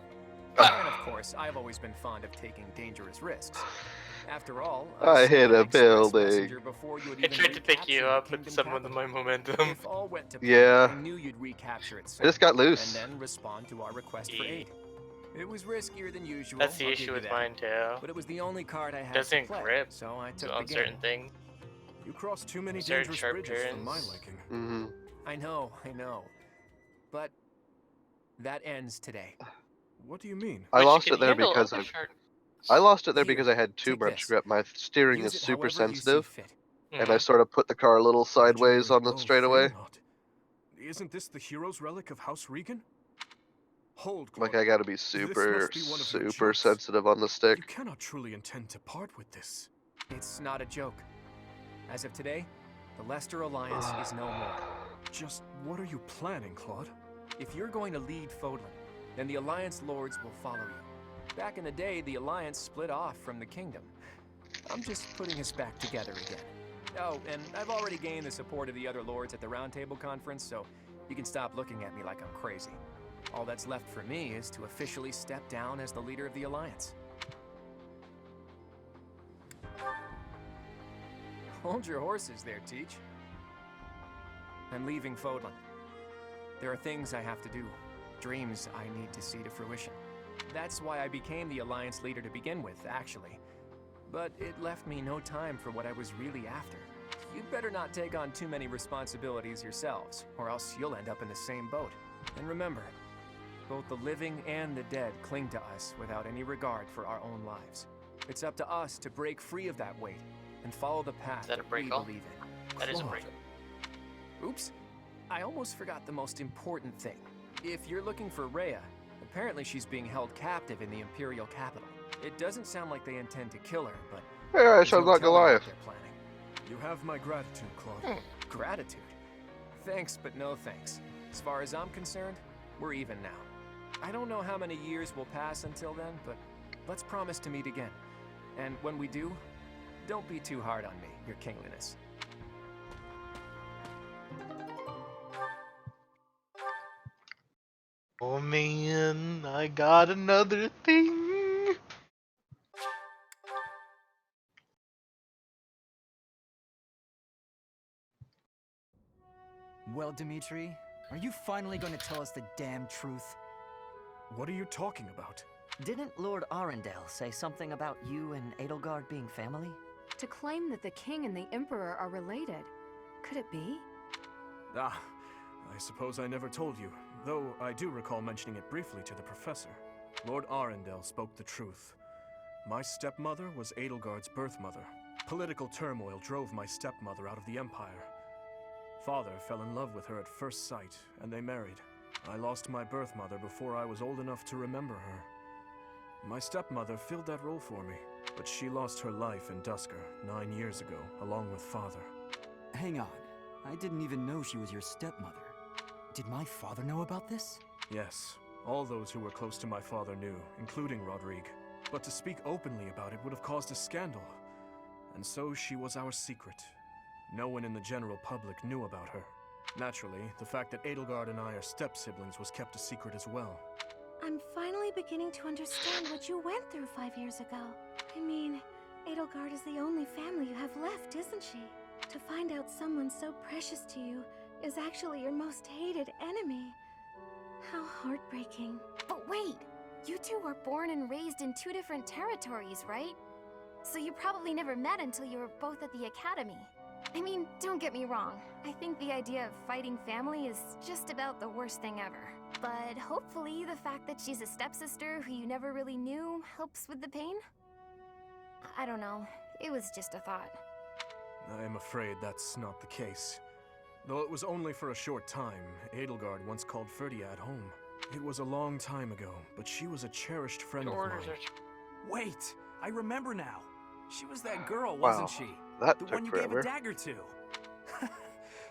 And of course, I've always been fond of taking dangerous risks. After all, I sent hit an a express building. messenger before you had I even tried to pick you recaptured the up and Kingdom some of capital. my momentum. If all went to plan, Yeah. I knew you'd recapture it I just got loose. and then respond to our request for aid. It was riskier than usual. That's the I'll issue give with you that. mine too. But it was the only card I had Doesn't to play, grip so I took on the certain game. things. You crossed too many Certain dangerous sharp bridges for my turns. liking. Mm-hmm. I know. But that ends today. What do you mean? I But you lost can it there handle because other I sharp- I lost it there Here, because I had too take much this. grip. My steering Use is it super however you see sensitive, fit. and I sort of put the car a little sideways Legendary on the bow, straightaway. fear not. Isn't this the hero's relic of House Regan? Hold, Like Claude. I gotta be This super, must be one of your super jokes. sensitive on the stick. You cannot truly intend to part with this. It's not a joke. As of today, the Leicester Alliance is no more. Just what are you planning, Claude? If you're going to lead Fodlan, then the Alliance Lords will follow you. Back in the day, the Alliance split off from the Kingdom. I'm just putting us back together again. Oh, and I've already gained the support of the other Lords at the Roundtable Conference, so you can stop looking at me like I'm crazy. All that's left for me is to officially step down as the leader of the Alliance. Hold your horses there, Teach. I'm leaving Fodlan. There are things I have to do, dreams I need to see to fruition. That's why I became the Alliance leader to begin with, actually. But it left me no time for what I was really after. You'd better not take on too many responsibilities yourselves, or else you'll end up in the same boat. And remember, both the living and the dead cling to us without any regard for our own lives. It's up to us to break free of that weight and follow the path that we believe in. That is a break. Oops. I almost forgot the most important thing. If you're looking for Rhea, apparently she's being held captive in the Imperial capital. It doesn't sound like they intend to kill her, but Yeah, I sound like Goliath. they're planning. You have my gratitude, Claude. Gratitude? Thanks, but no thanks. As far as I'm concerned, we're even now. I don't know how many years will pass until then, but let's promise to meet again. And when we do, don't be too hard on me, your kingliness. Oh man, I got another thing. Well, Dimitri, are you finally going to tell us the damn truth? What are you talking about? Didn't Lord Arundel say something about you and Edelgard being family? To claim that the king and the emperor are related. Could it be? Ah, I suppose I never told you, though I do recall mentioning it briefly to the professor. Lord Arundel spoke the truth. My stepmother was Edelgard's birth mother. Political turmoil drove my stepmother out of the Empire. Father fell in love with her at first sight, and they married. I lost my birth mother before I was old enough to remember her. My stepmother filled that role for me, but she lost her life in Dusker 9 years ago, along with father. Hang on. I didn't even know she was your stepmother. Did my father know about this? Yes, all those who were close to my father knew, including Rodrigue. But to speak openly about it would have caused a scandal. And so she was our secret. No one in the general public knew about her. Naturally, the fact that Edelgard and I are step-siblings was kept a secret as well. I'm finally beginning to understand what you went through 5 years ago. I mean, Edelgard is the only family you have left, isn't she? To find out someone so precious to you is actually your most hated enemy. How heartbreaking. But wait, you two were born and raised in 2 different territories, right? So you probably never met until you were both at the academy. I mean, don't get me wrong. I think the idea of fighting family is just about the worst thing ever. But hopefully the fact that she's a stepsister who you never really knew helps with the pain? I don't know. It was just a thought. I am afraid that's not the case. Though it was only for a short time, Edelgard once called Ferdiad home. It was a long time ago, but she was a cherished friend of mine. Wait, I remember now. She was that girl, Wow, wasn't she? that the took one you forever. gave a dagger to.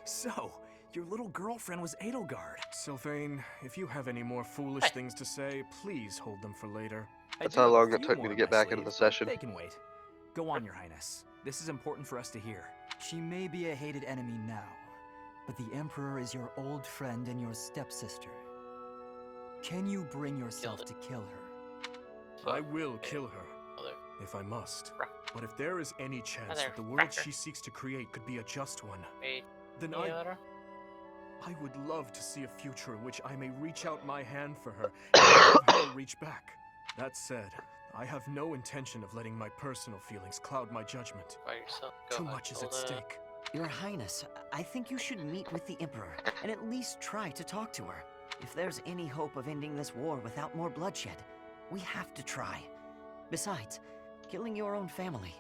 So, your little girlfriend was Edelgard. Sylvain, if you have any more foolish things to say, please hold them for later. That's how long it took me to get back into the session. They can wait. Go on, Your Highness. This is important for us to hear. She may be a hated enemy now, but the Emperor is your old friend and your stepsister. Can you bring yourself to kill her? I will kill her, if I must. But if there is any chance that the world she seeks to create could be a just one, then I would love to see a future in which I may reach out my hand for her and have her reach back. That said, I have no intention of letting my personal feelings cloud my judgment. Too much is at stake. Your Highness, I think you should meet with the Emperor and at least try to talk to her. If there's any hope of ending this war without more bloodshed, we have to try. Besides, killing your own family,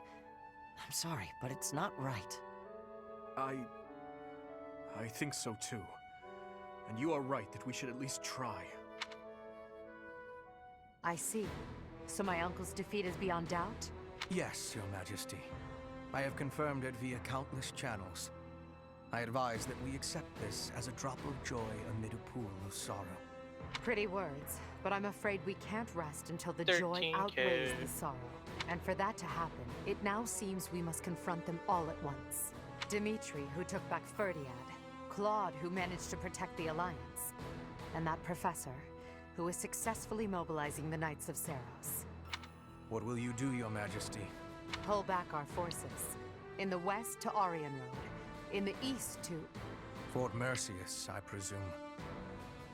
I'm sorry, but it's not right. I think so too. And you are right that we should at least try. I see. So my uncle's defeat is beyond doubt? Yes, Your Majesty. I have confirmed it via countless channels. I advise that we accept this as a drop of joy amid a pool of sorrow. Pretty words, but I'm afraid we can't rest until the joy 13K. outweighs the sorrow. And for that to happen, it now seems we must confront them all at once. Dimitri, who took back Ferdiad, Claude, who managed to protect the Alliance, and that professor, who is successfully mobilizing the Knights of Seros. What will you do, Your Majesty? Pull back our forces. In the west to Arian Road. In the east to... Fort Mercius, I presume.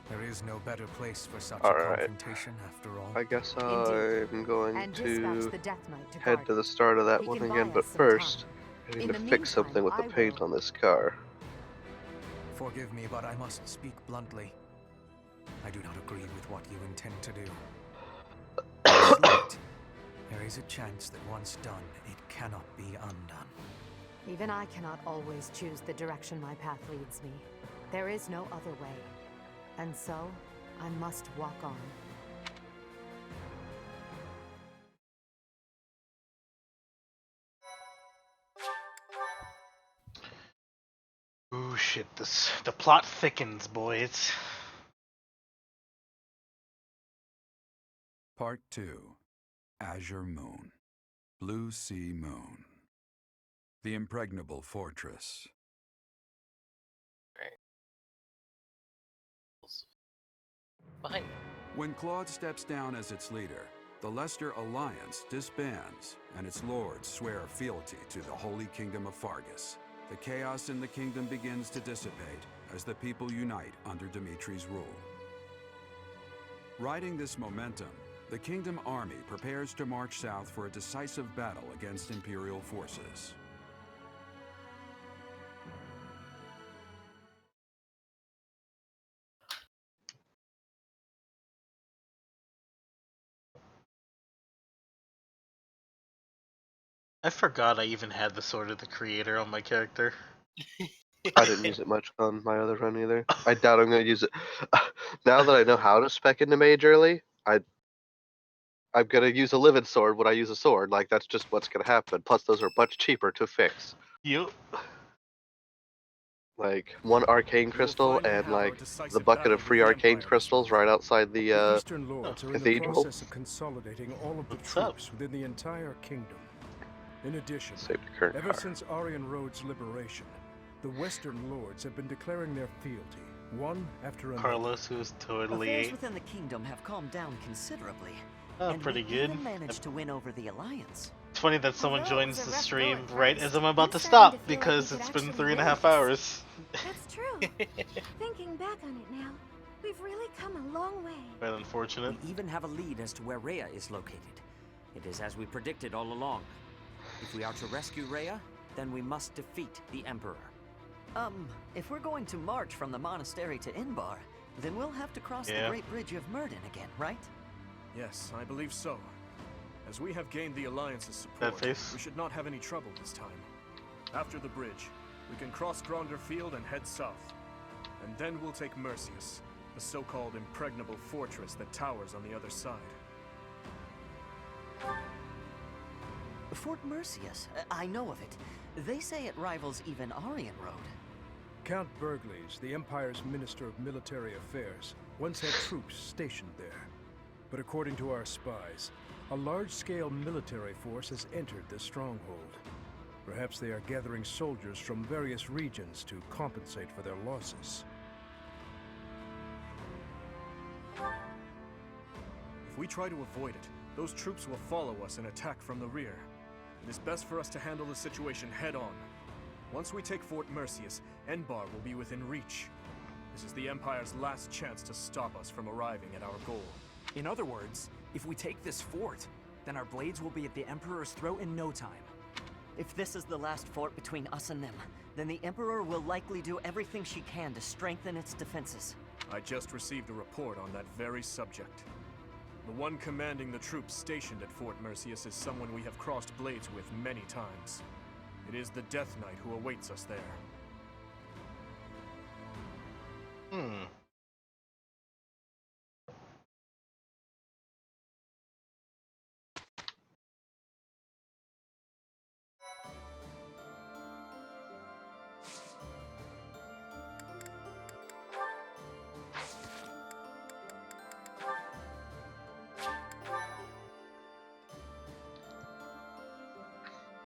There is no better place for such a Alright. confrontation, after all. I guess I'm going And to dispatch the Death Knight to head guard to the it. start of that He one can again, buy but us some first, time. I need In to the fix something with the meantime, I paint will. on this car. Forgive me, but I must speak bluntly. I do not agree with what you intend to do. It is late. There is a chance that once done, it cannot be undone. Even I cannot always choose the direction my path leads me. There is no other way. And so, I must walk on. Ooh, shit, the plot thickens, boys. Part 2. Azure Moon. Blue Sea Moon. The Impregnable Fortress. Behind me. When Claude steps down as its leader, the Leicester Alliance disbands, and its lords swear fealty to the Holy Kingdom of Fargus. The chaos in the kingdom begins to dissipate as the people unite under Dimitri's rule. Riding this momentum, the Kingdom army prepares to march south for a decisive battle against Imperial forces. I forgot I even had the Sword of the Creator on my character. I didn't use it much on my other run either. I doubt I'm going to use it. Now that I know how to spec into mage early, I'm going to use a living sword when I use a sword. Like, that's just what's going to happen. Plus, those are much cheaper to fix. Yep. Like, one arcane crystal and, like, the bucket of free arcane crystals right outside The the Eastern Lords are in the cathedral. process of consolidating all of the troops within the entire kingdom. In addition, Save the current ever car. since Arian Road's liberation, the Western Lords have been declaring their fealty, one after another. Carlos, who's totally Affairs within the kingdom have calmed down considerably. Oh, and pretty we good. even managed to win over the Alliance. It's funny that someone Although it was joins a the rough stream go at right first, as I'm about to I'm starting stop to feel like because we could it's been actually 3.5 win this. hours. That's true. Thinking back on it now, we've really come a long way. Quite unfortunate. We even have a lead as to where Rhea is located. It is as we predicted all along. If we are to rescue Rhea, then we must defeat the Emperor. If we're going to march from the monastery to Inbar, then we'll have to cross the Great Bridge of Murden again, right? Yes, I believe so. As we have gained the Alliance's That support, face. we should not have any trouble this time. After the bridge, we can cross Gronder Field and head south. And then we'll take Mercius, the so-called impregnable fortress that towers on the other side. Fort Mercius, I know of it. They say it rivals even Arian Road. Count Burgles, the Empire's Minister of Military Affairs, once had troops stationed there. But according to our spies, a large-scale military force has entered the stronghold. Perhaps they are gathering soldiers from various regions to compensate for their losses. If we try to avoid it, those troops will follow us and attack from the rear. It is best for us to handle the situation head-on. Once we take Fort Mercius, Enbar will be within reach. This is the Empire's last chance to stop us from arriving at our goal. In other words, if we take this fort, then our blades will be at the Emperor's throat in no time. If this is the last fort between us and them, then the Emperor will likely do everything she can to strengthen its defenses. I just received a report on that very subject. The one commanding the troops stationed at Fort Mercius is someone we have crossed blades with many times. It is the Death Knight who awaits us there.